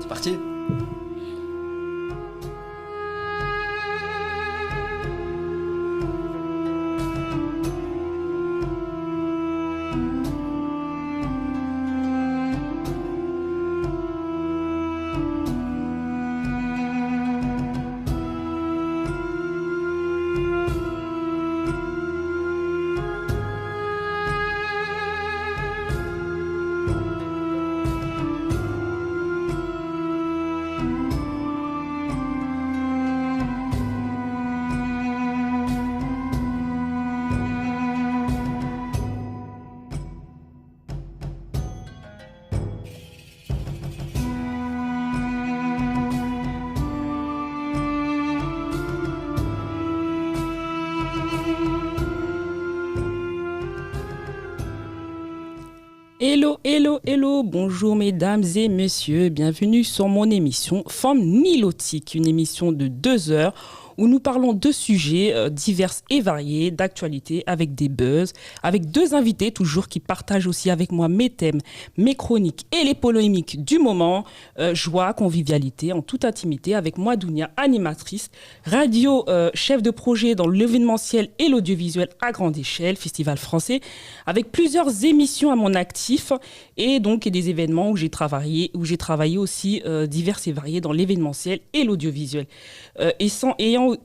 C'est parti. Hello, hello, hello, bonjour mesdames et messieurs, bienvenue sur mon émission Forme Nilotique, une émission de 2 heures où nous parlons de sujets divers et variés, d'actualité, avec des buzz, avec 2 invités toujours qui partagent aussi avec moi mes thèmes, mes chroniques et les polémiques du moment. Joie, convivialité, en toute intimité, avec moi Dounia, animatrice, radio, chef de projet dans l'événementiel et l'audiovisuel à grande échelle, festival français, avec plusieurs émissions à mon actif et donc des événements où j'ai travaillé aussi divers et variés dans l'événementiel et l'audiovisuel.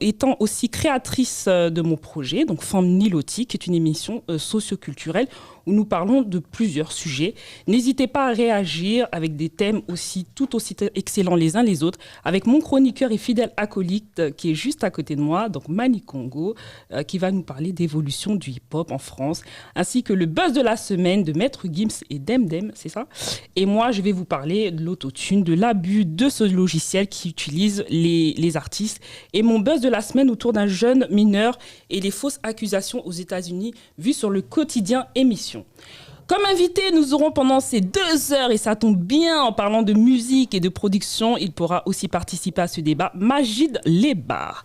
Étant aussi créatrice de mon projet, donc Forme Nilotique, qui est une émission socioculturelle où nous parlons de plusieurs sujets. N'hésitez pas à réagir avec des thèmes tout aussi excellents les uns les autres, avec mon chroniqueur et fidèle acolyte qui est juste à côté de moi, donc Mani Congo, qui va nous parler d'évolution du hip-hop en France, ainsi que le buzz de la semaine de Maître Gims et Demdem, c'est ça ? Et moi, je vais vous parler de l'autotune, de l'abus de ce logiciel qui utilise les artistes, et mon buzz de la semaine autour d'un jeune mineur et les fausses accusations aux États-Unis vues sur le quotidien Émission. Comme invité, nous aurons pendant ces 2 heures, et ça tombe bien en parlant de musique et de production, il pourra aussi participer à ce débat, Majid Lebar.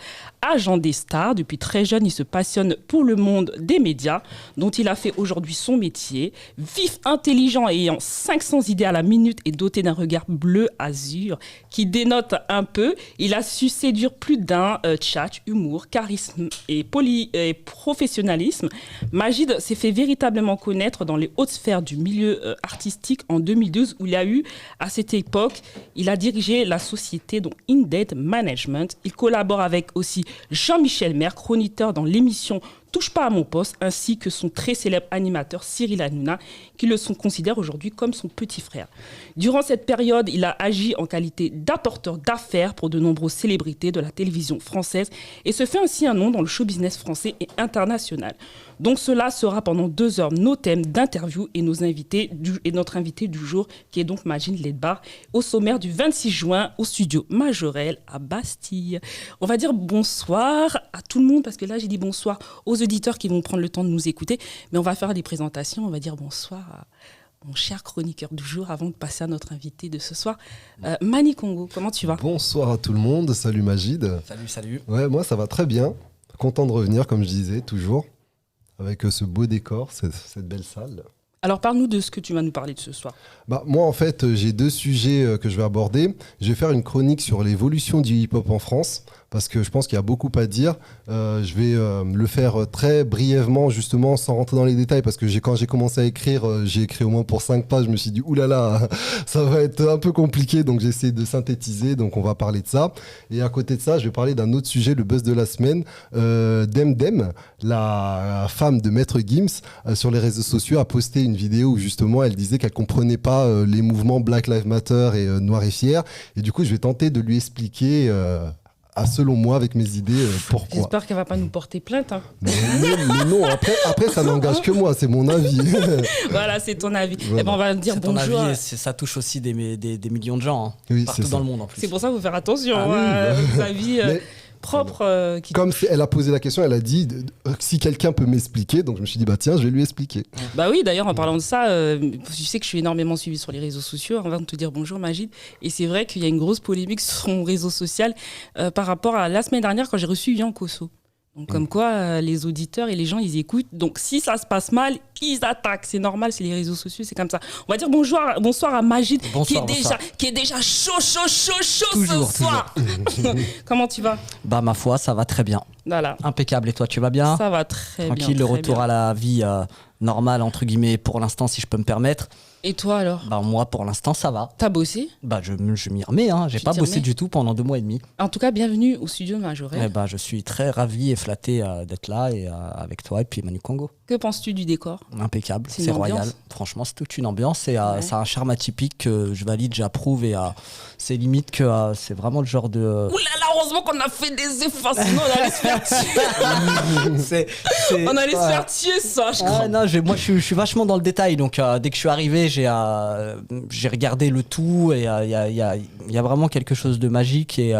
Agent des stars, depuis très jeune, il se passionne pour le monde des médias, dont il a fait aujourd'hui son métier. Vif, intelligent et ayant 500 idées à la minute et doté d'un regard bleu-azur qui dénote un peu, il a su séduire plus d'un, tchatch, humour, charisme et professionnalisme. Majid s'est fait véritablement connaître dans les hautes sphères du milieu artistique en 2012, où il a eu, à cette époque, il a dirigé la société dont Inded Management. Il collabore avec aussi Jean-Michel Maire, chroniqueur dans l'émission Touche pas à mon poste, ainsi que son très célèbre animateur Cyril Hanouna, qui le considère aujourd'hui comme son petit frère. Durant cette période, il a agi en qualité d'apporteur d'affaires pour de nombreuses célébrités de la télévision française et se fait ainsi un nom dans le show business français et international. Donc cela sera pendant 2 heures nos thèmes d'interview et notre invité du jour, qui est donc Majid Lebar, au sommaire du 26 juin au studio Majorelle à Bastille. On va dire bonsoir à tout le monde, parce que là j'ai dit bonsoir aux auditeurs qui vont prendre le temps de nous écouter, mais on va faire des présentations. On va dire bonsoir à mon cher chroniqueur du jour avant de passer à notre invité de ce soir. Mani Congo, comment tu vas ? Bonsoir à tout le monde, salut Majid. Salut. Ouais, moi ça va très bien, content de revenir comme je disais, toujours, avec ce beau décor, cette belle salle. Alors parle-nous de ce que tu vas nous parler de ce soir. Moi en fait j'ai 2 sujets que je vais aborder. Je vais faire une chronique sur l'évolution du hip-hop en France, parce que je pense qu'il y a beaucoup à dire. Je vais le faire très brièvement, justement, sans rentrer dans les détails, parce que quand j'ai commencé à écrire, j'ai écrit au moins pour 5 pages, je me suis dit, oulala, ça va être un peu compliqué, donc j'essaie de synthétiser, donc on va parler de ça. Et à côté de ça, je vais parler d'un autre sujet, le buzz de la semaine. Demdem, la femme de Maître Gims, sur les réseaux sociaux, a posté une vidéo où justement elle disait qu'elle comprenait pas les mouvements Black Lives Matter et Noir et Fier. Et du coup, je vais tenter de lui expliquer... selon moi, avec mes idées, pourquoi. J'espère qu'elle va pas nous porter plainte. Hein. Mais non, après ça n'engage que moi, c'est mon avis. Voilà, c'est ton avis. Voilà. Eh ben, on va dire c'est ton bonjour. avis, et ça touche aussi des millions de gens, Oui, partout c'est dans ça. le monde en plus. C'est pour ça qu'il faut faire attention aux avis propres. Comme elle a posé la question, elle a dit si quelqu'un peut m'expliquer, donc je me suis dit tiens, je vais lui expliquer. Bah oui, d'ailleurs en parlant de ça, je sais que je suis énormément suivie sur les réseaux sociaux avant de te dire bonjour Majid, et c'est vrai qu'il y a une grosse polémique sur mon réseau social par rapport à la semaine dernière quand j'ai reçu Yann Kosso. Donc, comme quoi, les auditeurs et les gens, ils écoutent. Donc, si ça se passe mal, ils attaquent. C'est normal, c'est les réseaux sociaux, c'est comme ça. On va dire bonsoir à Magid, Bonsoir, qui est déjà chaud Toujours, ce soir. Comment tu vas? Bah ma foi, ça va très bien. Voilà. Impeccable. Et toi, tu vas bien? Ça va très bien. Tranquille, le retour à la vie normale, entre guillemets, pour l'instant, si je peux me permettre. Et toi alors? Bah moi, pour l'instant, ça va. T'as bossé? Bah je m'y remets, hein. J'ai Tu pas t'y bossé remets du tout pendant 2 mois et demi. En tout cas, bienvenue au studio Majorel. Eh bah, je suis très ravi et flatté d'être là et avec toi et puis Manu Congo. Que penses-tu du décor? Impeccable, C'est une c'est royal. ambiance. Franchement, c'est toute une ambiance et Ouais. ça a un charme atypique que je valide, j'approuve et c'est limite que c'est vraiment le genre de... Ouh là là, heureusement qu'on a fait des efforts, sinon on allait se faire tuer. On allait se faire tuer, ça, je crois. Ah, non, moi je suis vachement dans le détail, donc dès que je suis arrivé, j'ai regardé le tout et il y a vraiment quelque chose de magique et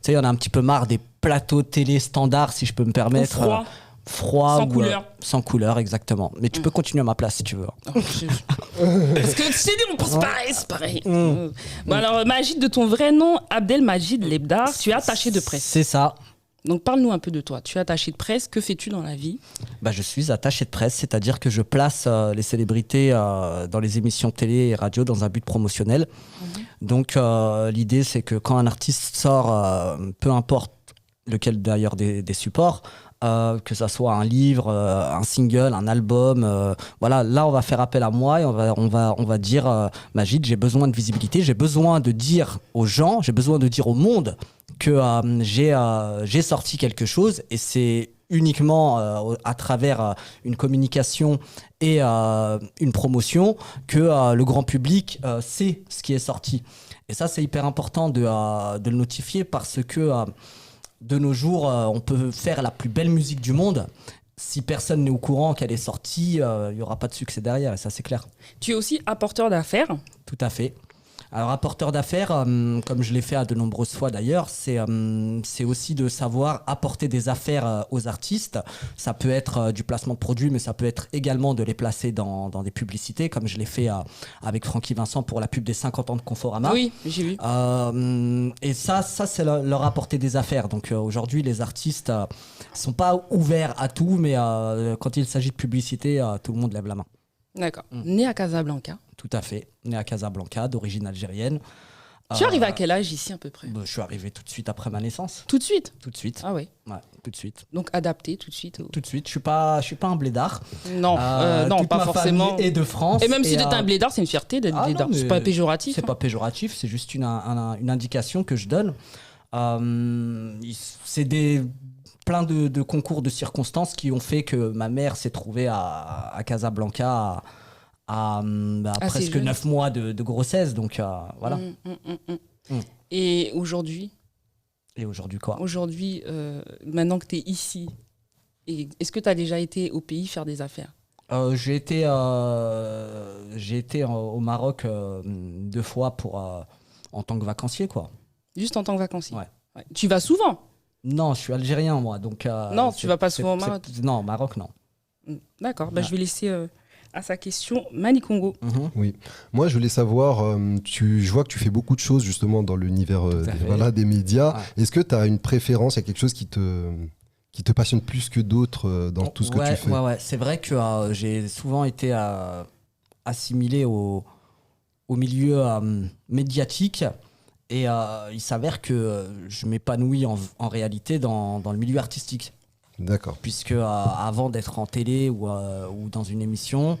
tu sais, on a un petit peu marre des plateaux télé standards, si je peux me permettre. Froid. Froid Sans ou, couleur. sans couleur, exactement. Mais tu peux continuer à ma place si tu veux. Oh, parce que tu sais, on pense pareil, c'est pareil. Bon, alors, Magid, de ton vrai nom, Abdelmajid Lebdar, tu es attaché de presse. C'est ça. Donc, parle-nous un peu de toi. Tu es attaché de presse, que fais-tu dans la vie? Bah, je suis attaché de presse, c'est-à-dire que je place les célébrités dans les émissions télé et radio dans un but promotionnel. Donc l'idée, c'est que quand un artiste sort, peu importe lequel d'ailleurs des supports, que ça soit un livre, un single, un album, voilà, là on va faire appel à moi et on va dire Magid, j'ai besoin de visibilité, j'ai besoin de dire aux gens, j'ai besoin de dire au monde que j'ai sorti quelque chose et c'est uniquement à travers une communication et une promotion que le grand public sait ce qui est sorti. Et ça, c'est hyper important de le notifier parce que de nos jours, on peut faire la plus belle musique du monde. Si personne n'est au courant qu'elle est sortie, il n'y aura pas de succès derrière, et ça, c'est clair. Tu es aussi apporteur d'affaires. Tout à fait. Alors, apporteur d'affaires, comme je l'ai fait à de nombreuses fois d'ailleurs, c'est aussi de savoir apporter des affaires aux artistes. Ça peut être du placement de produits, mais ça peut être également de les placer dans des publicités, comme je l'ai fait avec Francky Vincent pour la pub des 50 ans de Conforama. Oui, j'ai vu. Et ça c'est leur apporter des affaires. Donc aujourd'hui, les artistes sont pas ouverts à tout, mais quand il s'agit de publicité, tout le monde lève la main. D'accord. Né à Casablanca. Tout à fait. Né à Casablanca, d'origine algérienne. Tu es arrivé à quel âge ici à peu près? Je suis arrivé tout de suite après ma naissance. Tout de suite? Tout de suite. Ah oui. Ouais, tout de suite. Donc adapté tout de suite Tout de suite. Je suis pas un blédard. Non, non, toute pas ma forcément. famille est de France. Et même si tu es un blédard, c'est une fierté d'être Ah blédard. non, C'est pas péjoratif. C'est hein. pas péjoratif, c'est juste une indication que je donne. C'est plein de concours de circonstances qui ont fait que ma mère s'est trouvée à Casablanca à presque jeune. 9 mois de grossesse. Donc voilà. Et aujourd'hui, Et aujourd'hui quoi? aujourd'hui maintenant que tu es ici, est-ce que tu as déjà été au pays faire des affaires? J'ai été au Maroc 2 fois en tant que vacancier quoi. Juste en tant que vacancier? Ouais. Ouais. Tu vas souvent? Non, je suis algérien moi, donc. Non, tu vas pas souvent au Maroc. Non, Maroc non. D'accord, bah, Ouais. je vais laisser à sa question Mani Congo. Oui. Moi, je voulais savoir, je vois que tu fais beaucoup de choses justement dans l'univers Tout à fait. des médias. Ouais. Est-ce que tu as une préférence, il y a quelque chose qui te passionne plus que d'autres dans tout ce que tu fais? Ouais. C'est vrai que j'ai souvent été assimilé au milieu médiatique et il s'avère que je m'épanouis en réalité dans le milieu artistique. D'accord. Puisque avant d'être en télé ou dans une émission,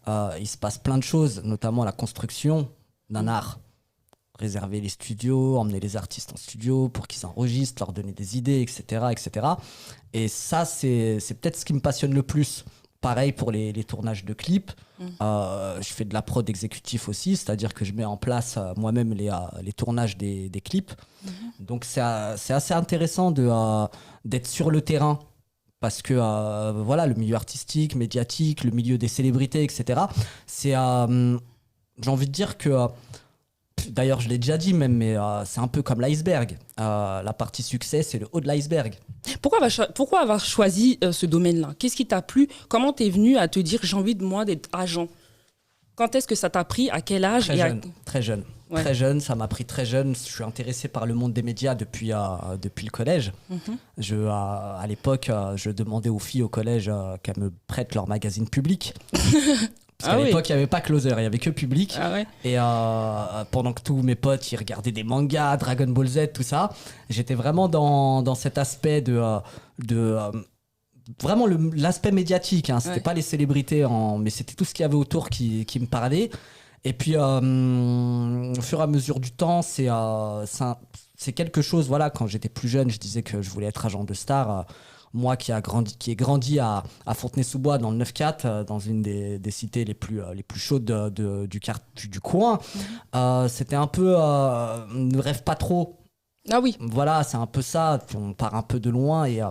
il se passe plein de choses, notamment la construction d'un art. Réserver les studios, emmener les artistes en studio pour qu'ils enregistrent, leur donner des idées, etc. etc. Et ça, c'est peut-être ce qui me passionne le plus. Pareil pour les tournages de clips. Je fais de la prod exécutif aussi, c'est-à-dire que je mets en place moi-même les tournages des clips. Donc c'est assez intéressant d'être sur le terrain. Parce que voilà, le milieu artistique, médiatique, le milieu des célébrités, etc. C'est, j'ai envie de dire que, d'ailleurs je l'ai déjà dit même, mais c'est un peu comme l'iceberg. La partie succès, c'est le haut de l'iceberg. Pourquoi avoir choisi ce domaine-là? Qu'est-ce qui t'a plu? Comment t'es venu à te dire j'ai envie de moi d'être agent? Quand est-ce que ça t'a pris? À quel âge? Très jeune. Ouais. Très jeune, ça m'a pris très jeune. Je suis intéressé par le monde des médias depuis le collège. À l'époque, je demandais aux filles au collège qu'elles me prêtent leur magazine public. Parce qu'à l'époque, il n'y avait pas Closer, il n'y avait que Public. Ah ouais. Et pendant que tous mes potes, ils regardaient des mangas, Dragon Ball Z, tout ça, j'étais vraiment dans cet aspect vraiment l'aspect médiatique. Hein. C'était pas les célébrités, mais c'était tout ce qu'il y avait autour qui me parlait. Et puis, au fur et à mesure du temps, c'est quelque chose, voilà, quand j'étais plus jeune, je disais que je voulais être agent de star. Moi qui ai grandi à Fontenay-sous-Bois dans le 9-4, dans une des cités les plus chaudes du coin, c'était un peu ne rêve pas trop. Ah oui. Voilà, c'est un peu ça, on part un peu de loin et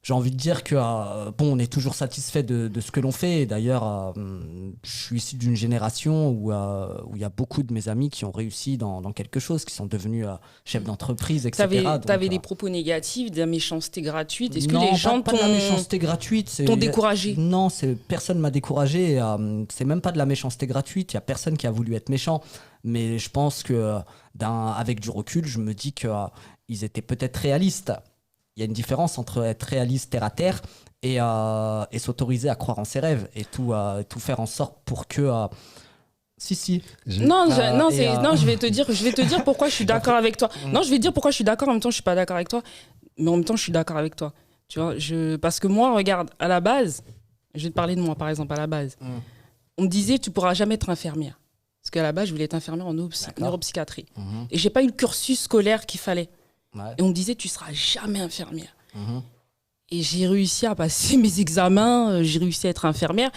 j'ai envie de dire que on est toujours satisfait de ce que l'on fait. Et d'ailleurs, je suis issu d'une génération où il y a beaucoup de mes amis qui ont réussi dans quelque chose, qui sont devenus chefs d'entreprise, etc. T'avais des propos négatifs, de la méchanceté gratuite. Est-ce que non, les gens pas de la méchanceté gratuite, t'ont découragé? Non, personne m'a découragé. C'est même pas de la méchanceté gratuite. Il y a personne qui a voulu être méchant. Mais je pense que avec du recul, je me dis qu'ils étaient peut-être réalistes. Il y a une différence entre être réaliste terre à terre et s'autoriser à croire en ses rêves et tout faire en sorte pour que si. Non, je vais te dire pourquoi je suis d'accord avec toi. Non, je vais te dire pourquoi je suis d'accord, en même temps je suis pas d'accord avec toi, mais en même temps je suis d'accord avec toi. Tu vois, parce que moi, regarde, à la base, je vais te parler de moi par exemple, à la base. On me disait tu pourras jamais être infirmière. Parce qu'à la base, je voulais être infirmière en neuropsychiatrie. Et j'ai pas eu le cursus scolaire qu'il fallait. Ouais. Et on me disait, tu seras jamais infirmière. Et j'ai réussi à passer mes examens, j'ai réussi à être infirmière.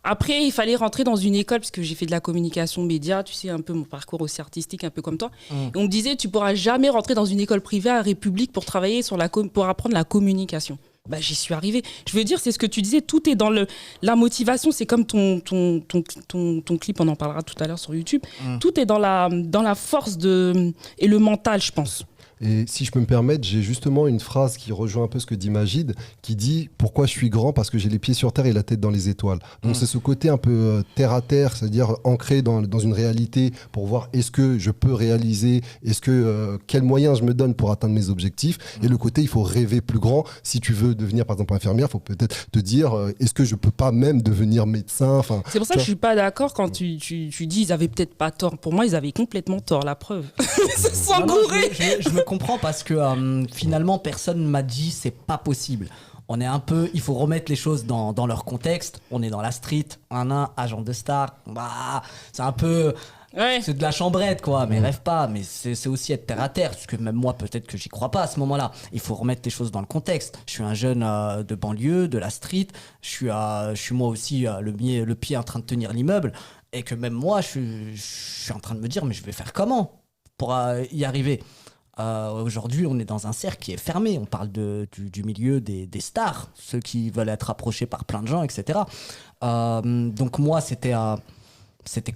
Après, il fallait rentrer dans une école, parce que j'ai fait de la communication média, tu sais, un peu mon parcours aussi artistique, un peu comme toi. Et on me disait, tu pourras jamais rentrer dans une école privée à République pour travailler pour apprendre la communication. Bah, j'y suis arrivée. Je veux dire, c'est ce que tu disais, tout est dans la motivation, c'est comme ton clip, on en parlera tout à l'heure sur YouTube. Tout est dans la force et le mental, je pense. Et si je peux me permettre, j'ai justement une phrase qui rejoint un peu ce que dit Magid, qui dit « Pourquoi je suis grand ? Parce que j'ai les pieds sur terre et la tête dans les étoiles ». Donc c'est ce côté un peu terre à terre, c'est-à-dire ancré dans une réalité pour voir est-ce que je peux réaliser, quels moyens je me donne pour atteindre mes objectifs. Et le côté, il faut rêver plus grand. Si tu veux devenir par exemple infirmière, il faut peut-être te dire est-ce que je peux pas même devenir médecin. C'est pour ça que je suis pas d'accord quand tu dis ils avaient peut-être pas tort. Pour moi, ils avaient complètement tort, la preuve. C'est sans gourer. Je me comprends parce que finalement personne m'a dit c'est pas possible. Il faut remettre les choses dans leur contexte. On est dans la street, agent de star. Bah, c'est un peu, c'est de la chambrette quoi. Mais rêve pas. Mais c'est aussi être terre à terre. Parce que même moi peut-être que j'y crois pas à ce moment-là. Il faut remettre les choses dans le contexte. Je suis un jeune de banlieue, de la street. Je suis moi aussi le pied en train de tenir l'immeuble. Et que même moi je suis en train de me dire mais je vais faire comment pour y arriver. Aujourd'hui, on est dans un cercle qui est fermé. On parle du milieu des stars, ceux qui veulent être approchés par plein de gens, etc. Donc moi, c'était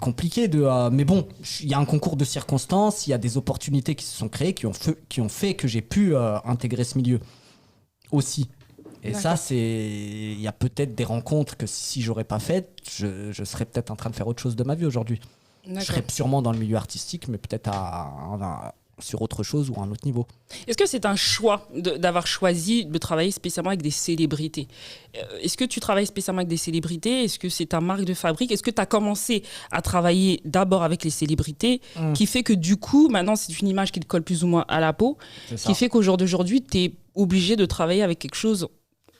compliqué mais bon, il y a un concours de circonstances, il y a des opportunités qui se sont créées, qui ont fait que j'ai pu intégrer ce milieu aussi. Et ça, il y a peut-être des rencontres que si j'aurais pas faites, je serais peut-être en train de faire autre chose de ma vie aujourd'hui. Je serais sûrement dans le milieu artistique, mais peut-être sur autre chose ou à un autre niveau. Est-ce que c'est un choix d'avoir choisi de travailler spécialement avec des célébrités ? Est-ce que tu travailles spécialement avec des célébrités ? Est-ce que c'est ta marque de fabrique ? Est-ce que tu as commencé à travailler d'abord avec les célébrités qui fait que du coup, maintenant, c'est une image qui te colle plus ou moins à la peau, qui fait qu'au jour d'aujourd'hui, tu es obligé de travailler avec quelque chose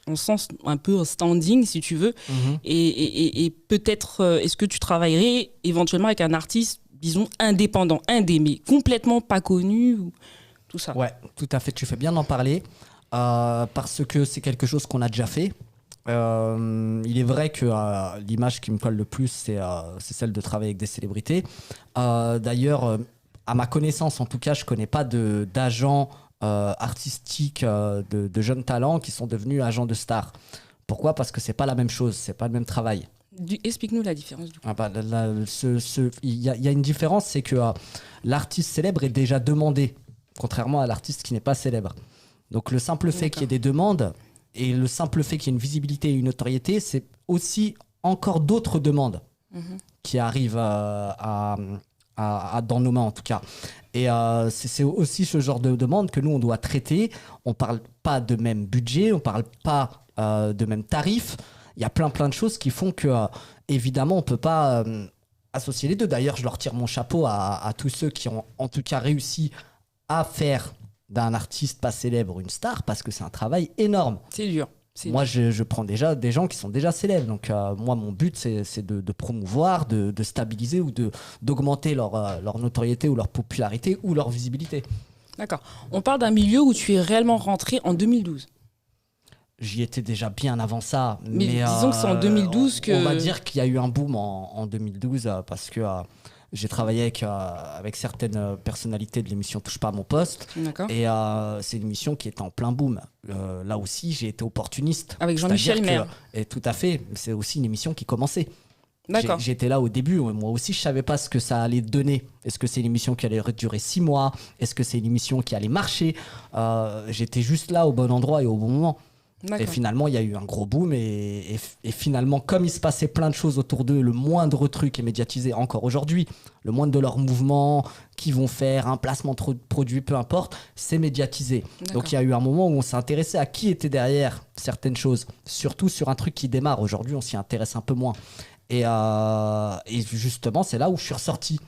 en sens un peu standing, si tu veux. Et peut-être, est-ce que tu travaillerais éventuellement avec un artiste disons indépendant, mais complètement pas connu, tout ça. Ouais, tout à fait, tu fais bien d'en parler, parce que c'est quelque chose qu'on a déjà fait. Il est vrai que l'image qui me colle le plus, c'est celle de travailler avec des célébrités. D'ailleurs, à ma connaissance, en tout cas, je connais pas d'agents artistiques de jeunes talents qui sont devenus agents de stars. Pourquoi ? Parce que c'est pas la même chose, c'est pas le même travail. Explique-nous la différence du coup. Il y a une différence, c'est que l'artiste célèbre est déjà demandé, contrairement à l'artiste qui n'est pas célèbre. Donc le simple fait qu'il y ait des demandes et le simple fait qu'il y ait une visibilité et une notoriété, c'est aussi encore d'autres demandes qui arrivent à dans nos mains en tout cas. Et c'est aussi ce genre de demande que nous, on doit traiter. On ne parle pas de même budget, on ne parle pas de même tarif. Il y a plein de choses qui font que, évidemment, on ne peut pas associer les deux. D'ailleurs, je leur tire mon chapeau à tous ceux qui ont en tout cas réussi à faire d'un artiste pas célèbre une star, parce que c'est un travail énorme. C'est dur. Moi, je prends déjà des gens qui sont déjà célèbres. Donc, moi, mon but, c'est de promouvoir, de stabiliser ou d'augmenter leur notoriété ou leur popularité ou leur visibilité. D'accord. On parle d'un milieu où tu es réellement rentré en 2012. J'y étais déjà bien avant ça. Mais disons que c'est en 2012 que... On va dire qu'il y a eu un boom en 2012 parce que j'ai travaillé avec certaines personnalités de l'émission Touche pas à mon poste. D'accord. Et c'est une émission qui est en plein boom. Là aussi, j'ai été opportuniste. Avec Jean-Michel Maire. Et tout à fait. C'est aussi une émission qui commençait. D'accord. J'étais là au début. Moi aussi, je savais pas ce que ça allait donner. Est-ce que c'est une émission qui allait durer 6 mois? Est-ce que c'est une émission qui allait marcher? J'étais juste là au bon endroit et au bon moment. D'accord. Et finalement, il y a eu un gros boom. Et finalement, comme il se passait plein de choses autour d'eux, le moindre truc est médiatisé encore aujourd'hui. Le moindre de leurs mouvements qu'ils vont faire, un placement de produit, peu importe, c'est médiatisé. D'accord. Donc il y a eu un moment où on s'est intéressé à qui était derrière certaines choses. Surtout sur un truc qui démarre. Aujourd'hui, on s'y intéresse un peu moins. Et justement, c'est là où je suis ressorti.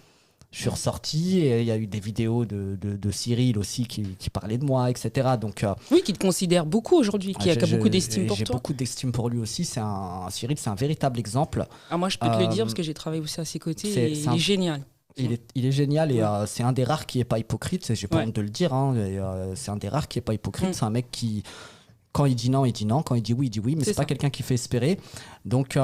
Et il y a eu des vidéos de Cyril aussi qui parlaient de moi, etc. Donc, oui, qui te considère beaucoup aujourd'hui, qui a beaucoup d'estime pour toi. J'ai beaucoup d'estime pour lui aussi. Cyril, c'est un véritable exemple. Moi, je peux te le dire parce que j'ai travaillé aussi à ses côtés et il est génial. Il est génial et c'est un des rares qui n'est pas hypocrite. J'ai pas honte de le dire. C'est un des rares qui n'est pas hypocrite. C'est un mec qui... Quand il dit non, il dit non. Quand il dit oui, mais c'est pas quelqu'un qui fait espérer. Donc,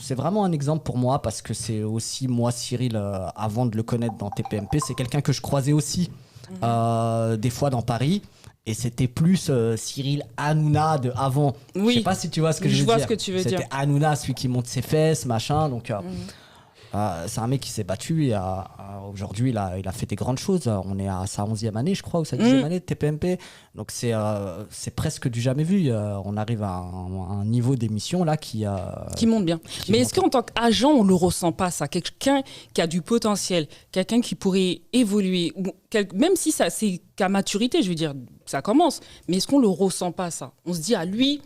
c'est vraiment un exemple pour moi parce que c'est aussi, moi, Cyril, avant de le connaître dans TPMP, c'est quelqu'un que je croisais aussi des fois dans Paris. Et c'était plus Cyril Hanouna de avant. Oui. Je sais pas si tu vois ce que je veux dire. Je vois ce que tu veux dire. C'était Hanouna, celui qui monte ses fesses, machin. Donc, c'est un mec qui s'est battu et aujourd'hui il a fait des grandes choses. On est à sa 11e année je crois ou sa 10e année de TPMP, donc c'est presque du jamais vu. On arrive à un niveau d'émission là qui monte bien. Mais est-ce qu'en tant qu'agent on le ressent pas ça, quelqu'un qui a du potentiel, quelqu'un qui pourrait évoluer, même si ça c'est qu'à maturité, je veux dire ça commence, mais est-ce qu'on le ressent pas ça? On se dit à lui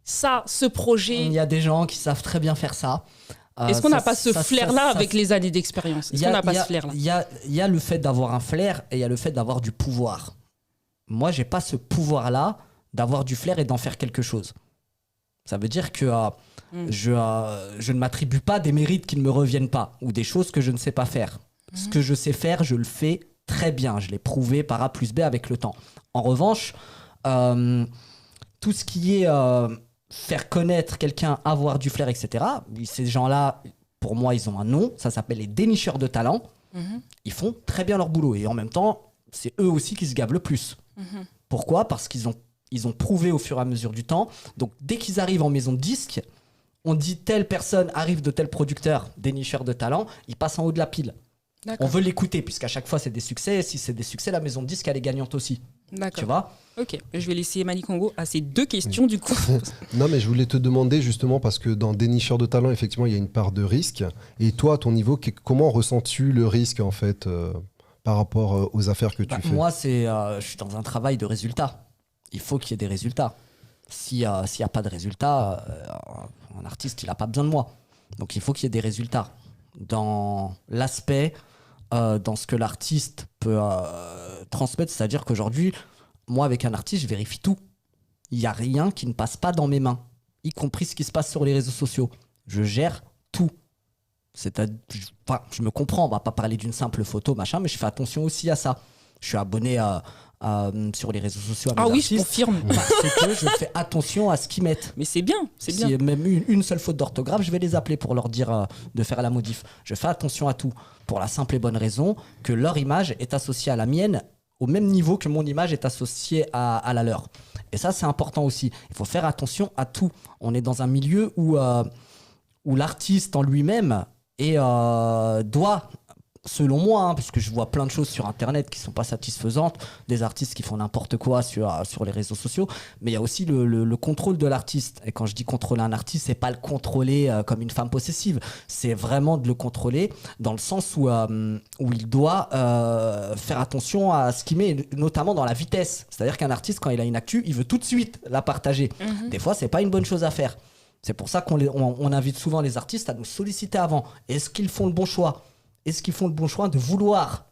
ça, ce projet. Il y a des gens qui savent très bien faire ça. Est-ce qu'on n'a pas ce flair-là avec les années d'expérience? Est-ce qu'on n'a pas ce flair-là? Il y a le fait d'avoir un flair et il y a le fait d'avoir du pouvoir. Moi, j'ai pas ce pouvoir-là d'avoir du flair et d'en faire quelque chose. Ça veut dire que je ne m'attribue pas des mérites qui ne me reviennent pas ou des choses que je ne sais pas faire. Ce que je sais faire, je le fais très bien. Je l'ai prouvé par A plus B avec le temps. En revanche, tout ce qui est... faire connaître quelqu'un, avoir du flair, etc. Ces gens-là, pour moi, ils ont un nom. Ça s'appelle les dénicheurs de talent. Ils font très bien leur boulot. Et en même temps, c'est eux aussi qui se gavent le plus. Pourquoi ? Parce qu'ils ont prouvé au fur et à mesure du temps. Donc, dès qu'ils arrivent en maison de disque, on dit telle personne arrive de tel producteur, dénicheur de talent, il passe en haut de la pile. On veut l'écouter, puisqu'à chaque fois, c'est des succès. Et si c'est des succès, la maison de disque, elle est gagnante aussi. D'accord. Tu vois ? Ok, je vais laisser Mani Congo à ces 2 questions du coup. Non, mais je voulais te demander justement, parce que dans Dénicheur de talent, effectivement, il y a une part de risque. Et toi, à ton niveau, comment ressens-tu le risque en fait par rapport aux affaires que tu fais ? Moi, je suis dans un travail de résultat. Il faut qu'il y ait des résultats. S'il n'y a pas de résultats, un artiste, il n'a pas besoin de moi. Donc, il faut qu'il y ait des résultats. Dans l'aspect, dans ce que l'artiste peut transmettre, c'est-à-dire qu'aujourd'hui, moi, avec un artiste, je vérifie tout. Il n'y a rien qui ne passe pas dans mes mains, y compris ce qui se passe sur les réseaux sociaux. Je gère tout. Je me comprends, on ne va pas parler d'une simple photo, machin, mais je fais attention aussi à ça. Je suis abonné sur les réseaux sociaux à mes artistes. Je confirme. Parce que je fais attention à ce qu'ils mettent. Mais c'est bien, S'il y a même une seule faute d'orthographe, je vais les appeler pour leur dire de faire la modif. Je fais attention à tout, pour la simple et bonne raison que leur image est associée à la mienne au même niveau que mon image est associée à la leur. Et ça, c'est important aussi. Il faut faire attention à tout. On est dans un milieu où l'artiste en lui-même doit selon moi, hein, parce que je vois plein de choses sur Internet qui sont pas satisfaisantes, des artistes qui font n'importe quoi sur les réseaux sociaux, mais il y a aussi le contrôle de l'artiste. Et quand je dis contrôler un artiste, c'est pas le contrôler comme une femme possessive, c'est vraiment de le contrôler dans le sens où il doit faire attention à ce qu'il met, notamment dans la vitesse. C'est-à-dire qu'un artiste, quand il a une actu, il veut tout de suite la partager. Des fois, c'est pas une bonne chose à faire. C'est pour ça qu'on invite souvent les artistes à nous solliciter avant. Est-ce qu'ils font le bon choix ? Est-ce qu'ils font le bon choix de vouloir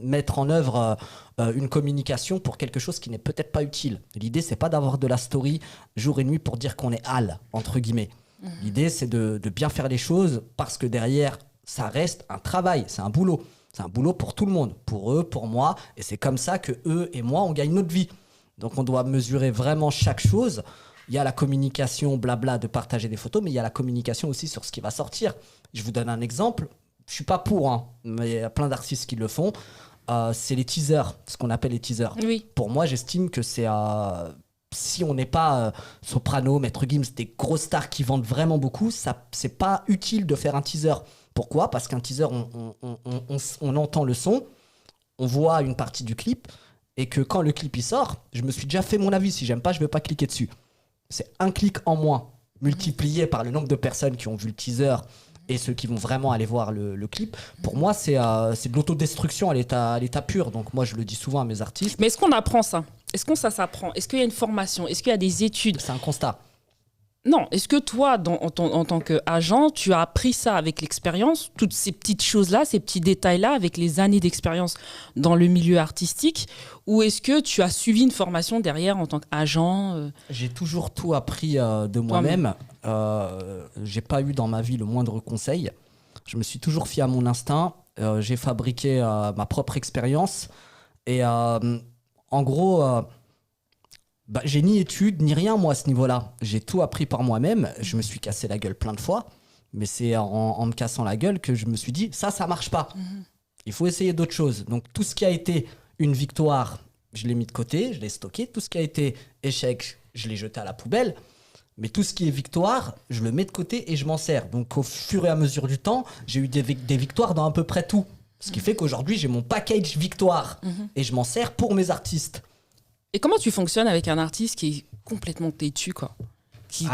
mettre en œuvre une communication pour quelque chose qui n'est peut-être pas utile ? L'idée, c'est pas d'avoir de la story jour et nuit pour dire qu'on est hal, entre guillemets. L'idée, c'est de bien faire les choses parce que derrière, ça reste un travail, c'est un boulot. C'est un boulot pour tout le monde, pour eux, pour moi. Et c'est comme ça que eux et moi, on gagne notre vie. Donc, on doit mesurer vraiment chaque chose. Il y a la communication, blabla, de partager des photos, mais il y a la communication aussi sur ce qui va sortir. Je vous donne un exemple. Je suis pas pour, hein, mais il y a plein d'artistes qui le font. C'est les teasers, ce qu'on appelle les teasers. Oui. Pour moi, j'estime que c'est... si on n'est pas Soprano, Maître Gims, des grosses stars qui vendent vraiment beaucoup, c'est pas utile de faire un teaser. Pourquoi ? Parce qu'un teaser, on entend le son, on voit une partie du clip, et que quand le clip il sort, je me suis déjà fait mon avis. Si j'aime pas, je vais pas cliquer dessus. C'est un clic en moins, multiplié par le nombre de personnes qui ont vu le teaser et ceux qui vont vraiment aller voir le clip. Pour moi, c'est de l'autodestruction à l'état pur. Donc moi, je le dis souvent à mes artistes. Mais est-ce qu'on apprend ça ? Est-ce que ça s'apprend ? Est-ce qu'il y a une formation ? Est-ce qu'il y a des études ? C'est un constat. Non. Est-ce que toi, en tant qu'agent, tu as appris ça avec l'expérience, toutes ces petites choses-là, ces petits détails-là, avec les années d'expérience dans le milieu artistique ? Ou est-ce que tu as suivi une formation derrière en tant qu'agent ? J'ai toujours tout appris de moi-même. J'ai pas eu dans ma vie le moindre conseil. Je me suis toujours fié à mon instinct. J'ai fabriqué ma propre expérience. Et en gros... j'ai ni études, ni rien, moi, à ce niveau-là. J'ai tout appris par moi-même. Je me suis cassé la gueule plein de fois. Mais c'est en me cassant la gueule que je me suis dit, ça marche pas. Il faut essayer d'autres choses. Donc, tout ce qui a été une victoire, je l'ai mis de côté, je l'ai stocké. Tout ce qui a été échec, je l'ai jeté à la poubelle. Mais tout ce qui est victoire, je le mets de côté et je m'en sers. Donc, au fur et à mesure du temps, j'ai eu des victoires dans à peu près tout. Ce qui fait qu'aujourd'hui, j'ai mon package victoire. Et je m'en sers pour mes artistes. Et comment tu fonctionnes avec un artiste qui est complètement têtu, quoi ? Qui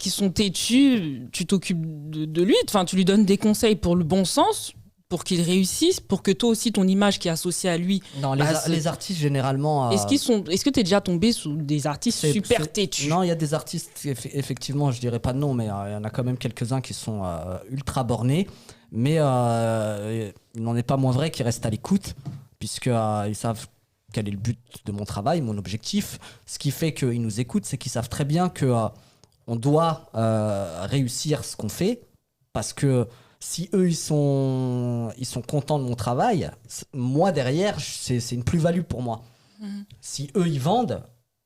sont têtus, tu t'occupes de lui, enfin, tu lui donnes des conseils pour le bon sens, pour qu'il réussisse, pour que toi aussi, ton image qui est associée à lui... Non, les artistes, généralement... Est-ce que tu es déjà tombé sous des artistes super têtus ? Non, il y a des artistes, effectivement, je dirais pas de nom, mais il y en a quand même quelques-uns qui sont ultra bornés. Mais il n'en est pas moins vrai qu'ils restent à l'écoute, puisqu'ils savent quel est le but de mon travail, mon objectif. Ce qui fait qu'ils nous écoutent, c'est qu'ils savent très bien qu'on doit réussir ce qu'on fait, parce que si eux, ils sont contents de mon travail, moi, derrière, c'est une plus-value pour moi. Si eux, ils vendent,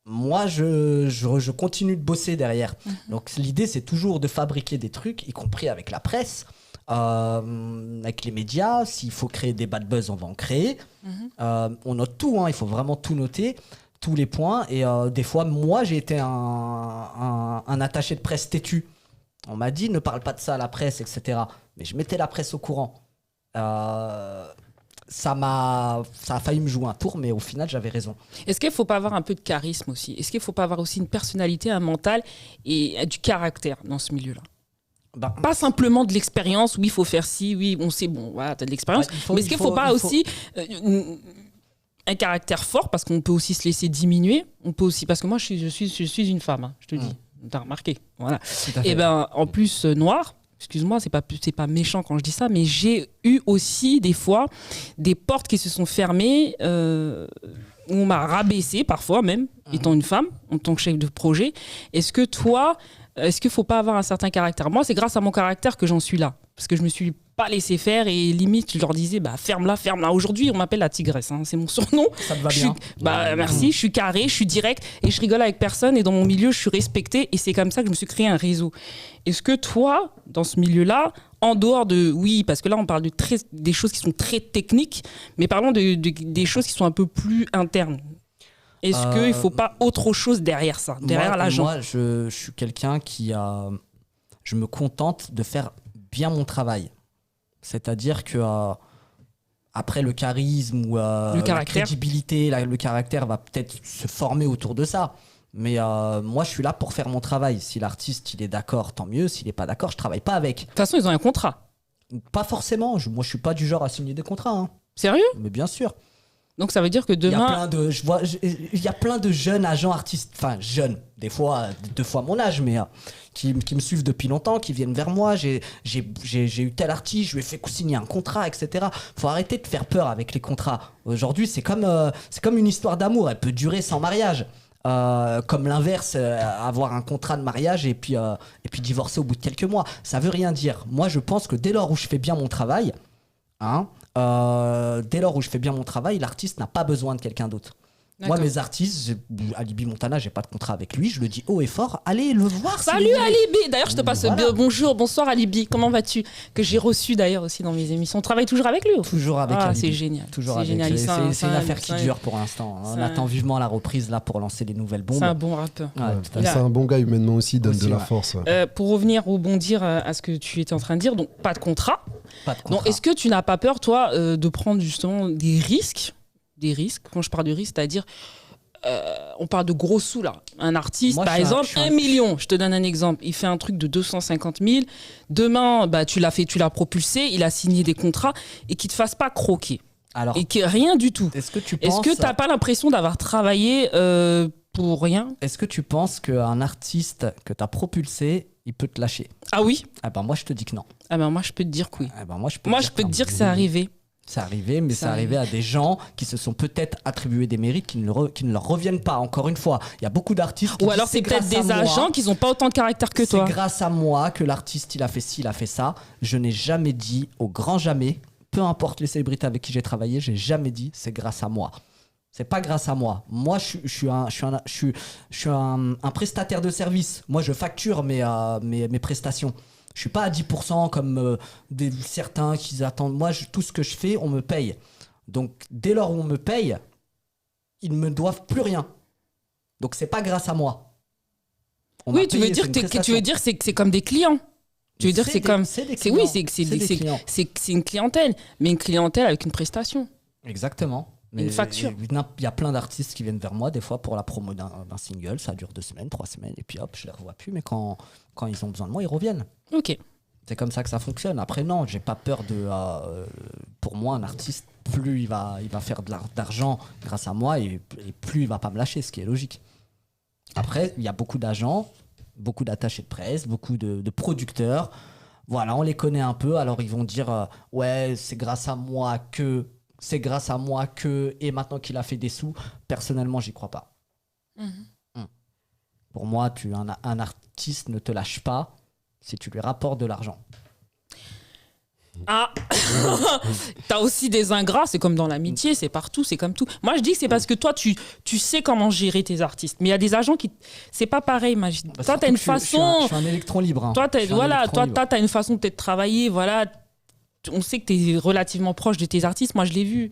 moi, je continue de bosser derrière. Donc, l'idée, c'est toujours de fabriquer des trucs, y compris avec la presse, avec les médias. S'il faut créer des bad buzz, on va en créer. On note tout, hein, il faut vraiment tout noter, tous les points. Et des fois, moi, j'ai été un attaché de presse têtu. On m'a dit, ne parle pas de ça à la presse, etc. Mais je mettais la presse au courant. Ça a failli me jouer un tour, mais au final, j'avais raison. Est-ce qu'il ne faut pas avoir un peu de charisme aussi ? Est-ce qu'il ne faut pas avoir aussi une personnalité, un mental et du caractère dans ce milieu-là ? Pas simplement de l'expérience, oui, il faut faire ci, oui, on sait, bon, voilà, tu as de l'expérience. Mais est-ce qu'il ne faut pas aussi un caractère fort, parce qu'on peut aussi se laisser diminuer. On peut aussi, parce que moi, je suis une femme, hein, je te dis. T'as remarqué, voilà. Et ben, en plus, noire, excuse-moi, c'est pas méchant quand je dis ça, mais j'ai eu aussi des fois des portes qui se sont fermées, où on m'a rabaissé parfois même, étant une femme, en tant que chef de projet. Est-ce qu'il faut pas avoir un certain caractère ? Moi, c'est grâce à mon caractère que j'en suis là, parce que je me suis pas laissé faire et limite, je leur disais, ferme-la. Aujourd'hui, on m'appelle la tigresse, hein, c'est mon surnom. Ça te va bien. Merci, je suis carré, je suis direct et je rigole avec personne et dans mon milieu, je suis respectée et c'est comme ça que je me suis créé un réseau. Est-ce que toi, dans ce milieu-là, en dehors de... Oui, parce que là, on parle des choses qui sont très techniques, mais parlons des choses qui sont un peu plus internes. Est-ce qu'il ne faut pas autre chose derrière ça, derrière l'agent ? Moi, je suis quelqu'un je me contente de faire bien mon travail. C'est-à-dire que après le charisme ou la crédibilité, le caractère va peut-être se former autour de ça. Mais moi, je suis là pour faire mon travail. Si l'artiste il est d'accord, tant mieux. S'il n'est pas d'accord, je travaille pas avec. De toute façon, ils ont un contrat. Pas forcément. Moi, je suis pas du genre à signer des contrats. Hein. Sérieux ? Mais bien sûr. Donc ça veut dire que demain... Il y a plein de jeunes agents artistes, enfin jeunes, des fois 2 fois mon âge, mais qui me suivent depuis longtemps, qui viennent vers moi. J'ai eu tel artiste, je lui ai fait signer un contrat, etc. Faut arrêter de faire peur avec les contrats. Aujourd'hui, c'est comme une histoire d'amour. Elle peut durer sans mariage. Comme l'inverse, avoir un contrat de mariage et puis divorcer au bout de quelques mois. Ça veut rien dire. Moi, je pense que dès lors où je fais bien mon travail, l'artiste n'a pas besoin de quelqu'un d'autre. D'accord. Moi, mes artistes, Alibi Montana, j'ai pas de contrat avec lui, je le dis haut et fort, allez le voir. Salut Alibi. D'ailleurs, je te passe bonsoir Alibi, comment vas-tu? Que j'ai reçu d'ailleurs aussi dans mes émissions. On travaille toujours avec lui? Toujours avec Alibi. C'est génial. Toujours avec. Génial. C'est une affaire qui dure pour l'instant. On attend vivement la reprise là pour lancer les nouvelles bombes. C'est un bon rappeur. C'est un bon gars humainement aussi, donne de la force. Pour revenir, rebondir à ce que tu étais en train de dire, donc pas de contrat. Donc, est-ce que tu n'as pas peur, toi, de prendre justement des risques? Quand je parle de risques, c'est-à-dire, on parle de gros sous là. Un artiste, par exemple, 1 million, je te donne un exemple, il fait un truc de 250 000, demain, tu l'as propulsé, il a signé des contrats, et qu'il ne te fasse pas croquer. Alors, et que rien du tout. Est-ce que tu n'as pas l'impression d'avoir travaillé pour rien? Est-ce que tu penses qu'un artiste que tu as propulsé, il peut te lâcher? Ah oui? Moi, je te dis que non. Moi, je peux te dire que oui. Moi, je peux te dire que c'est arrivé. C'est arrivé, mais c'est arrivé à des gens qui se sont peut-être attribués des mérites qui ne leur reviennent pas. Encore une fois, il y a beaucoup d'artistes. Ou alors c'est peut-être des agents qui n'ont pas autant de caractère que toi. C'est grâce à moi que l'artiste il a fait ci, il a fait ça. Je n'ai jamais dit, au grand jamais, peu importe les célébrités avec qui j'ai travaillé, j'ai jamais dit c'est grâce à moi. C'est pas grâce à moi. Moi, je suis un prestataire de service. Moi, je facture mes prestations. Je suis pas à 10% comme certains qui attendent. Moi, tout ce que je fais, on me paye. Donc, dès lors où on me paye, ils ne me doivent plus rien. Donc, c'est pas grâce à moi. Oui, tu veux dire que c'est comme des clients. Tu veux dire que c'est comme... C'est une clientèle, mais une clientèle avec une prestation. Exactement. Mais une facture. Il y a plein d'artistes qui viennent vers moi des fois pour la promo d'un single, ça dure 2 semaines, 3 semaines, et puis hop, je les revois plus, mais quand ils ont besoin de moi, ils reviennent. Ok. C'est comme ça que ça fonctionne. Après, non, j'ai pas peur de... pour moi, un artiste, plus il va faire d'argent grâce à moi, et plus il va pas me lâcher, ce qui est logique. Après, il y a beaucoup d'agents, beaucoup d'attachés de presse, beaucoup de producteurs. Voilà, on les connaît un peu, alors ils vont dire ouais, c'est grâce à moi que... Et maintenant qu'il a fait des sous, personnellement, j'y crois pas. Pour moi, un artiste ne te lâche pas si tu lui rapportes de l'argent. Ah, t'as aussi des ingrats, c'est comme dans l'amitié, c'est partout, c'est comme tout. Moi, je dis que c'est parce que toi, tu sais comment gérer tes artistes. Mais il y a des agents qui... C'est pas pareil, imagine. Toi, t'as une façon... Je suis un électron libre. Hein. Toi, t'as une façon peut-être de travailler, voilà... On sait que tu es relativement proche de tes artistes. Moi, je l'ai vu.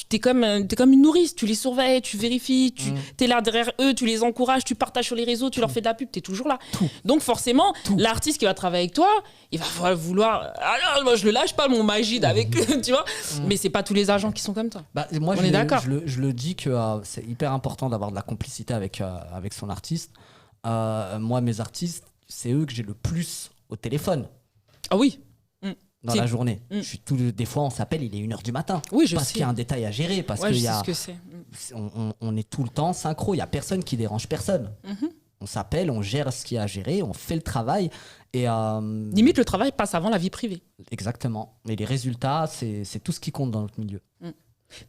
T'es comme une nourrice. Tu les surveilles, tu vérifies. Tu es là derrière eux, tu les encourages, tu partages sur les réseaux, tu leur fais de la pub. Tu es toujours là. Donc, forcément, l'artiste qui va travailler avec toi, il va vouloir... Ah non, moi, je le lâche pas, mon Magid, avec eux, tu vois. Mais c'est pas tous les agents qui sont comme toi. Moi, on est d'accord. Je le dis que c'est hyper important d'avoir de la complicité avec son artiste. Moi, mes artistes, c'est eux que j'ai le plus au téléphone. Ah oui. Dans la journée. Des fois, on s'appelle, il est 1h du matin. Oui, je parce qu'il y a un détail à gérer. Parce qu'il y a, ce que c'est. On est tout le temps synchro. Il n'y a personne qui dérange personne. On s'appelle, on gère ce qu'il y a à gérer, on fait le travail. Et, limite, le travail passe avant la vie privée. Exactement. Mais les résultats, c'est tout ce qui compte dans notre milieu.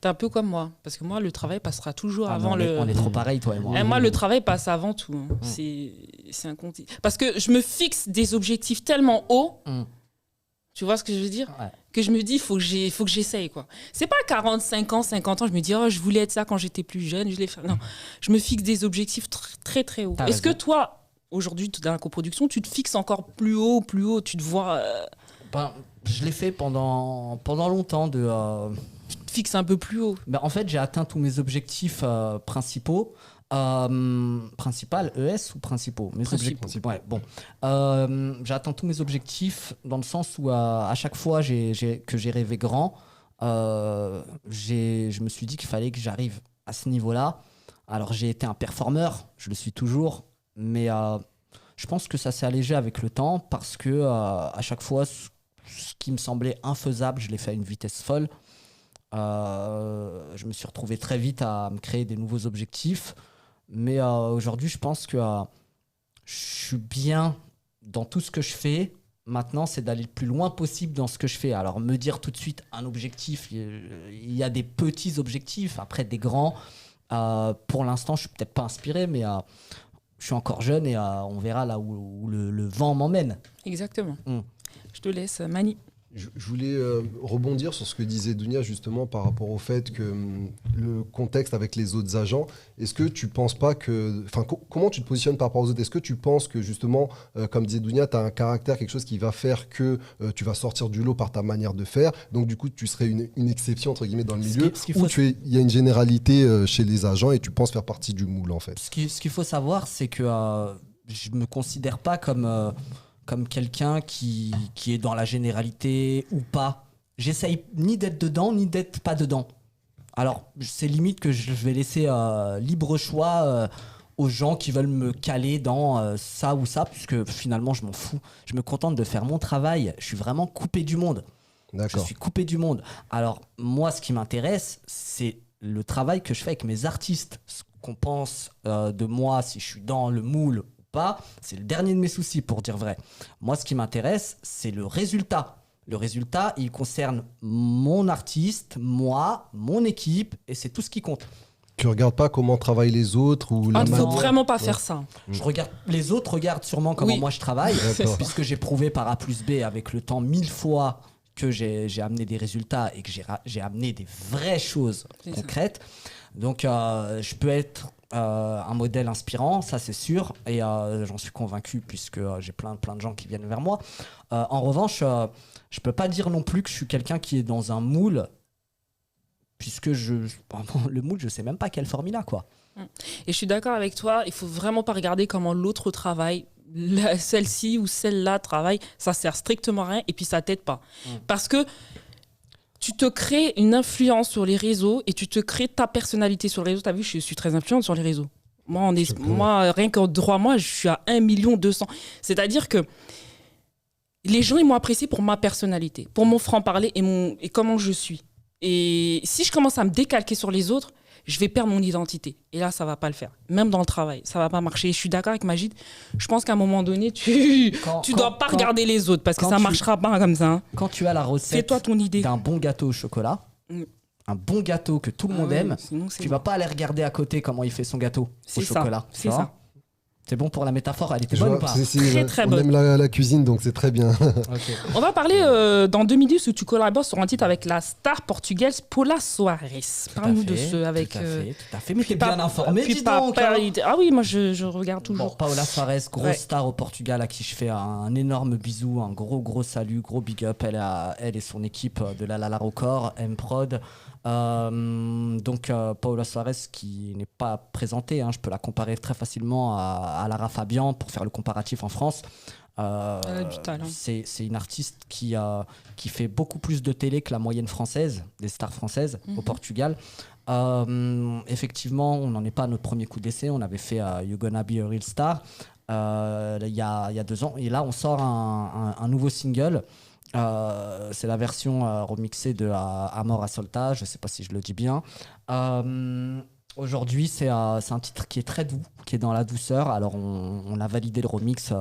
T'es un peu comme moi. Parce que moi, le travail passera toujours avant le... On est trop pareil, toi et moi. Et moi, le travail passe avant tout. C'est un continu. Parce que je me fixe des objectifs tellement hauts. Tu vois ce que je veux dire? Que je me dis, il faut que j'essaye, quoi. C'est pas 45 ans, 50 ans, je me dis, je voulais être ça quand j'étais plus jeune, je l'ai fait. Non, je me fixe des objectifs très, très hauts. Est-ce que toi, aujourd'hui, dans la coproduction, tu te fixes encore plus haut, tu te vois... Je l'ai fait pendant longtemps Tu te fixes un peu plus haut. En fait, j'ai atteint tous mes objectifs principaux. Principal, ES ou principaux? Mes Principaux. objectifs. Ouais, bon. J'atteins tous mes objectifs dans le sens où à chaque fois que j'ai rêvé grand, je me suis dit qu'il fallait que j'arrive à ce niveau-là. Alors j'ai été un performeur, je le suis toujours, mais je pense que ça s'est allégé avec le temps parce que à chaque fois, ce qui me semblait infaisable, je l'ai fait à une vitesse folle. Je me suis retrouvé très vite à me créer des nouveaux objectifs. Mais aujourd'hui, je pense que je suis bien dans tout ce que je fais. Maintenant, c'est d'aller le plus loin possible dans ce que je fais. Alors, me dire tout de suite un objectif, il y a des petits objectifs, après des grands. Pour l'instant, je suis peut-être pas inspiré, mais je suis encore jeune et on verra là où le vent m'emmène. Exactement. Je te laisse, Mani. Je voulais rebondir sur ce que disait Dounia justement par rapport au fait que le contexte avec les autres agents, est-ce que tu penses pas que... Enfin, comment tu te positionnes par rapport aux autres? Est-ce que tu penses que justement, comme disait Dounia, tu as un caractère, quelque chose qui va faire que tu vas sortir du lot par ta manière de faire, donc du coup tu serais une exception entre guillemets dans le milieu, ou il y a une généralité chez les agents et tu penses faire partie du moule en fait? Ce qu'il faut savoir, c'est que je me considère pas comme quelqu'un qui est dans la généralité ou pas. J'essaye ni d'être dedans, ni d'être pas dedans. Alors, c'est limite que je vais laisser libre choix aux gens qui veulent me caler dans ça ou ça, puisque finalement, je m'en fous. Je me contente de faire mon travail. Je suis vraiment coupé du monde. D'accord. Je suis coupé du monde. Alors, moi, ce qui m'intéresse, c'est le travail que je fais avec mes artistes. Ce qu'on pense de moi, si je suis dans le moule, c'est le dernier de mes soucis pour dire vrai. Moi, ce qui m'intéresse, c'est le résultat. Le résultat, il concerne mon artiste, moi, mon équipe, et c'est tout ce qui compte. Tu regardes pas comment travaillent les autres ou Il ne faut vraiment pas faire ça. Les autres regardent sûrement comment moi je travaille, puisque j'ai prouvé par A plus B avec le temps 1000 fois que j'ai amené des résultats et que j'ai amené des vraies choses concrètes. Donc, je peux être un modèle inspirant, ça c'est sûr, et j'en suis convaincu puisque j'ai plein de gens qui viennent vers moi. En revanche, je peux pas dire non plus que je suis quelqu'un qui est dans un moule, puisque le moule, je sais même pas quelle forme il a, quoi. Et je suis d'accord avec toi, il faut vraiment pas regarder comment l'autre travaille. Celle-ci ou celle-là travaille, ça sert strictement à rien et puis ça t'aide pas. Parce que tu te crées une influence sur les réseaux et tu te crées ta personnalité sur les réseaux. Tu as vu, je suis très influente sur les réseaux. Moi, rien qu'en droit, moi, je suis à 1,2 million. C'est-à-dire que les gens, ils m'ont apprécié pour ma personnalité, pour mon franc-parler et comment je suis. Et si je commence à me décalquer sur les autres, je vais perdre mon identité. Et là, ça va pas le faire. Même dans le travail, ça va pas marcher. Je suis d'accord avec Majid. Je pense qu'à un moment donné, tu dois pas regarder les autres parce que ça marchera pas comme ça. Quand tu as la recette fais-toi ton idée d'un bon gâteau au chocolat, un bon gâteau que tout le monde aime, tu vas pas aller regarder à côté comment il fait son gâteau au chocolat. C'est ça. C'est bon pour la métaphore, elle était bonne ou pas? Très bonne. On aime la cuisine, donc c'est très bien. Okay. On va parler dans 2010 où tu collabores sur un titre avec la star portugaise Paula Soares. Parle-nous de ce avec. Tout à fait. Mais t'es bien informé, dis donc. Ah oui, moi je regarde toujours. Bon, Paula Soares, grosse star au Portugal à qui je fais un énorme bisou, un gros salut, gros big up. Elle et son équipe de la Lala Record, M-Prod. Donc Paula Soares qui n'est pas présentée, je peux la comparer très facilement à Lara Fabian pour faire le comparatif en France. C'est une artiste qui fait beaucoup plus de télé que la moyenne française, des stars françaises au Portugal. Effectivement, on n'en est pas à notre premier coup d'essai. On avait fait You Gonna Be a Real Star il y a 2 ans, et là on sort un nouveau single. C'est la version remixée de Amor à Solta, je ne sais pas si je le dis bien. Aujourd'hui, c'est un titre qui est très doux, qui est dans la douceur. Alors, on a validé le remix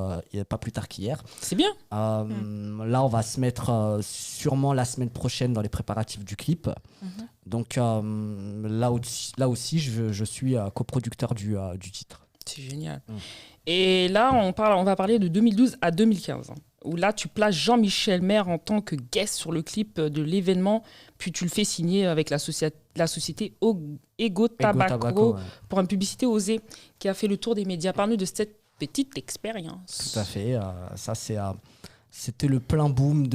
pas plus tard qu'hier. C'est bien. Là, on va se mettre sûrement la semaine prochaine dans les préparatifs du clip. Donc, là aussi, je suis coproducteur du titre. C'est génial. Et là, on va parler de 2012 à 2015. Où là, tu places Jean-Michel Maire en tant que guest sur le clip de l'événement, puis tu le fais signer avec la société Ego Tabaco pour une publicité osée qui a fait le tour des médias. Parle-nous de cette petite expérience. Tout à fait. Ça, c'était le plein boom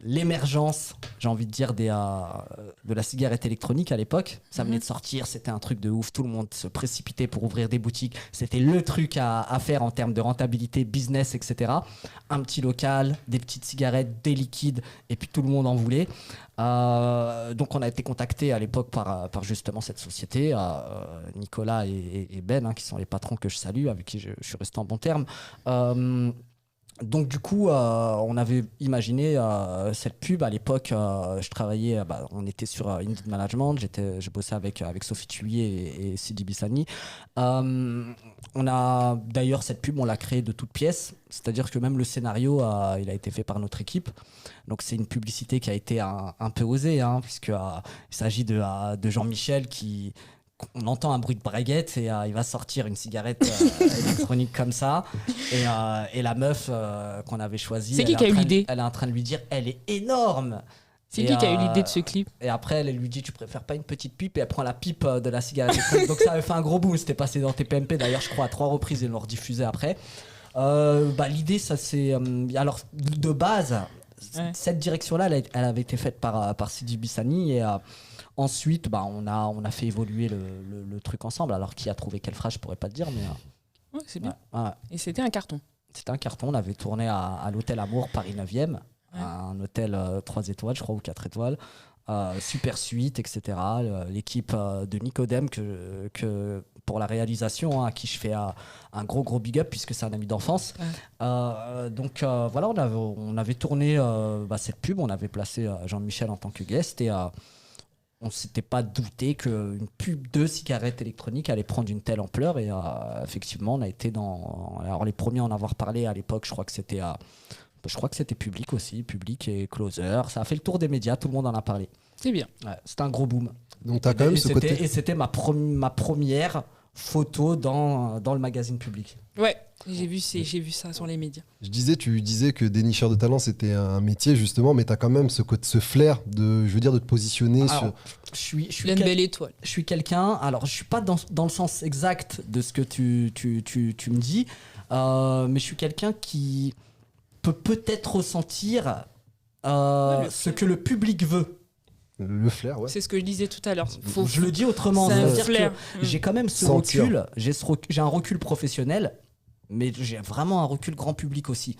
l'émergence, j'ai envie de dire, de la cigarette électronique à l'époque. Ça venait de sortir, c'était un truc de ouf. Tout le monde se précipitait pour ouvrir des boutiques. C'était le truc à faire en termes de rentabilité, business, etc. Un petit local, des petites cigarettes, des liquides, et puis tout le monde en voulait. Donc on a été contacté à l'époque par justement cette société, Nicolas et Ben, qui sont les patrons que je salue, avec qui je suis resté en bon terme. Donc du coup, on avait imaginé cette pub. À l'époque, je travaillais, on était sur Indeed Management, je bossais avec Sophie Thuillier et Sidi Bissani. On a d'ailleurs cette pub, on l'a créée de toutes pièces, c'est-à-dire que même le scénario, il a été fait par notre équipe. Donc c'est une publicité qui a été un peu osée, puisque il s'agit de Jean-Michel qui... On entend un bruit de braguette et il va sortir une cigarette électronique comme ça. Et la meuf qu'on avait choisie, c'est qui a eu l'idée ? Elle est en train de lui dire, elle est énorme. C'est qui a eu l'idée de ce clip ? Et après, elle lui dit, tu préfères pas une petite pipe ? Et elle prend la pipe de la cigarette électronique. Donc ça avait fait un gros boom. C'était passé dans TPMP d'ailleurs, je crois, à 3 reprises et l'ont rediffusé après. L'idée, ça c'est... alors, de base, cette direction-là, elle avait été faite par Sidi Bissani et... Ensuite, on a fait évoluer le truc ensemble. Alors, qui a trouvé quelle phrase, je pourrais pas te dire, mais... Ouais, c'est bien. Ouais. Et c'était un carton. C'était un carton. On avait tourné à l'hôtel Amour, Paris 9e, un hôtel 3 étoiles, je crois, ou 4 étoiles. Super suite, etc. L'équipe de Nicodème, que pour la réalisation, à qui je fais un gros big up, puisque c'est un ami d'enfance. Donc, voilà, on avait tourné cette pub. On avait placé Jean-Michel en tant que guest et... on ne s'était pas douté qu'une pub de cigarette électronique allait prendre une telle ampleur. Et effectivement, on a été dans... Alors, les premiers à en avoir parlé à l'époque, je crois que c'était Public aussi, Public et Closer. Ça a fait le tour des médias, tout le monde en a parlé. C'est bien. Ouais, c'était un gros boom. Donc, tu as quand même ce côté... Et c'était ma première photo dans le magazine Public. Ouais, j'ai vu ça sur les médias. Tu disais que dénicheur de talent, c'était un métier, justement, mais tu as quand même ce flair de te positionner sur... Je suis une belle étoile. Je suis quelqu'un, alors je suis pas dans le sens exact de ce que tu me dis, mais je suis quelqu'un qui peut-être ressentir ce que le public veut. Le flair, ouais. C'est ce que je disais tout à l'heure. Je le dis autrement. C'est un C'est-à-dire flair. que j'ai quand même ce recul. J'ai un recul professionnel, mais j'ai vraiment un recul grand public aussi.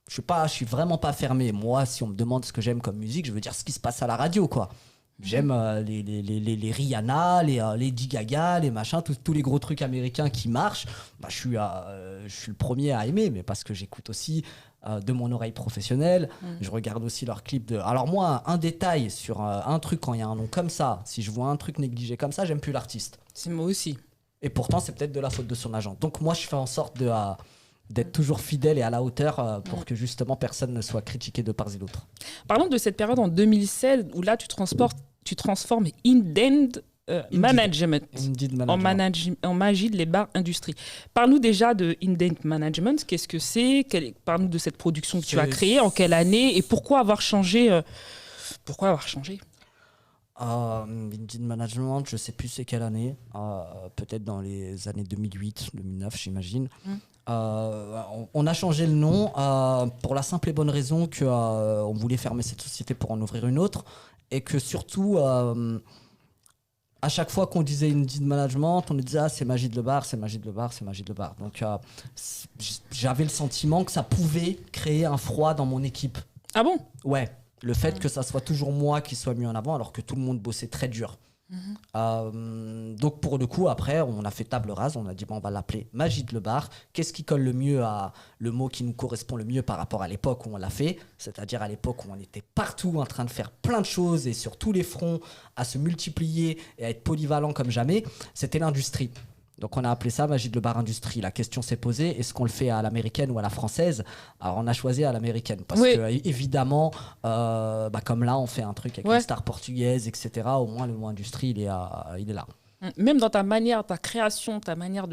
Je suis vraiment pas fermé. Moi, si on me demande ce que j'aime comme musique, je veux dire ce qui se passe à la radio, quoi. J'aime les Rihanna, les Lady Gaga, les machins, tous les gros trucs américains qui marchent. Je suis le premier à aimer, mais parce que j'écoute aussi de mon oreille professionnelle. Je regarde aussi leurs clips. Alors moi, un détail sur un truc, quand il y a un nom comme ça, si je vois un truc négligé comme ça, j'aime plus l'artiste. C'est moi aussi. Et pourtant, c'est peut-être de la faute de son agent. Donc moi, je fais en sorte d'être toujours fidèle et à la hauteur pour que justement personne ne soit critiqué de part et d'autre. Parlons de cette période en 2016 où là, tu transformes Indent Management en magie de les bars industrie. Parle-nous déjà de Indent Management. Qu'est-ce que c'est ? Parle-nous de cette production que tu as créée, en quelle année et pourquoi avoir changé Indent Management, je sais plus c'est quelle année, peut-être dans les années 2008, 2009 j'imagine. On a changé le nom pour la simple et bonne raison qu'on voulait fermer cette société pour en ouvrir une autre et que surtout à chaque fois qu'on disait Indent Management, on nous disait c'est Magid Le Bar, c'est Magid Le Bar, c'est Magid Le Bar. Donc j'avais le sentiment que ça pouvait créer un froid dans mon équipe. Ah bon ? Ouais. Le fait que ça soit toujours moi qui soit mis en avant alors que tout le monde bossait très dur. Donc pour le coup, après, on a fait table rase, on a dit on va l'appeler Magid Le Bar. Qu'est-ce qui colle le mieux à le mot qui nous correspond le mieux par rapport à l'époque où on l'a fait, c'est-à-dire à l'époque où on était partout en train de faire plein de choses et sur tous les fronts à se multiplier et à être polyvalent comme jamais, c'était l'industrie. Donc on a appelé ça Magid Le Bar Industrie. La question s'est posée, est-ce qu'on le fait à l'américaine ou à la française ? Alors on a choisi à l'américaine parce que évidemment, comme là on fait un truc avec une star portugaise, etc. Au moins le mot industrie il est là. Même dans ta manière, ta création, ta manière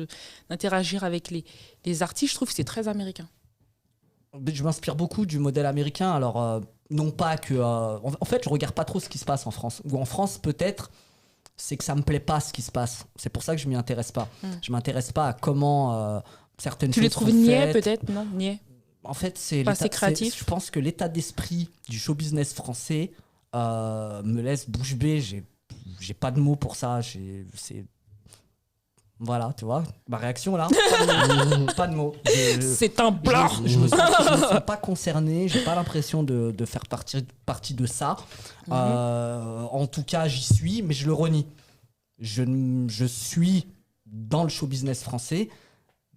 d'interagir avec les artistes, je trouve que c'est très américain. Je m'inspire beaucoup du modèle américain. Alors non pas que... en fait je regarde pas trop ce qui se passe en France. Ou en France peut-être... c'est que ça me plaît pas ce qui se passe. C'est pour ça que je m'y intéresse pas. Je m'intéresse pas à comment certaines choses sont faites. Tu les trouves niais peut-être ? Non, niais. En fait, c'est Pas assez créatif. je pense que l'état d'esprit du show business français me laisse bouche bée. J'ai pas de mots pour ça. Voilà, tu vois, ma réaction là, pas de mots. C'est un plat. Je me sens pas concerné, j'ai pas l'impression de faire partie de ça. En tout cas, j'y suis, mais je le renie. Je suis dans le show business français,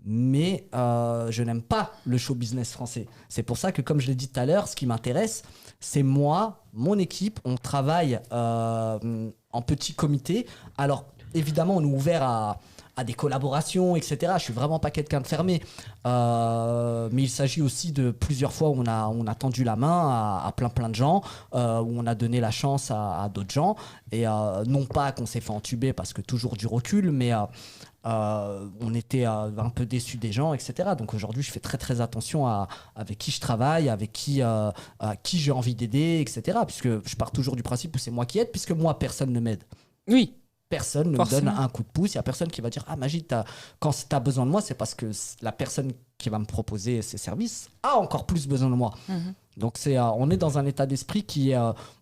mais je n'aime pas le show business français. C'est pour ça que, comme je l'ai dit tout à l'heure, ce qui m'intéresse, c'est moi, mon équipe, on travaille en petit comité. Alors, évidemment, on est ouvert à des collaborations, etc. Je suis vraiment pas quelqu'un de fermé. Mais il s'agit aussi de plusieurs fois où on a tendu la main à plein de gens, où on a donné la chance à d'autres gens. Et non pas qu'on s'est fait entuber parce que toujours du recul, mais on était un peu déçus des gens, etc. Donc aujourd'hui, je fais très attention avec qui je travaille, avec qui j'ai envie d'aider, etc. Puisque je pars toujours du principe où c'est moi qui aide, puisque moi, personne ne m'aide. Oui. Personne ne me donne un coup de pouce. Il n'y a personne qui va dire « Ah, Magid, quand tu as besoin de moi, c'est parce que la personne qui va me proposer ses services a encore plus besoin de moi. Donc, on est dans un état d'esprit qui est...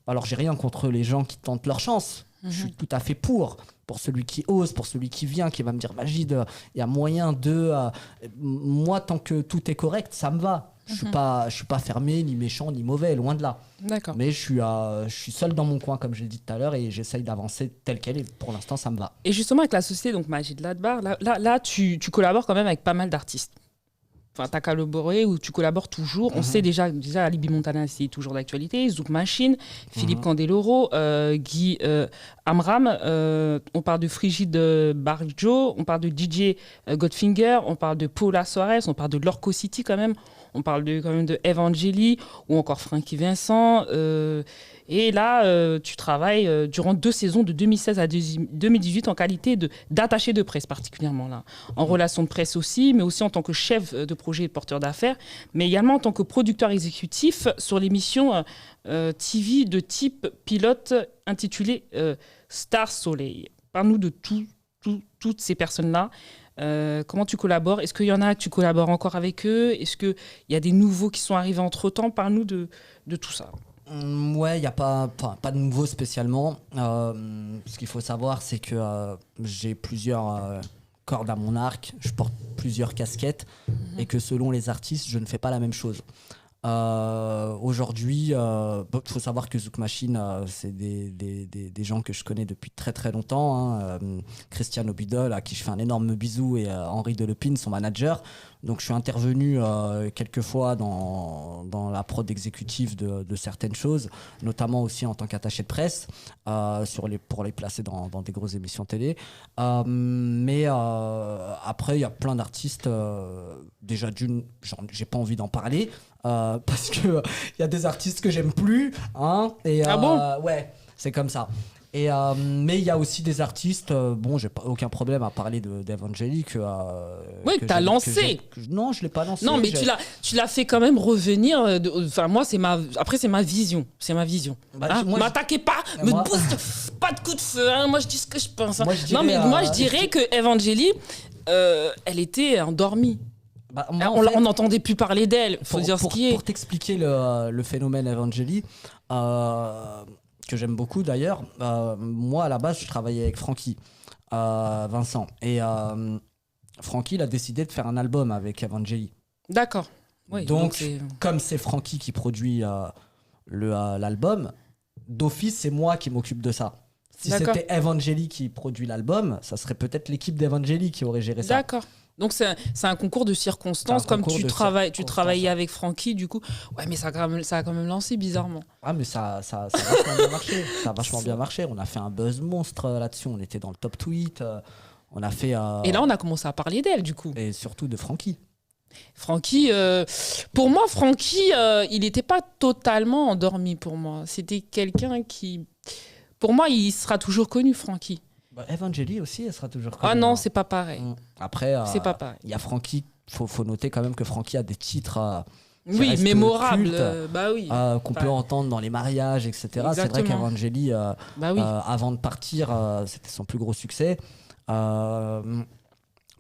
alors, j'ai rien contre les gens qui tentent leur chance. Je suis tout à fait pour celui qui ose, pour celui qui vient, qui va me dire « Magid, il y a moyen de... moi, tant que tout est correct, ça me va. Je suis pas fermé, ni méchant, ni mauvais, loin de là. D'accord. Mais je suis seul dans mon coin, comme je l'ai dit tout à l'heure, et j'essaye d'avancer tel quel, et pour l'instant, ça me va. Et justement, avec la société, donc Magid Ladbar, là tu collabores quand même avec pas mal d'artistes. Enfin, tu as collaboré ou tu collabores toujours. On sait déjà Alibi Montana, c'est toujours d'actualité. Zouk Machine, Philippe Candeloro, Guy Amram. On parle de Frigide Barjo, on parle de DJ Godfinger, on parle de Paula Soares, on parle de Lorco City quand même. On parle quand même de Evangeli ou encore Frankie Vincent. Et là, tu travailles durant 2 saisons de 2016 à 2018 en qualité d'attaché de presse particulièrement là. En relation de presse aussi, mais aussi en tant que chef de projet et porteur d'affaires, mais également en tant que producteur exécutif sur l'émission TV de type pilote intitulée Star Soleil. Parle-nous de toutes ces personnes-là. Comment tu collabores? Est-ce qu'il y en a que tu collabores encore avec eux? Est-ce qu'il y a des nouveaux qui sont arrivés entre-temps? Parle-nous de tout ça. Ouais, il n'y a pas de nouveau spécialement. Ce qu'il faut savoir, c'est que j'ai plusieurs cordes à mon arc, je porte plusieurs casquettes et que selon les artistes, je ne fais pas la même chose. Aujourd'hui, faut savoir que Zouk Machine, c'est des gens que je connais depuis très longtemps. Christian Obidol, à qui je fais un énorme bisou, et Henri Delepine, son manager. Donc je suis intervenu quelques fois dans la prod exécutive de certaines choses, notamment aussi en tant qu'attaché de presse, pour les placer dans des grosses émissions télé. Mais après, il y a plein d'artistes. Déjà j'ai pas envie d'en parler. Parce que il y a des artistes que j'aime plus, et bon? Ouais, c'est comme ça. Et mais il y a aussi des artistes, j'ai pas aucun problème à parler d'Evangeli oui, que t'as lancé. Non, je l'ai pas lancé. Non, mais tu l'as fait quand même revenir. Enfin, moi, c'est ma vision. M'attaquez pas, me booste pas de coup de feu. Moi, je dis ce que je pense. Moi, je dirais que Evangeli, elle était endormie. On n'entendait plus parler d'elle, faut dire ce qui est. Pour t'expliquer le phénomène Evangeli, que j'aime beaucoup d'ailleurs, moi à la base je travaillais avec Frankie Vincent, et Frankie il a décidé de faire un album avec Evangeli. D'accord. Oui, donc comme c'est Frankie qui produit l'album, d'office c'est moi qui m'occupe de ça. Si c'était Evangeli qui produit l'album, ça serait peut-être l'équipe d'Evangeli qui aurait géré ça. D'accord. Donc c'est un concours de circonstances, comme tu travaillais avec Francky, du coup. Ouais, mais ça a quand même lancé bizarrement. Ah, mais ça a vachement bien marché. Ça a vachement bien marché. On a fait un buzz monstre là-dessus. On était dans le top tweet. On a fait. Et là, on a commencé à parler d'elle, du coup. Et surtout de Francky. Francky, pour moi, Francky, il n'était pas totalement endormi pour moi. C'était quelqu'un qui, pour moi, il sera toujours connu, Francky. Evangeli aussi, elle sera toujours connue. Ah non, c'est pas pareil. Après, c'est pas pareil. Il y a Francky. Faut noter quand même que Francky a des titres. Oui, mémorables. Qu'on peut entendre dans les mariages, etc. Exactement. C'est vrai qu'Evangeli, avant de partir, c'était son plus gros succès.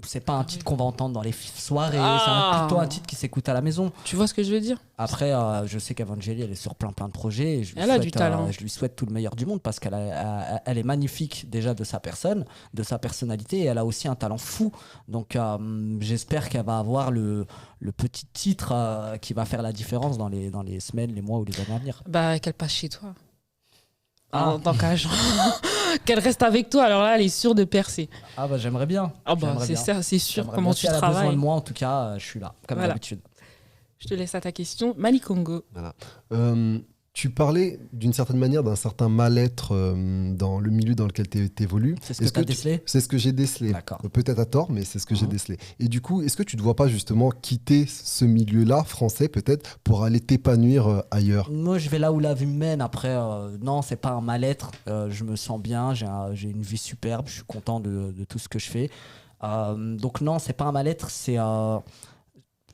c'est pas un titre qu'on va entendre dans les soirées, Ah. c'est plutôt un titre qui s'écoute à la maison. Tu vois ce que je veux dire? Après, je sais qu'Evangélie, elle est sur plein de projets. Et Elle a du talent. je lui souhaite tout le meilleur du monde parce elle est magnifique déjà de sa personne, de sa personnalité, et elle a aussi un talent fou. Donc, j'espère qu'elle va avoir le petit titre qui va faire la différence dans les semaines, les mois ou les années à venir. Bah, qu'elle passe chez toi. Ah. En tant qu'agent. Qu'elle reste avec toi, alors là, elle est sûre de percer. Ah bah j'aimerais bien. Ah bah, J'aimerais c'est bien. ça, c'est sûr. J'aimerais Comment bien. tu Si elle a besoin travailles. de moi, en tout cas, je suis là, comme Voilà. d'habitude. Je te laisse à ta question. Mali Congo. Voilà. Tu parlais d'une certaine manière d'un certain mal-être dans le milieu dans lequel tu évolues. C'est ce que tu as décelé? C'est ce que j'ai décelé. D'accord. Peut-être à tort, mais c'est ce que j'ai décelé. Et du coup, est-ce que tu ne te vois pas justement quitter ce milieu-là, français peut-être, pour aller t'épanouir ailleurs? Moi, je vais là où la vie me mène. Après, non, c'est pas un mal-être. Je me sens bien, j'ai une vie superbe, je suis content de tout ce que je fais. Donc non, c'est pas un mal-être,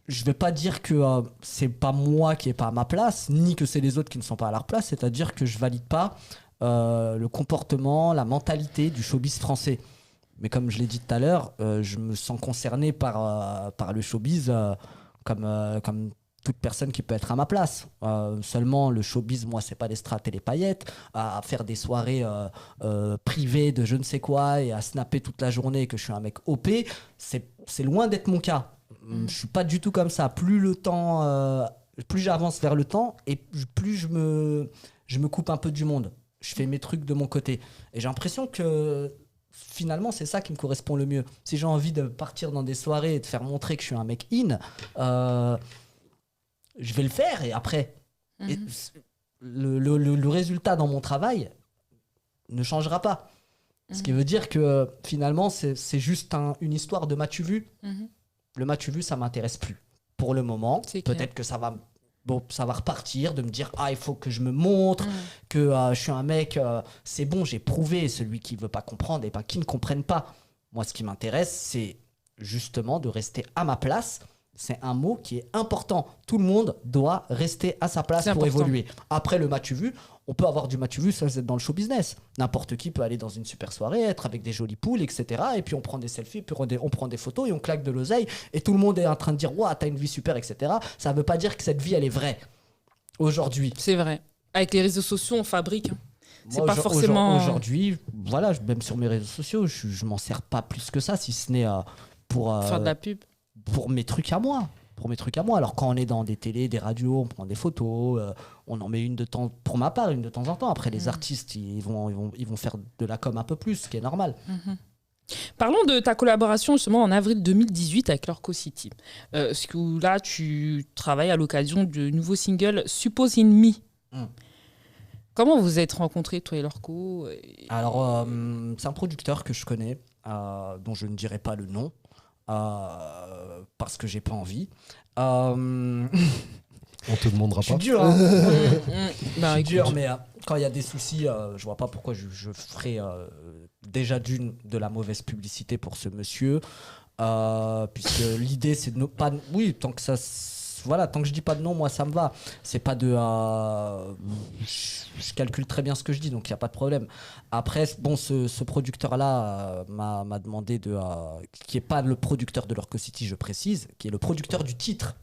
je vais pas dire que c'est pas moi qui est pas à ma place, ni que c'est les autres qui ne sont pas à leur place. C'est-à-dire que je valide pas le comportement, la mentalité du showbiz français. Mais comme je l'ai dit tout à l'heure, je me sens concerné par le showbiz comme toute personne qui peut être à ma place. Seulement, le showbiz, moi, c'est pas les strates et les paillettes, à faire des soirées privées de je ne sais quoi et à snapper toute la journée et que je suis un mec OP, c'est loin d'être mon cas. Je suis pas du tout comme ça. Plus j'avance vers le temps et plus je me coupe un peu du monde. Je fais mes trucs de mon côté. Et j'ai l'impression que finalement, c'est ça qui me correspond le mieux. Si j'ai envie de partir dans des soirées et de faire montrer que je suis un mec je vais le faire. Et après, et le résultat dans mon travail ne changera pas. Ce qui veut dire que finalement, c'est juste une histoire de m'as-tu vu. Le m'as-tu vu, ça m'intéresse plus. Pour le moment, peut-être que ça va repartir, de me dire il faut que je me montre, que je suis un mec, c'est bon, j'ai prouvé. Celui qui veut pas comprendre et pas qui ne comprenne pas. Moi, ce qui m'intéresse, c'est justement de rester à ma place. C'est un mot qui est important. Tout le monde doit rester à sa place pour évoluer. Après le m'as-tu vu, on peut avoir du m'as-tu vu, ça c'est dans le show business. N'importe qui peut aller dans une super soirée, être avec des jolies poules, etc. Et puis on prend des selfies, puis on prend des photos et on claque de l'oseille. Et tout le monde est en train de dire waouh, t'as une vie super, etc. Ça ne veut pas dire que cette vie elle est vraie aujourd'hui. C'est vrai. Avec les réseaux sociaux, on fabrique. C'est Moi, pas forcément. Aujourd'hui, voilà, même sur mes réseaux sociaux, je m'en sers pas plus que ça, si ce n'est pour faire de la pub. Pour mes trucs à moi. Alors quand on est dans des télés, des radios, on prend des photos, on en met une de temps, pour ma part, une de temps en temps. Après, les artistes, ils vont faire de la com un peu plus, ce qui est normal. Parlons de ta collaboration justement en avril 2018 avec Lorco City. Là, tu travailles à l'occasion du nouveau single Suppose in Me. Comment vous êtes rencontrés, toi et Lorco? Alors, c'est un producteur que je connais, dont je ne dirai pas le nom. Parce que j'ai pas envie. On te demandera Je suis pas. dur, hein. Bah, Je suis dur, écoute. mais quand il y a des soucis, je vois pas pourquoi je ferais déjà de la mauvaise publicité pour ce monsieur, puisque l'idée c'est de ne pas. Oui, tant que ça. Voilà, tant que je dis pas de nom, moi ça me va. C'est pas de. Je calcule très bien ce que je dis, donc il n'y a pas de problème. Après, bon, ce producteur-là m'a demandé qui n'est pas le producteur de Lorco City, je précise, qui est le producteur du titre.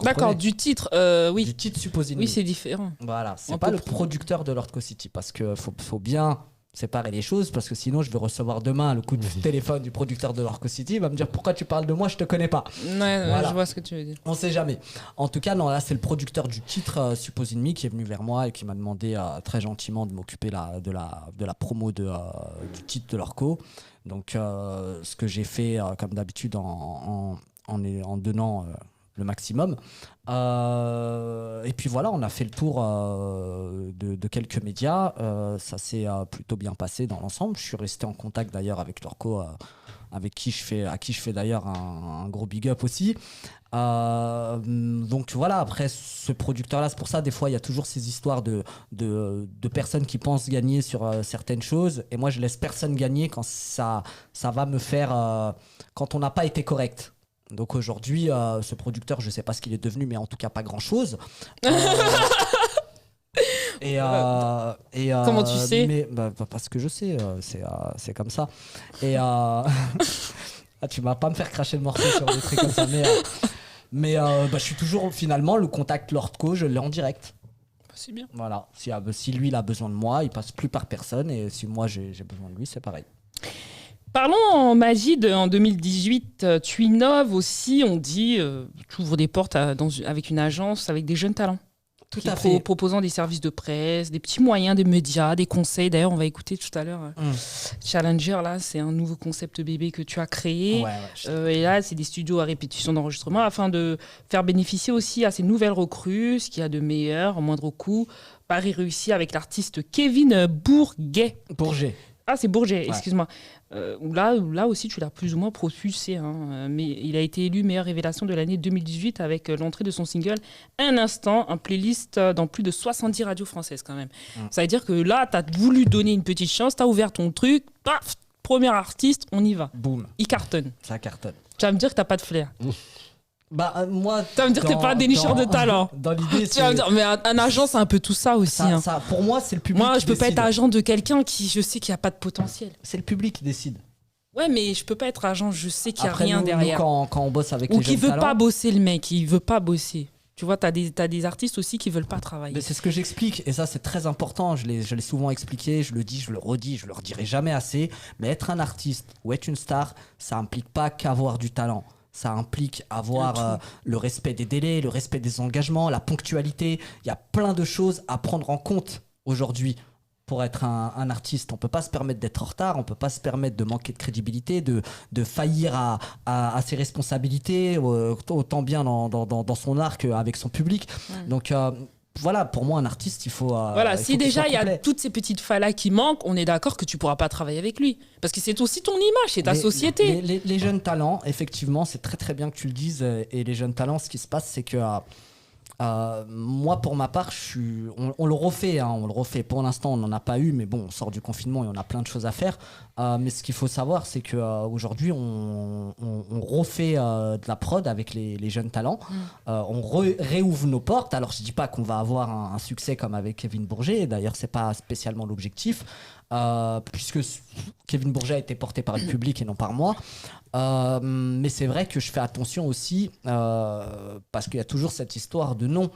D'accord, du titre, oui. Du titre Supposé. Oui, c'est différent. Voilà, c'est On pas peut le producteur de Lorco City, parce que faut bien séparer les choses, parce que sinon je vais recevoir demain le coup de téléphone du producteur de Lorco City, il va me dire pourquoi tu parles de moi, je te connais pas. Ouais, Voilà. je vois ce que tu veux dire. On sait jamais. En tout cas, non, là c'est le producteur du titre Suppose in Me qui est venu vers moi et qui m'a demandé très gentiment de m'occuper de la promo du titre de Lorco. Donc ce que j'ai fait comme d'habitude en donnant le maximum. Et puis voilà, on a fait le tour de quelques médias. Ça s'est plutôt bien passé dans l'ensemble. Je suis resté en contact d'ailleurs avec Lorco, à qui je fais d'ailleurs un gros big up aussi. Donc voilà, après ce producteur-là, c'est pour ça des fois il y a toujours ces histoires de personnes qui pensent gagner sur certaines choses. Et moi je laisse personne gagner quand ça va me faire... quand on n'a pas été correct. Donc aujourd'hui, ce producteur, je sais pas ce qu'il est devenu, mais en tout cas pas grand-chose. Comment tu sais? Parce que je sais, c'est comme ça. Et tu vas pas me faire cracher le morceau sur des trucs comme ça. Mais je suis toujours, finalement, le contact Lordco, je l'ai en direct. C'est bien. Voilà. Si lui, il a besoin de moi, il passe plus par personne. Et si moi, j'ai besoin de lui, c'est pareil. Parlons, Majid, en 2018, tu innoves aussi, on dit, tu ouvres des portes avec une agence, avec des jeunes talents. Tout à fait. Proposant des services de presse, des petits moyens, des médias, des conseils. D'ailleurs, on va écouter tout à l'heure Challenger, là, c'est un nouveau concept bébé que tu as créé. Et là, c'est des studios à répétition d'enregistrement afin de faire bénéficier aussi à ces nouvelles recrues, ce qu'il y a de meilleur, en moindre coût. Pari réussi avec l'artiste Kevin Bourget. Ah, c'est Bourget, excuse-moi. Là aussi, tu l'as plus ou moins propulsé. Mais il a été élu meilleure révélation de l'année 2018 avec l'entrée de son single Un Instant, un playlist dans plus de 70 radios françaises quand même. Ça veut dire que là, tu as voulu donner une petite chance, tu as ouvert ton truc, paf, premier artiste, on y va. Boum. Il cartonne. Ça cartonne. Tu vas me dire que tu n'as pas de flair. Moi, tu vas me dire que tu n'es pas un dénicheur de talent. Dans l'idée, tu vas me dire, mais un agent, c'est un peu tout ça aussi. Ça, pour moi, c'est le public. Moi, je peux pas être agent de quelqu'un qui, je sais qu'il n'y a pas de potentiel. C'est le public qui décide. Ouais, mais je peux pas être agent, je sais qu'il n'y a Après, rien derrière. Quand on bosse avec les jeunes talents... Ou qui veut pas bosser, le mec, il veut pas bosser. Tu vois, t'as des artistes aussi qui veulent pas travailler. Mais c'est ce que j'explique, et ça c'est très important, je l'ai souvent expliqué, je le dis, je le redis, je le redirai jamais assez, mais être un artiste ou être une star, ça implique pas qu'avoir du talent. Ça implique avoir le respect des délais, le respect des engagements, la ponctualité. Il y a plein de choses à prendre en compte aujourd'hui pour être un artiste. On ne peut pas se permettre d'être en retard, on ne peut pas se permettre de manquer de crédibilité, de faillir à ses responsabilités, autant bien dans son art qu'avec son public. Donc voilà, pour moi, un artiste, il faut... Voilà, si déjà il y a toutes ces petites failles-là qui manquent, on est d'accord que tu ne pourras pas travailler avec lui. Parce que c'est aussi ton image, c'est ta société. Les jeunes talents, effectivement, c'est très très bien que tu le dises. Et les jeunes talents, ce qui se passe, c'est que... moi pour ma part on le refait, pour l'instant on n'en a pas eu, mais bon, on sort du confinement et on a plein de choses à faire, mais ce qu'il faut savoir, c'est qu'aujourd'hui on refait de la prod avec les jeunes talents. On réouvre nos portes. Alors je dis pas qu'on va avoir un succès comme avec Kevin Bourget, d'ailleurs c'est pas spécialement l'objectif, puisque Kevin Bourget a été porté par le public et non par moi. Mais c'est vrai que je fais attention aussi, parce qu'il y a toujours cette histoire de nom.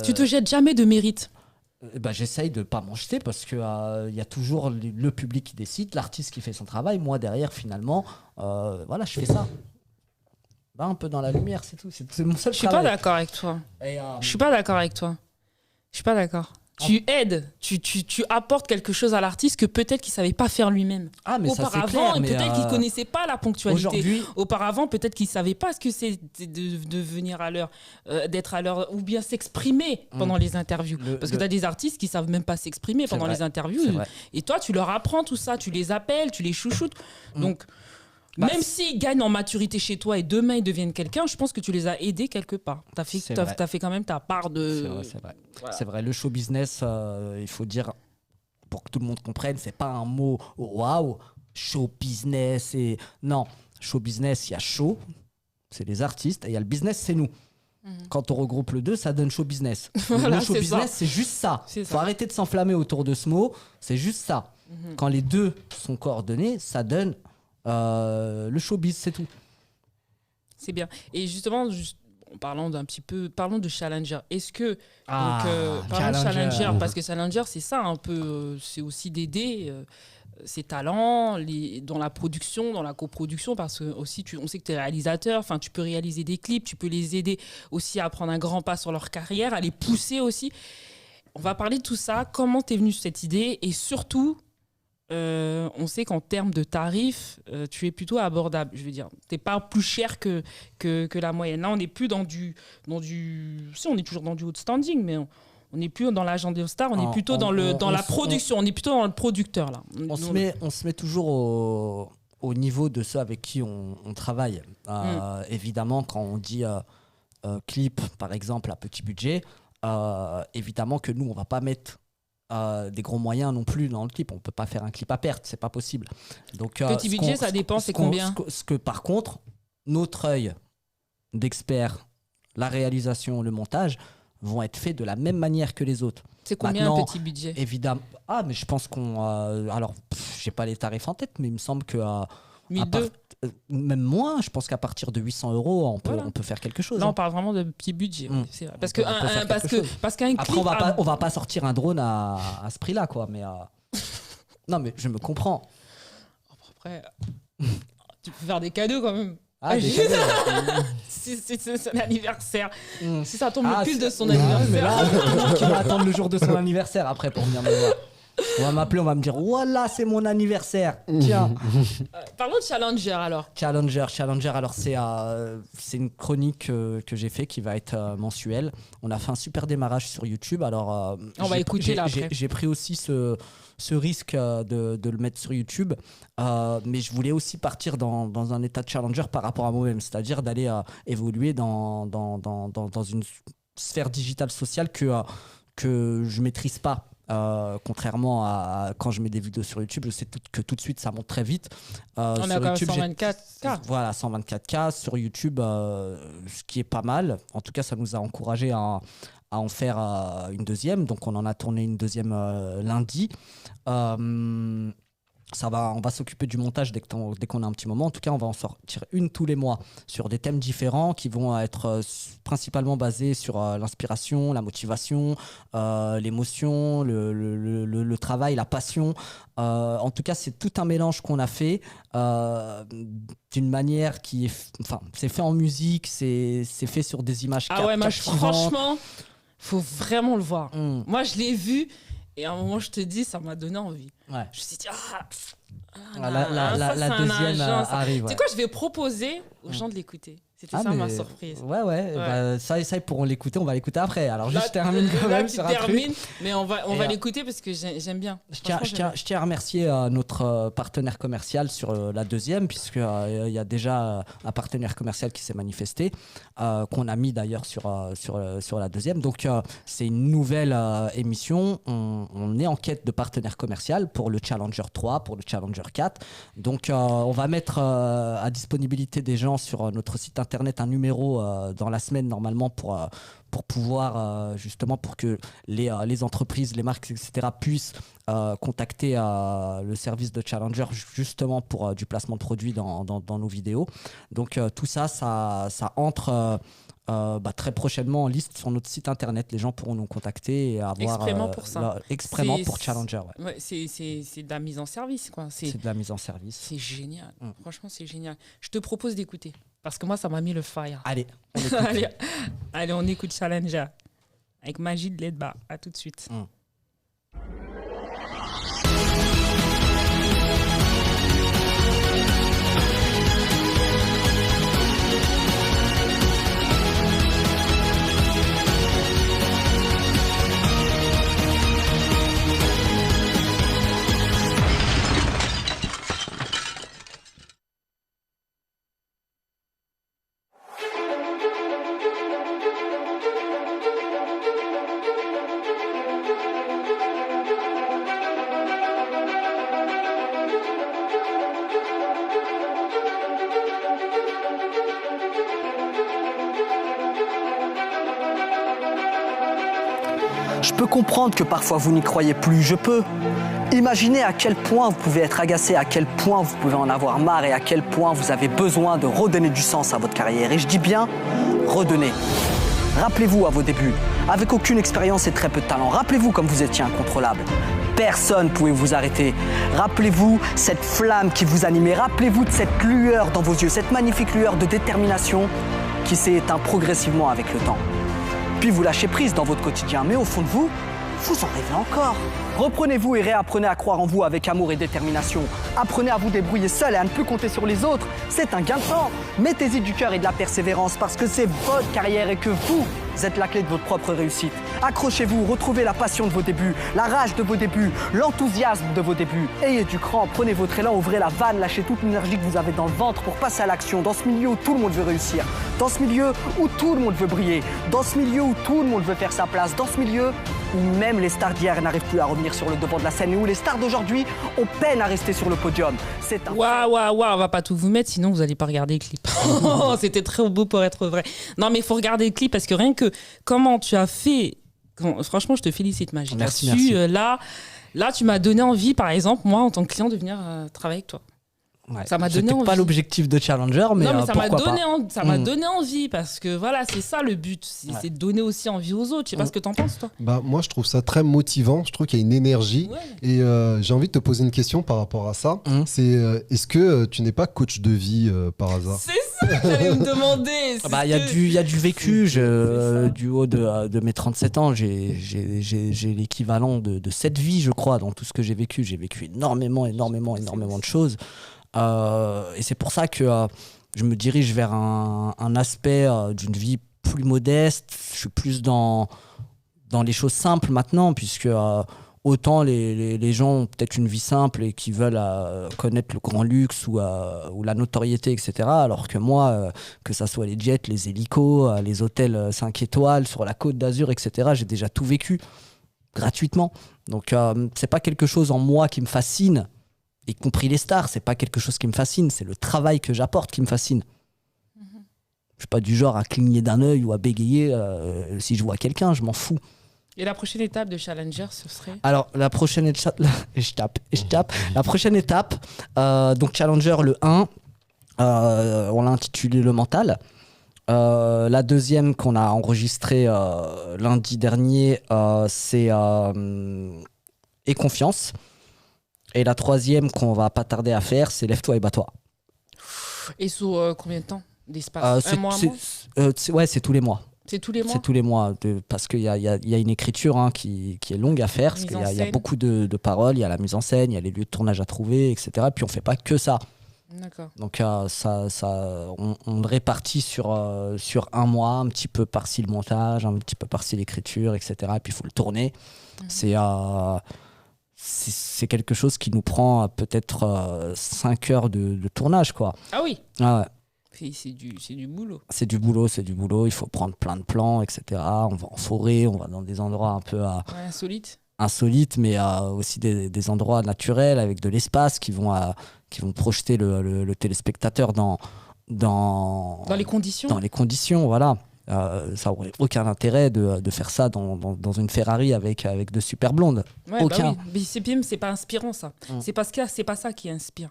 Tu te jettes jamais de mérite? J'essaye de ne pas m'en jeter, parce qu'il y a toujours le public qui décide, l'artiste qui fait son travail. Moi derrière, finalement, voilà, je fais ça. Un peu dans la lumière, c'est tout. C'est mon seul travail. Je suis pas d'accord avec toi. Je suis pas d'accord avec toi. Je suis pas d'accord. Tu aides, tu apportes quelque chose à l'artiste que peut-être qu'il ne savait pas faire lui-même. Auparavant, peut-être qu'il ne connaissait pas la ponctualité. Auparavant, peut-être qu'il ne savait pas ce que c'est de venir à l'heure, d'être à l'heure, ou bien s'exprimer pendant les interviews. Parce que tu as des artistes qui ne savent même pas s'exprimer pendant les interviews. Et toi, tu leur apprends tout ça, tu les appelles, tu les chouchoutes. Donc, même s'ils gagnent en maturité chez toi et demain ils deviennent quelqu'un, je pense que tu les as aidés quelque part. Tu as fait quand même ta part de... C'est vrai. Voilà. C'est vrai, le show business, il faut dire, pour que tout le monde comprenne, c'est pas un mot waouh, show business. Non, show business, il y a show, c'est les artistes, et il y a le business, c'est nous. Quand on regroupe le deux, ça donne show business. Le show business, c'est juste ça. Il faut arrêter de s'enflammer autour de ce mot, c'est juste ça. Quand les deux sont coordonnés, ça donne... le showbiz, c'est tout. C'est bien. Et justement, parlons de Challenger. Est-ce que parlons de Challenger, parce que Challenger, c'est ça un peu, c'est aussi d'aider ses talents dans la production, dans la coproduction, parce que aussi on sait que tu es réalisateur, enfin tu peux réaliser des clips, tu peux les aider aussi à prendre un grand pas sur leur carrière, à les pousser aussi. On va parler de tout ça. Comment t'es venu sur cette idée, et surtout on sait qu'en termes de tarifs, tu es plutôt abordable. Je veux dire, t'es pas plus cher que la moyenne. Là, on n'est plus dans du... Si, on est toujours dans du haut standing, mais on n'est plus dans l'agent des stars, on est plutôt dans la production, on est plutôt dans le producteur. Là. On se met toujours au niveau de ceux avec qui on travaille. Évidemment, quand on dit clip, par exemple, à petit budget, évidemment que nous, on va pas mettre... des gros moyens non plus dans le clip. On peut pas faire un clip à perte, c'est pas possible. Donc, petit budget, ça dépend, c'est combien? Ce que par contre, notre œil d'expert, la réalisation, le montage, vont être faits de la même manière que les autres. C'est combien Maintenant, un petit budget? Évidemment. Ah, mais je pense qu'on... alors, j'ai pas les tarifs en tête, mais il me semble que... 1200. Même moins, je pense qu'à partir de 800 euros, on peut faire quelque chose. Là, hein. on parle vraiment de petit budget. C'est vrai. Parce On peut faire quelque chose. qu'un clip... Après, on va pas sortir un drone à ce prix-là, quoi. Mais non, mais je me comprends. Après, tu peux faire des cadeaux quand même. Ah, des cadeaux, C'est son anniversaire. Mm. Si ça tombe le plus de son mais anniversaire. là, tu vas attendre le jour de son anniversaire après pour venir me voir. On va m'appeler, on va me dire voilà, c'est mon anniversaire. Tiens. Parlons de Challenger alors. Challenger. Alors c'est une chronique que j'ai fait qui va être mensuelle. On a fait un super démarrage sur YouTube. Alors on va écouter là après. J'ai pris aussi ce risque de le mettre sur YouTube, mais je voulais aussi partir dans un état de challenger par rapport à moi-même, c'est-à-dire d'aller évoluer dans une sphère digitale sociale que je maîtrise pas. Contrairement à quand je mets des vidéos sur YouTube, je sais que tout de suite ça monte très vite. On a quand même 124K. Voilà, 124K sur YouTube, ce qui est pas mal. En tout cas, ça nous a encouragé à en faire une deuxième. Donc, on en a tourné une deuxième lundi. On va s'occuper du montage dès qu'on a un petit moment. En tout cas, on va en sortir une tous les mois sur des thèmes différents qui vont être principalement basés sur l'inspiration, la motivation, l'émotion, le travail, la passion. En tout cas, c'est tout un mélange qu'on a fait d'une manière qui est... Enfin, c'est fait en musique, c'est fait sur des images captivantes. Franchement, faut vraiment le voir. Moi, je l'ai vu... Et à un moment, je te dis, ça m'a donné envie. Ouais. Je me suis dit, la deuxième arrive. Tu sais quoi, je vais proposer aux gens de l'écouter. C'était ça ma surprise. Ouais. Bah, ça, ils pourront l'écouter. On va l'écouter après. Alors, juste termine quand même sur un truc. Mais on va l'écouter parce que j'aime bien. Je tiens à remercier notre partenaire commercial sur la deuxième, puisqu'il y a déjà un partenaire commercial qui s'est manifesté, qu'on a mis d'ailleurs sur la deuxième. Donc, c'est une nouvelle émission. On est en quête de partenaire commercial pour le Challenger 3, pour le Challenger 4. Donc, on va mettre à disponibilité des gens sur notre site internet un numéro dans la semaine normalement pour pouvoir justement pour que les entreprises, les marques, etc. puissent contacter le service de Challenger justement pour du placement de produits dans nos vidéos. Donc tout ça entre très prochainement en liste sur notre site internet. Les gens pourront nous contacter et avoir exprès pour ça. Exprès pour Challenger. Ouais, c'est de la mise en service, quoi. C'est de la mise en service. C'est génial. Franchement, c'est génial. Je te propose d'écouter parce que moi, ça m'a mis le fire. Allez, on écoute. Allez, on écoute Challenger avec Majid Ledba. À tout de suite. Je peux comprendre que parfois vous n'y croyez plus, je peux. Imaginez à quel point vous pouvez être agacé, à quel point vous pouvez en avoir marre et à quel point vous avez besoin de redonner du sens à votre carrière. Et je dis bien, redonner. Rappelez-vous à vos débuts, avec aucune expérience et très peu de talent, rappelez-vous comme vous étiez incontrôlable. Personne ne pouvait vous arrêter. Rappelez-vous cette flamme qui vous animait, rappelez-vous de cette lueur dans vos yeux, cette magnifique lueur de détermination qui s'est éteinte progressivement avec le temps. Puis vous lâchez prise dans votre quotidien, mais au fond de vous, vous en rêvez encore. Reprenez-vous et réapprenez à croire en vous avec amour et détermination. Apprenez à vous débrouiller seul et à ne plus compter sur les autres. C'est un gain de temps. Mettez-y du cœur et de la persévérance parce que c'est votre carrière et que vous êtes la clé de votre propre réussite. Accrochez-vous, retrouvez la passion de vos débuts, la rage de vos débuts, l'enthousiasme de vos débuts. Ayez du cran, prenez votre élan, ouvrez la vanne, lâchez toute l'énergie que vous avez dans le ventre pour passer à l'action. Dans ce milieu où tout le monde veut réussir, dans ce milieu où tout le monde veut briller, dans ce milieu où tout le monde veut faire sa place, dans ce milieu où même les stars d'hier n'arrivent plus à revenir sur le devant de la scène et où les stars d'aujourd'hui ont peine à rester sur le podium. C'est un... Waouh, on va pas tout vous mettre, sinon vous allez pas regarder le clip. C'était très beau pour être vrai. Non, mais il faut regarder le clip parce que rien que comment tu as fait, franchement, je te félicite, Majid. Merci. Là, tu m'as donné envie, par exemple, moi, en tant que client, de venir travailler avec toi. Ouais. Ça m'a donné C'était envie. pas l'objectif de Challenger, mais, non, mais ça m'a pourquoi donné, pas. ça m'a donné envie parce que voilà, c'est ça le but, c'est de donner aussi envie aux autres. Je sais pas ce que t'en penses, toi. Bah, moi, je trouve ça très motivant. Je trouve qu'il y a une énergie. Ouais. Et j'ai envie de te poser une question par rapport à ça. C'est est-ce que tu n'es pas coach de vie par hasard? C'est ça que j'allais me demander. Il y a du vécu. Du haut de mes 37 ans, j'ai l'équivalent de 7 vies, je crois, dans tout ce que j'ai vécu. J'ai vécu énormément de choses. Et c'est pour ça que je me dirige vers un aspect d'une vie plus modeste. Je suis plus dans les choses simples maintenant, puisque autant les gens ont peut-être une vie simple et qui veulent connaître le grand luxe ou la notoriété, etc. Alors que moi, que ça soit les jets, les hélicos, les hôtels 5 étoiles sur la Côte d'Azur, etc., j'ai déjà tout vécu gratuitement. Donc c'est pas quelque chose en moi qui me fascine, y compris les stars, c'est pas quelque chose qui me fascine, c'est le travail que j'apporte qui me fascine. Je suis pas du genre à cligner d'un œil ou à bégayer si je vois quelqu'un, je m'en fous. Et la prochaine étape de Challenger, ce serait? Alors, la prochaine étape, La prochaine étape, donc Challenger le 1, on l'a intitulé Le Mental. La deuxième qu'on a enregistrée lundi dernier, c'est Et Confiance. Et la troisième qu'on va pas tarder à faire, c'est Lève-toi et bats-toi. Et sur combien de temps d'espace? Un mois, c'est tous les mois. C'est tous les mois? C'est tous les mois, parce qu'il y a une écriture qui est longue à faire, parce qu'il y a beaucoup de paroles, il y a la mise en scène, il y a les lieux de tournage à trouver, etc. Puis on fait pas que ça. D'accord. Donc on le répartit sur un mois, un petit peu par-ci le montage, un petit peu par-ci l'écriture, etc. Et puis il faut le tourner. C'est quelque chose qui nous prend peut-être 5 heures de tournage, quoi. Ah oui. Ah ouais. C'est du boulot. C'est du boulot, il faut prendre plein de plans, etc. On va en forêt, on va dans des endroits un peu insolites, mais aussi des endroits naturels avec de l'espace qui vont projeter le téléspectateur dans les conditions. Dans les conditions, voilà. Ça n'aurait aucun intérêt de faire ça dans une Ferrari avec deux super blondes. Ouais, aucun. Bah oui. C'est pas inspirant, ça. C'est pas ça qui inspire.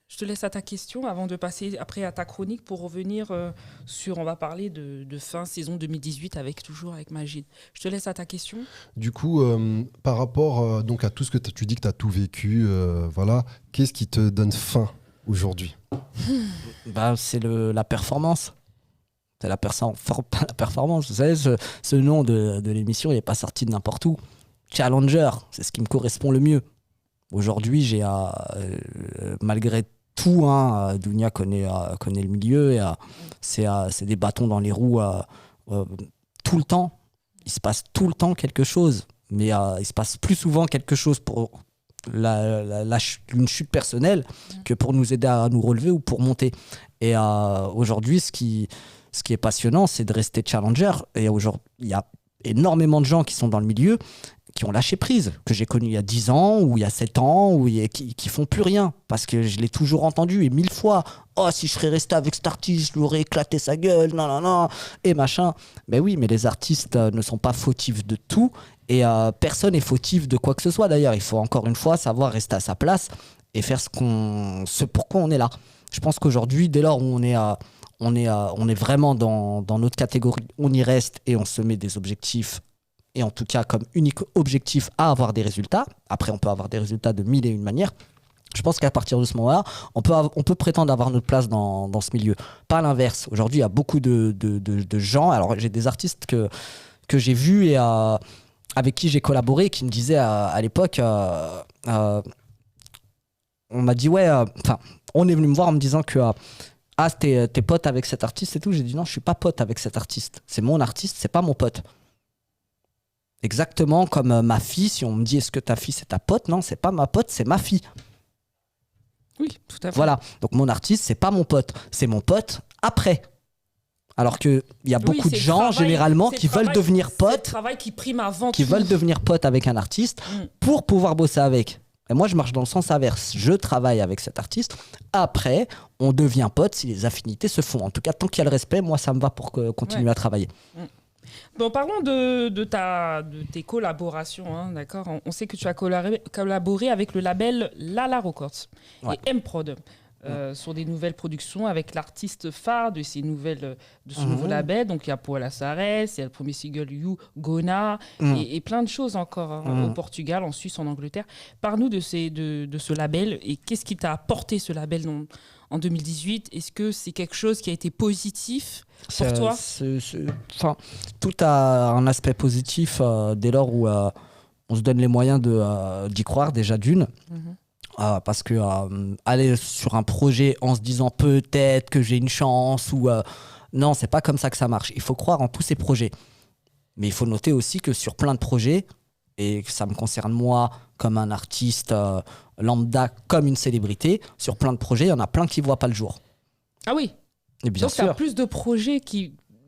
Je te laisse à ta question avant de passer après à ta chronique pour revenir on va parler de fin saison 2018 toujours avec Majid. Je te laisse à ta question. Du coup, par rapport donc à tout ce que tu dis que tu as tout vécu, voilà, qu'est-ce qui te donne faim aujourd'hui? C'est la performance. C'est la performance. Vous savez, ce nom de l'émission, il n'est pas sorti de n'importe où. Challenger, c'est ce qui me correspond le mieux. Aujourd'hui, j'ai malgré tout, Dounia connaît le milieu, et c'est des bâtons dans les roues tout le temps. Il se passe tout le temps quelque chose, mais il se passe plus souvent quelque chose pour une chute personnelle que pour nous aider à nous relever ou pour monter. Et aujourd'hui, ce qui est passionnant, c'est de rester challenger. Et aujourd'hui, il y a énormément de gens qui sont dans le milieu qui ont lâché prise, que j'ai connu il y a 10 ans ou il y a 7 ans, ou qui font plus rien, parce que je l'ai toujours entendu, et 1000 fois, oh, si je serais resté avec cet artiste, je lui aurais éclaté sa gueule, non, et machin. Mais oui, mais les artistes ne sont pas fautifs de tout, et personne n'est fautif de quoi que ce soit d'ailleurs. Il faut encore une fois savoir rester à sa place et faire ce pourquoi on est là. Je pense qu'aujourd'hui, dès lors où on est vraiment dans notre catégorie, on y reste et on se met des objectifs, et en tout cas comme unique objectif à avoir des résultats. Après, on peut avoir des résultats de 1001 manières. Je pense qu'à partir de ce moment-là, on peut prétendre avoir notre place dans ce milieu. Pas l'inverse. Aujourd'hui, il y a beaucoup de gens. Alors, j'ai des artistes que j'ai vus et avec qui j'ai collaboré, qui me disaient à l'époque, on m'a dit, on est venu me voir en me disant que t'es pote avec cet artiste et tout. J'ai dit non, je suis pas pote avec cet artiste. C'est mon artiste, c'est pas mon pote. Exactement comme ma fille, si on me dit est-ce que ta fille c'est ta pote? Non, c'est pas ma pote, c'est ma fille. Oui, tout à fait. Voilà, donc mon artiste c'est pas mon pote, c'est mon pote après Alors qu'il y a beaucoup de gens, généralement, qui veulent devenir potes. C'est le travail qui prime avant qui veulent devenir potes avec un artiste pour pouvoir bosser avec. Et moi, je marche dans le sens inverse. Je travaille avec cet artiste. Après, on devient potes si les affinités se font. En tout cas, tant qu'il y a le respect, moi, ça me va pour continuer à travailler. Bon, parlons de tes collaborations, hein, d'accord. On sait que tu as collaboré avec le label Lala Records et M-Prod sur des nouvelles productions avec l'artiste phare de ce nouveau label. Donc, il y a Paula Sarres, il y a le premier single You Gona et plein de choses encore au Portugal, en Suisse, en Angleterre. Parle-nous de ce label et qu'est-ce qui t'a apporté ce label en 2018. Est-ce que c'est quelque chose qui a été positif pour toi ? Tout a un aspect positif dès lors où on se donne les moyens d'y croire déjà d'une. Parce que aller sur un projet en se disant peut-être que j'ai une chance ou non, c'est pas comme ça que ça marche. Il faut croire en tous ces projets. Mais il faut noter aussi que sur plein de projets, et que ça me concerne moi comme un artiste lambda, comme une célébrité, sur plein de projets, il y en a plein qui voient pas le jour. Ah oui. Et bien sûr. Donc tu as plus de projets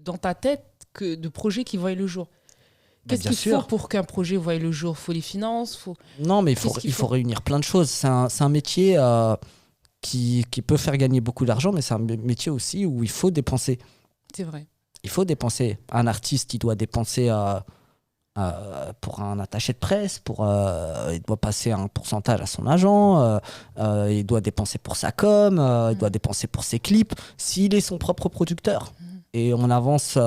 dans ta tête que de projets qui voient le jour. Qu'est-ce qu'il faut pour qu'un projet voie le jour ? Il faut les finances, Non, mais il faut réunir plein de choses. C'est un métier qui peut faire gagner beaucoup d'argent, mais c'est un métier aussi où il faut dépenser. C'est vrai. Il faut dépenser. Un artiste, il doit dépenser pour un attaché de presse, il doit passer un pourcentage à son agent, il doit dépenser pour sa com, il doit dépenser pour ses clips, s'il est son propre producteur. Et on avance...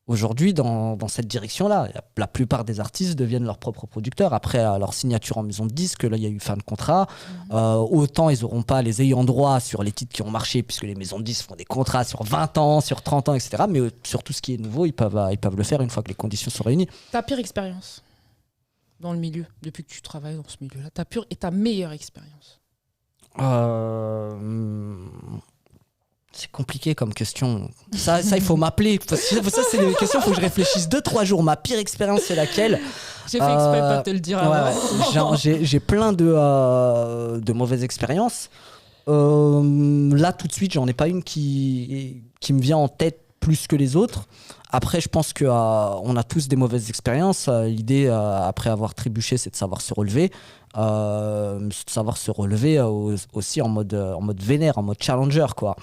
aujourd'hui, dans cette direction-là, la plupart des artistes deviennent leurs propres producteurs. Après leur signature en maison de disque, là, il y a eu fin de contrat. Autant ils n'auront pas les ayants droit sur les titres qui ont marché, puisque les maisons de disques font des contrats sur 20 ans, sur 30 ans, etc. Mais sur tout ce qui est nouveau, ils peuvent le faire une fois que les conditions sont réunies. Ta pire expérience dans le milieu, depuis que tu travailles dans ce milieu-là, ta meilleure expérience C'est compliqué comme question. Ça il faut m'appeler. Ça, c'est des questions, il faut que je réfléchisse 2-3 jours. Ma pire expérience, c'est laquelle ? J'ai fait exprès de pas te le dire avant. J'ai plein de mauvaises expériences. Là, tout de suite, j'en ai pas une qui me vient en tête plus que les autres. Après, je pense qu'on a tous des mauvaises expériences. L'idée, après avoir trébuché, c'est de savoir se relever. C'est de savoir se relever aussi en mode vénère, en mode challenger, quoi.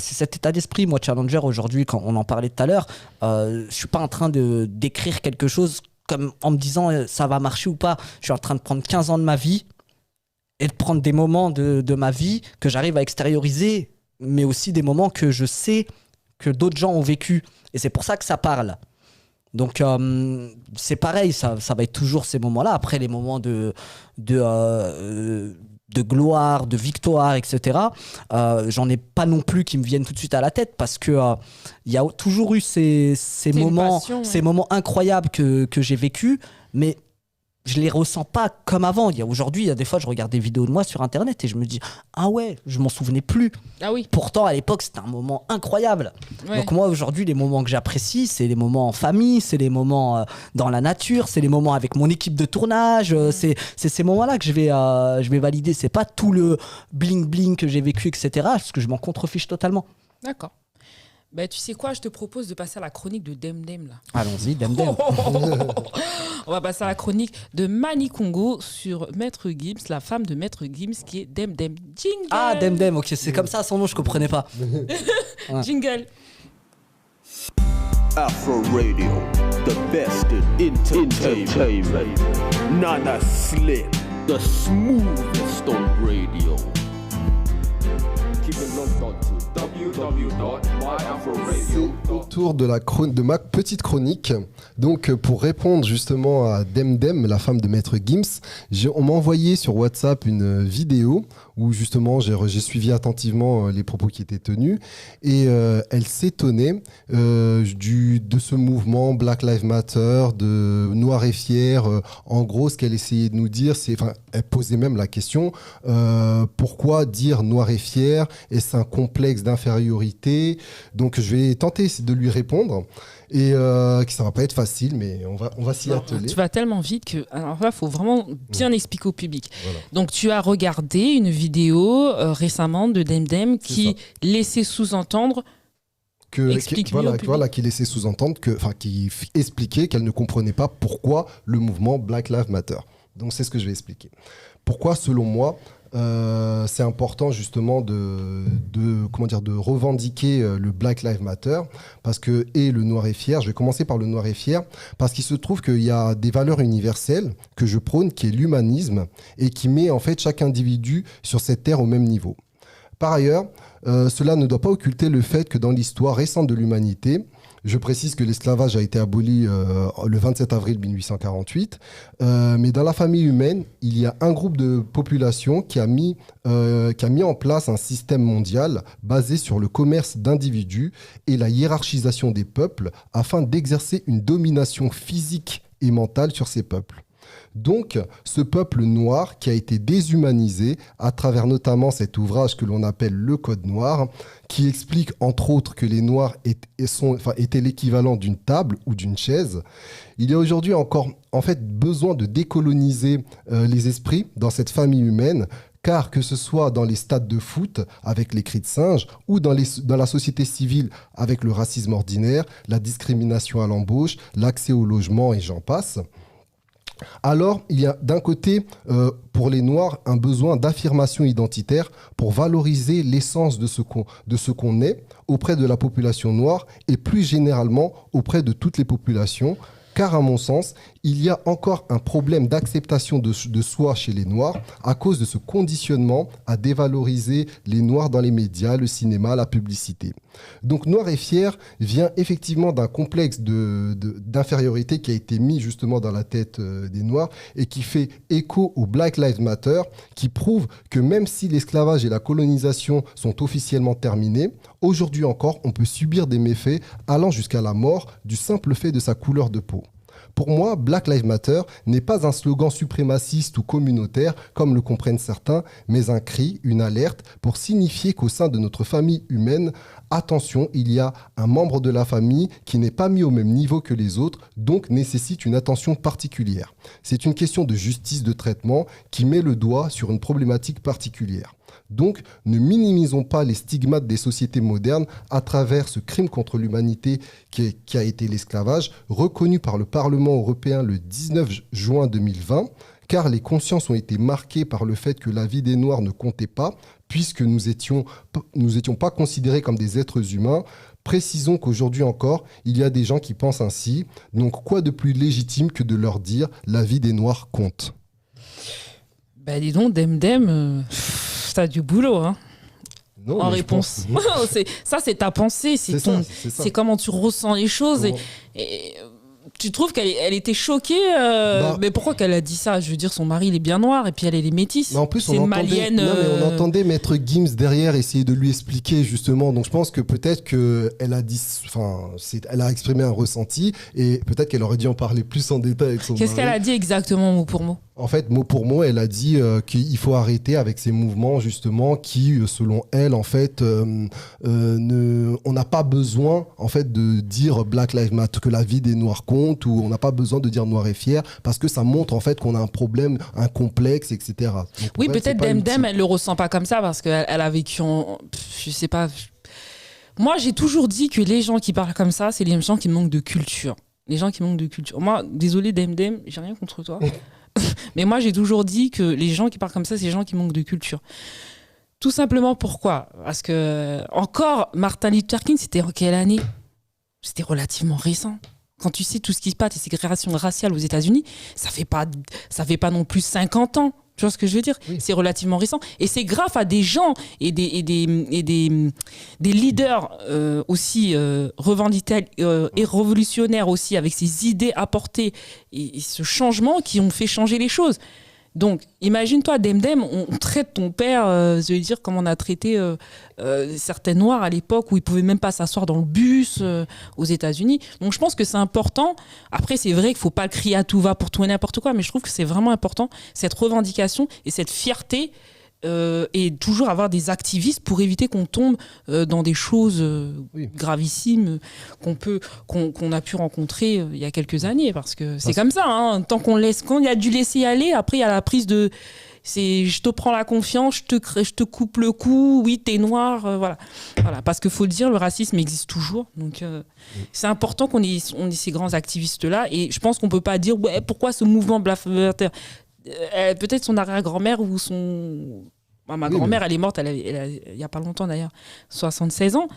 C'est cet état d'esprit, moi, challenger, aujourd'hui, quand on en parlait tout à l'heure. Je suis pas en train d'écrire quelque chose comme en me disant ça va marcher ou pas. Je suis en train de prendre 15 ans de ma vie et de prendre des moments de ma vie que j'arrive à extérioriser, mais aussi des moments que je sais que d'autres gens ont vécu. Et c'est pour ça que ça parle. Donc c'est pareil, ça va être toujours ces moments-là. Après, les moments de gloire, de victoire, etc. J'en ai pas non plus qui me viennent tout de suite à la tête, parce que y a toujours eu ces moments, ces moments incroyables que j'ai vécus, mais je les ressens pas comme avant. Aujourd'hui, il y a des fois, je regarde des vidéos de moi sur Internet et je me dis ah ouais, je m'en souvenais plus. Ah oui. Pourtant, à l'époque, c'était un moment incroyable. Ouais. Donc moi, aujourd'hui, les moments que j'apprécie, c'est les moments en famille, c'est les moments dans la nature, c'est les moments avec mon équipe de tournage. C'est ces moments-là que je vais valider. C'est pas tout le bling bling que j'ai vécu, etc. Parce que je m'en contrefiche totalement. D'accord. Ben, tu sais quoi, je te propose de passer à la chronique de Demdem là. Allons-y, Demdem. On va passer à la chronique de Mani Congo sur Maître Gims, la femme de Maître Gims qui est Demdem. Jingle. Ah, Demdem, ok, c'est comme ça son nom, je comprenais pas. Ouais. Jingle. Afro Radio, the best in entertainment. Nana Slick, the smoothest on radio. Keep it locked on to www.myafroradio.com. Autour de ma petite chronique. Donc, pour répondre justement à Demdem, la femme de Maître Gims, on m'a envoyé sur WhatsApp une vidéo où justement j'ai suivi attentivement les propos qui étaient tenus, et elle s'étonnait de ce mouvement Black Lives Matter, de Noir et Fier. En gros, ce qu'elle essayait de nous dire, elle posait même la question pourquoi dire Noir et Fier? Est-ce un complexe d'infériorité? Donc je vais tenter de lui répondre, et que ça va pas être facile, mais on va s'y atteler. Tu vas tellement vite que alors là, faut vraiment bien expliquer au public. Voilà. Donc tu as regardé une vidéo récemment de Demdem qui laissait sous-entendre qui laissait sous-entendre qui expliquait qu'elle ne comprenait pas pourquoi le mouvement Black Lives Matter. Donc c'est ce que je vais expliquer. Pourquoi, selon moi, c'est important justement de revendiquer le Black Lives Matter et le Noir est fier. Je vais commencer par le Noir est fier parce qu'il se trouve qu'il y a des valeurs universelles que je prône, qui est l'humanisme et qui met en fait chaque individu sur cette terre au même niveau. Par ailleurs, cela ne doit pas occulter le fait que dans l'histoire récente de l'humanité, je précise que l'esclavage a été aboli le 27 avril 1848, mais dans la famille humaine, il y a un groupe de population qui a mis en place un système mondial basé sur le commerce d'individus et la hiérarchisation des peuples afin d'exercer une domination physique et mentale sur ces peuples. Donc, ce peuple noir qui a été déshumanisé à travers notamment cet ouvrage que l'on appelle le Code noir, qui explique entre autres que les noirs étaient l'équivalent d'une table ou d'une chaise. Il y a aujourd'hui encore en fait besoin de décoloniser les esprits dans cette famille humaine, car que ce soit dans les stades de foot avec les cris de singe ou dans la société civile avec le racisme ordinaire, la discrimination à l'embauche, l'accès au logement et j'en passe. Alors, il y a d'un côté, pour les Noirs, un besoin d'affirmation identitaire pour valoriser l'essence de ce qu'on est auprès de la population noire et plus généralement auprès de toutes les populations. Car à mon sens, il y a encore un problème d'acceptation de soi chez les Noirs à cause de ce conditionnement à dévaloriser les Noirs dans les médias, le cinéma, la publicité. Donc Noir et fier vient effectivement d'un complexe d'infériorité qui a été mis justement dans la tête des Noirs et qui fait écho au Black Lives Matter, qui prouve que même si l'esclavage et la colonisation sont officiellement terminés, aujourd'hui encore, on peut subir des méfaits allant jusqu'à la mort du simple fait de sa couleur de peau. Pour moi, Black Lives Matter n'est pas un slogan suprémaciste ou communautaire, comme le comprennent certains, mais un cri, une alerte pour signifier qu'au sein de notre famille humaine, attention, il y a un membre de la famille qui n'est pas mis au même niveau que les autres, donc nécessite une attention particulière. C'est une question de justice de traitement qui met le doigt sur une problématique particulière. Donc, ne minimisons pas les stigmates des sociétés modernes à travers ce crime contre l'humanité qui a été l'esclavage, reconnu par le Parlement européen le 19 juin 2020, car les consciences ont été marquées par le fait que la vie des Noirs ne comptait pas, puisque nous étions pas considérés comme des êtres humains. Précisons qu'aujourd'hui encore, il y a des gens qui pensent ainsi. Donc, quoi de plus légitime que de leur dire « la vie des Noirs compte ». Dis donc, Demdem, t'as du boulot, hein. Non, en réponse. Ça, c'est ta pensée, c'est comment tu ressens les choses. Et tu trouves qu'elle était choquée mais pourquoi qu'elle a dit ça? Je veux dire, son mari, il est bien noir et puis elle est métisse. Mais en plus, on entendait Maître Gims derrière essayer de lui expliquer justement. Donc je pense que peut-être qu'elle a dit, elle a exprimé un ressenti et peut-être qu'elle aurait dû en parler plus en détail avec son mari. Qu'est-ce qu'elle a dit exactement, mot pour mot? En fait, mot pour mot, elle a dit qu'il faut arrêter avec ces mouvements justement qui, selon elle, en fait, on n'a pas besoin en fait de dire Black Lives Matter, que la vie des Noirs compte, ou on n'a pas besoin de dire Noir et fier parce que ça montre en fait qu'on a un problème, un complexe, etc. Donc, oui, peut-être Demdem, elle le ressent pas comme ça parce qu'elle a vécu je sais pas. Moi, j'ai toujours dit que les gens qui parlent comme ça, c'est les gens qui manquent de culture. Les gens qui manquent de culture. Moi, désolé Demdem, j'ai rien contre toi. Mais moi, j'ai toujours dit que les gens qui parlent comme ça, c'est les gens qui manquent de culture. Tout simplement pourquoi? Parce que, encore, Martin Luther King, c'était en quelle année? C'était relativement récent. Quand tu sais tout ce qui se passe, les ségrégations raciales aux États-Unis, ça fait pas non plus 50 ans. Tu vois ce que je veux dire? Oui. C'est relativement récent. Et c'est grâce à des gens et des leaders aussi revendiqués et révolutionnaires aussi, avec ces idées apportées et ce changement qui ont fait changer les choses. Donc, imagine-toi, Demdem, on traite ton père, je veux dire, comme on a traité certains Noirs à l'époque où ils ne pouvaient même pas s'asseoir dans le bus aux États-Unis. Donc, je pense que c'est important. Après, c'est vrai qu'il ne faut pas crier à tout va pour tout et n'importe quoi, mais je trouve que c'est vraiment important, cette revendication et cette fierté et toujours avoir des activistes pour éviter qu'on tombe dans des choses gravissimes qu'on a pu rencontrer il y a quelques années, parce que c'est comme ça, hein, tant qu'on laisse, quand il y a du laisser aller, après il y a la prise de je te prends la confiance, je te coupe le cou, oui t'es noir, voilà, parce qu'il faut le dire, le racisme existe toujours, donc c'est important qu'on ait ces grands activistes là, et je pense qu'on peut pas dire pourquoi ce mouvement Black Lives Matter. Peut-être son arrière-grand-mère ou son... ma grand-mère, elle est morte il y a pas longtemps d'ailleurs, 76 ans.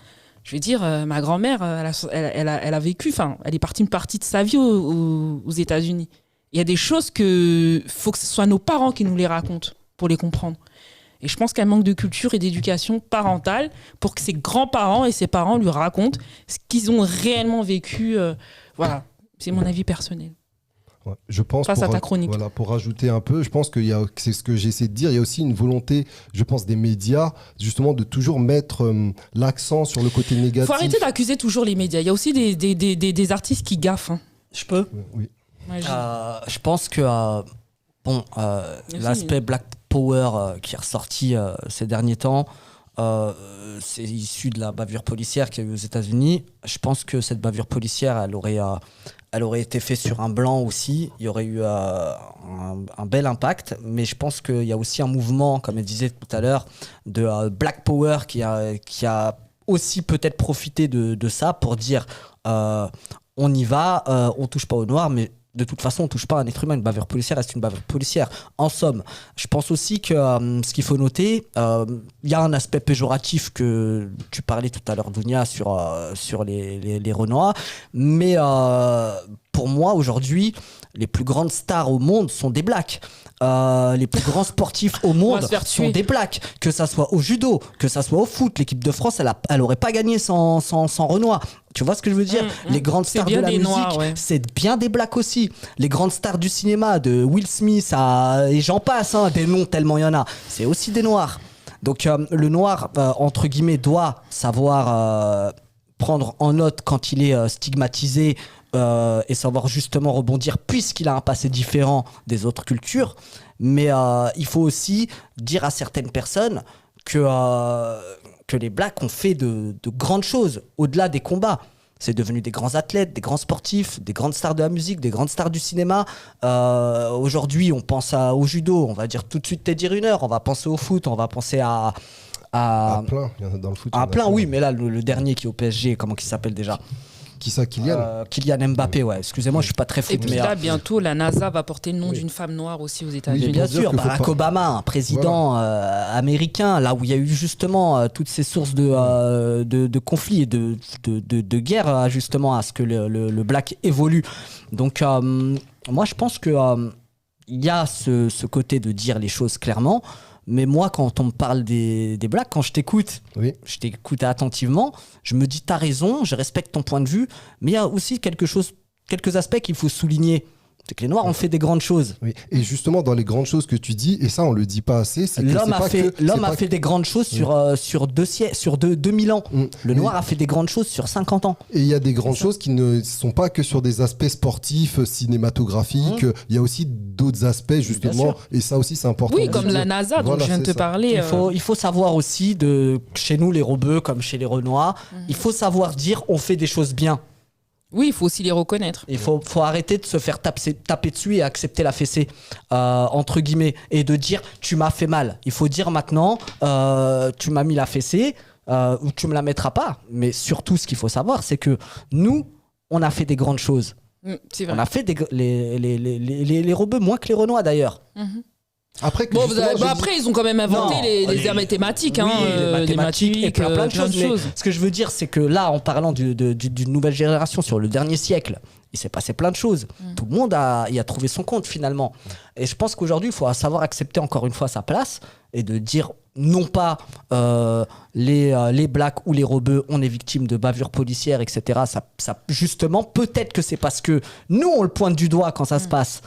Je veux dire, ma grand-mère, elle a vécu, enfin, elle est partie une partie de sa vie aux États-Unis. Il y a des choses faut que ce soit nos parents qui nous les racontent pour les comprendre. Et je pense qu'elle manque de culture et d'éducation parentale pour que ses grands-parents et ses parents lui racontent ce qu'ils ont réellement vécu. Voilà, c'est mon avis personnel. Ouais, je pense face à ta chronique. Voilà, pour rajouter un peu, je pense que c'est ce que j'essaie de dire, il y a aussi une volonté, je pense, des médias, justement, de toujours mettre l'accent sur le côté négatif. Il faut arrêter d'accuser toujours les médias. Il y a aussi des artistes qui gaffent. Hein. Je peux ? Oui. Ouais, je pense que l'aspect Black Power qui est ressorti ces derniers temps, c'est issu de la bavure policière qu'il y a eu aux États-Unis. Je pense que cette bavure policière, elle aurait été faite sur un blanc aussi. Il y aurait eu un bel impact. Mais je pense qu'il y a aussi un mouvement, comme elle disait tout à l'heure, de Black Power qui a aussi peut-être profité de ça pour dire on y va, on touche pas aux Noirs, mais de toute façon, on touche pas à un être humain. Une bavure policière reste une bavure policière. En somme, je pense aussi que ce qu'il faut noter, il y a un aspect péjoratif que tu parlais tout à l'heure, Dounia, sur les Renois. Mais pour moi, aujourd'hui, les plus grandes stars au monde sont des blacks. Les plus grands sportifs au monde sont des blacks. Que ça soit au judo, que ça soit au foot, l'équipe de France, elle aurait pas gagné sans Renoir. Tu vois ce que je veux dire ? Les grandes stars de la musique, c'est bien des blacks aussi. Les grandes stars du cinéma, de Will Smith et j'en passe, hein, des noms tellement il y en a, c'est aussi des noirs. Donc le noir, entre guillemets, doit savoir prendre en note quand il est stigmatisé et savoir justement rebondir puisqu'il a un passé différent des autres cultures. Mais il faut aussi dire à certaines personnes que les blacks ont fait de grandes choses au-delà des combats. C'est devenu des grands athlètes, des grands sportifs, des grandes stars de la musique, des grandes stars du cinéma. Aujourd'hui, on pense au judo, on va dire tout de suite Teddy Riner, on va penser au foot, on va penser à plein, il y en a dans le foot. À plein, oui, mais là, le dernier qui est au PSG, comment il s'appelle déjà ? Qui ça, Kylian Kylian Mbappé, ouais. Excusez-moi, je suis pas très foot. Et puis là, bientôt, la NASA va porter le nom d'une femme noire aussi aux États-Unis. Oui, bien sûr, Barack Obama, un président américain, là où il y a eu justement toutes ces sources de conflits et de guerre, justement, à ce que le black évolue. Donc, moi, je pense que il y a ce côté de dire les choses clairement. Mais moi, quand on me parle des blacks, quand je t'écoute attentivement, je me dis t'as raison, je respecte ton point de vue, mais il y a aussi quelques aspects qu'il faut souligner. C'est que les Noirs ont fait des grandes choses. Oui. Et justement, dans les grandes choses que tu dis, et ça on le dit pas assez, c'est que l'homme a fait des grandes choses sur 2000 ans. Le Noir a fait des grandes choses sur 50 ans. Et il y a des grandes choses qui ne sont pas que sur des aspects sportifs, cinématographiques. Il y a aussi d'autres aspects justement, et ça aussi c'est important. Oui, comme la NASA dont je viens de te parler. Il faut savoir aussi, chez nous les Rebeux comme chez les Renois, il faut savoir dire on fait des choses bien. Oui, il faut aussi les reconnaître. Il faut arrêter de se faire taper dessus et accepter la fessée, entre guillemets, et de dire tu m'as fait mal. Il faut dire maintenant tu m'as mis la fessée ou tu me la mettras pas. Mais surtout, ce qu'il faut savoir, c'est que nous, on a fait des grandes choses. C'est vrai. On a fait les Rebeux moins que les Renois d'ailleurs. Après, ils ont quand même inventé les mathématiques, les mathématiques et plein de choses. Mais ce que je veux dire, c'est que là, en parlant d'une nouvelle génération sur le dernier siècle, il s'est passé plein de choses. Tout le monde y a trouvé son compte finalement. Et je pense qu'aujourd'hui, il faut savoir accepter encore une fois sa place et de dire non pas les blacks ou les rebeux, on est victime de bavures policières, etc. Ça, justement, peut-être que c'est parce que nous, on le pointe du doigt quand ça se passe,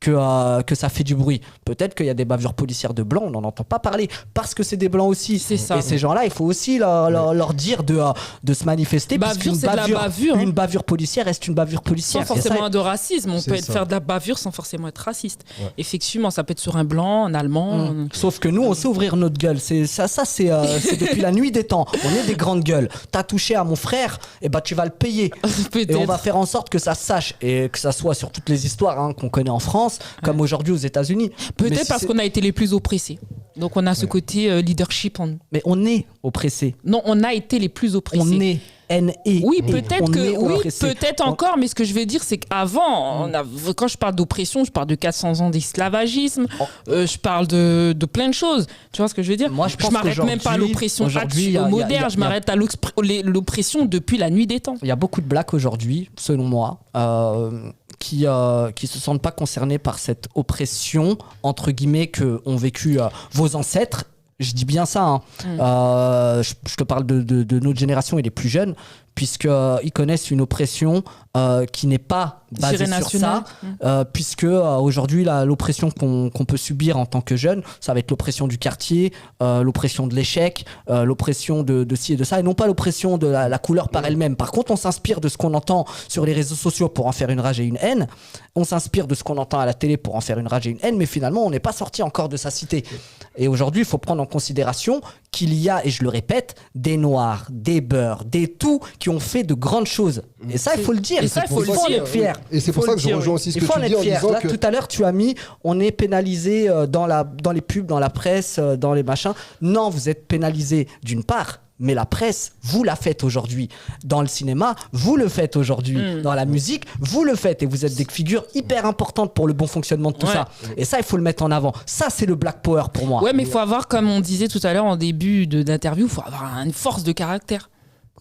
que ça fait du bruit. Peut-être qu'il y a des bavures policières de blancs, on n'en entend pas parler parce que c'est des blancs aussi. C'est ça. Et ces gens-là, il faut aussi leur dire de se manifester. Bavure, c'est de la bavure. Une bavure policière reste une bavure policière. Sans forcément de racisme. On peut ça. faire de la bavure sans forcément être raciste. Ouais. Effectivement, ça peut être sur un blanc, un allemand. Sauf que nous, on sait ouvrir notre gueule. C'est depuis la nuit des temps. On est des grandes gueules. T'as touché à mon frère, et bah tu vas le payer. Et on va faire en sorte que ça se sache et que ça soit sur toutes les histoires qu'on connaît en France, comme aujourd'hui aux États-Unis. Peut-être parce qu'on a été les plus oppressés. Donc on a ce côté leadership en nous. Mais on est oppressé. Non, on a été les plus oppressés. On est N-E. Oui, peut-être oppressé. encore, mais ce que je veux dire, c'est qu'avant, quand je parle d'oppression, je parle de 400 ans d'esclavisme, je parle de plein de choses. Tu vois ce que je veux dire? Moi, je pense m'arrête même pas à l'oppression moderne, je m'arrête à l'oppression depuis la nuit des temps. Il y a beaucoup de blacks aujourd'hui, selon moi, qui se sentent pas concernés par cette oppression, entre guillemets, que ont vécu vos ancêtres. Je dis bien ça. Je te parle de notre génération et des plus jeunes, puisqu'ils connaissent une oppression qui n'est pas basée sur ça, puisque aujourd'hui, l'oppression qu'on peut subir en tant que jeune, ça va être l'oppression du quartier, l'oppression de l'échec, l'oppression de ci et de ça, et non pas l'oppression de la couleur par elle-même. Par contre, on s'inspire de ce qu'on entend sur les réseaux sociaux pour en faire une rage et une haine, on s'inspire de ce qu'on entend à la télé pour en faire une rage et une haine, mais finalement, on n'est pas sorti encore de sa cité. Et aujourd'hui, il faut prendre en considération qu'il y a, et je le répète, des noirs, des beurs, des tout qui ont fait de grandes choses. Et ça, il faut le dire. Et ça, il faut en être fier. Et c'est pour ça que je rejoins aussi ce que tu dis en disant Là, que... tout à l'heure, tu as mis, on est pénalisé dans les pubs, dans la presse, dans les machins. Non, vous êtes pénalisé d'une part, mais la presse, vous la faites aujourd'hui. Dans le cinéma, vous le faites aujourd'hui. Dans la musique, vous le faites. Et vous êtes des figures hyper importantes pour le bon fonctionnement de tout ça. Et ça, il faut le mettre en avant. Ça, c'est le Black Power pour moi. Ouais, mais il faut avoir, comme on disait tout à l'heure en début d'interview, il faut avoir une force de caractère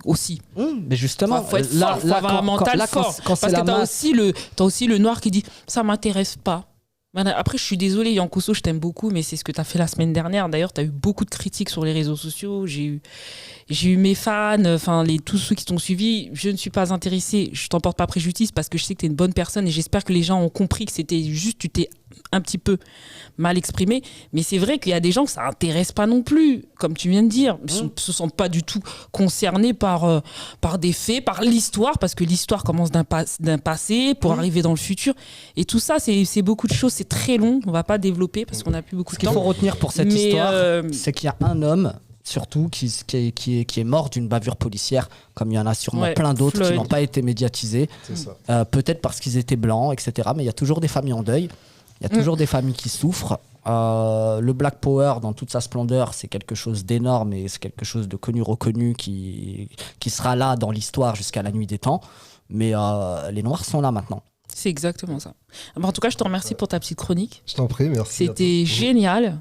aussi. Mais justement, faut être fort, faut avoir un mental fort. Parce que t'as aussi le noir qui dit ça m'intéresse pas. Après, je suis désolée, Yankoso, je t'aime beaucoup, mais c'est ce que tu as fait la semaine dernière. D'ailleurs, tu as eu beaucoup de critiques sur les réseaux sociaux. J'ai eu mes fans, tous ceux qui t'ont suivi. Je ne suis pas intéressée. Je t'en porte pas préjudice parce que je sais que tu es une bonne personne et j'espère que les gens ont compris que c'était juste, tu t'es un petit peu mal exprimé. Mais c'est vrai qu'il y a des gens que ça intéresse pas non plus, comme tu viens de dire. Ils ne se sentent pas du tout concernés par des faits, par l'histoire, parce que l'histoire commence d'un passé pour arriver dans le futur. Et tout ça, c'est beaucoup de choses. C'est très long. On va pas développer parce qu'on n'a plus beaucoup de temps. Ce qu'il faut retenir pour cette histoire, c'est qu'il y a un homme surtout qui est mort d'une bavure policière, comme il y en a sûrement plein d'autres qui n'ont pas été médiatisés, peut-être parce qu'ils étaient blancs, etc. Mais il y a toujours des familles en deuil, il y a toujours des familles qui souffrent. Le Black Power dans toute sa splendeur, c'est quelque chose d'énorme et c'est quelque chose de connu, reconnu qui sera là dans l'histoire jusqu'à la nuit des temps, mais les Noirs sont là maintenant. C'est exactement ça. En tout cas, je te remercie pour ta petite chronique. Je t'en prie, merci. C'était génial.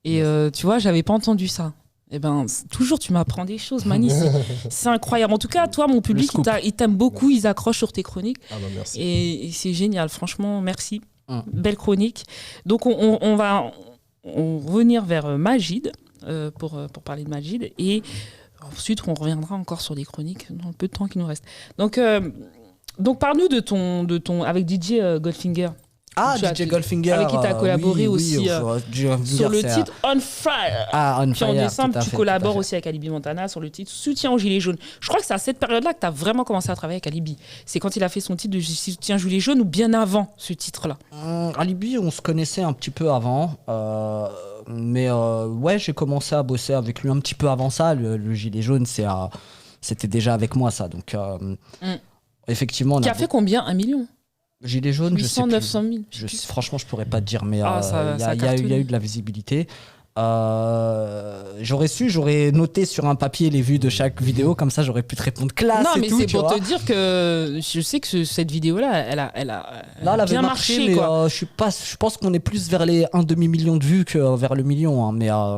Et tu vois, j'avais pas entendu ça. Eh ben, toujours, tu m'apprends des choses magnifiques. C'est incroyable. En tout cas, toi, mon public, il t'aime beaucoup. Ils accrochent sur tes chroniques. Ah bah merci. Et c'est génial. Franchement, merci. Belle chronique. Donc, on va revenir vers Majid pour parler de Majid. Et ensuite, on reviendra encore sur les chroniques dans le peu de temps qui nous reste. Donc parle-nous de ton avec DJ Goldfinger. Ah, DJ Goldfinger. Avec qui tu as collaboré aussi sur le titre On Fire. Ah, On Puis Fire. en décembre, tu collabores aussi avec Alibi Montana sur le titre Soutien aux Gilets jaunes. Je crois que c'est à cette période-là que tu as vraiment commencé à travailler avec Alibi. C'est quand il a fait son titre de Soutien aux Gilets jaunes ou bien avant ce titre-là? Alibi, on se connaissait un petit peu avant. Mais ouais, j'ai commencé à bosser avec lui un petit peu avant ça. Le Gilet jaune, c'était déjà avec moi, ça. Donc, effectivement. Qui a fait combien? 1 million? Gilet jaune, 800, 900 000. Franchement, je pourrais pas te dire, mais il y a eu de la visibilité. J'aurais noté sur un papier les vues de chaque vidéo, comme ça j'aurais pu te répondre classe. Non, mais tout, c'est pour te dire que je sais que cette vidéo-là, elle a bien marché. Mais je pense qu'on est plus vers les 1 demi-million de vues que vers le million. Hein,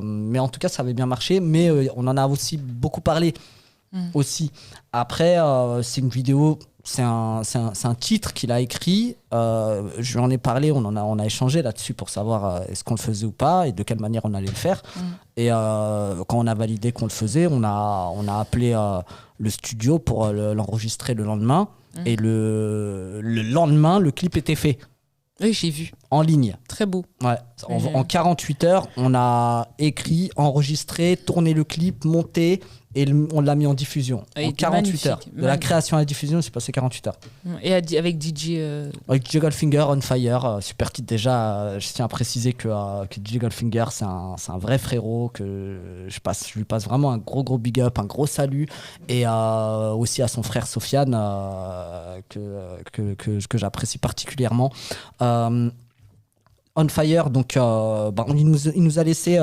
mais en tout cas, ça avait bien marché. Mais on en a aussi beaucoup parlé. Aussi. Après, c'est une vidéo. C'est un titre qu'il a écrit. Je lui en ai parlé, on a échangé là-dessus pour savoir est-ce qu'on le faisait ou pas et de quelle manière on allait le faire. Et quand on a validé qu'on le faisait, on a appelé le studio pour l'enregistrer le lendemain. Et le lendemain, le clip était fait. Oui, j'ai vu. En ligne. Très beau. Ouais. En 48 heures, on a écrit, enregistré, tourné le clip, monté et on l'a mis en diffusion. En 48 heures. De la création à la diffusion, c'est passé 48 heures. Et avec DJ Avec DJ Goldfinger, On Fire, super titre déjà. Je tiens à préciser que DJ Goldfinger, c'est un vrai frérot, que je lui passe vraiment un gros big up, un gros salut. Et aussi à son frère Sofiane, que j'apprécie particulièrement. On Fire, donc il nous a laissé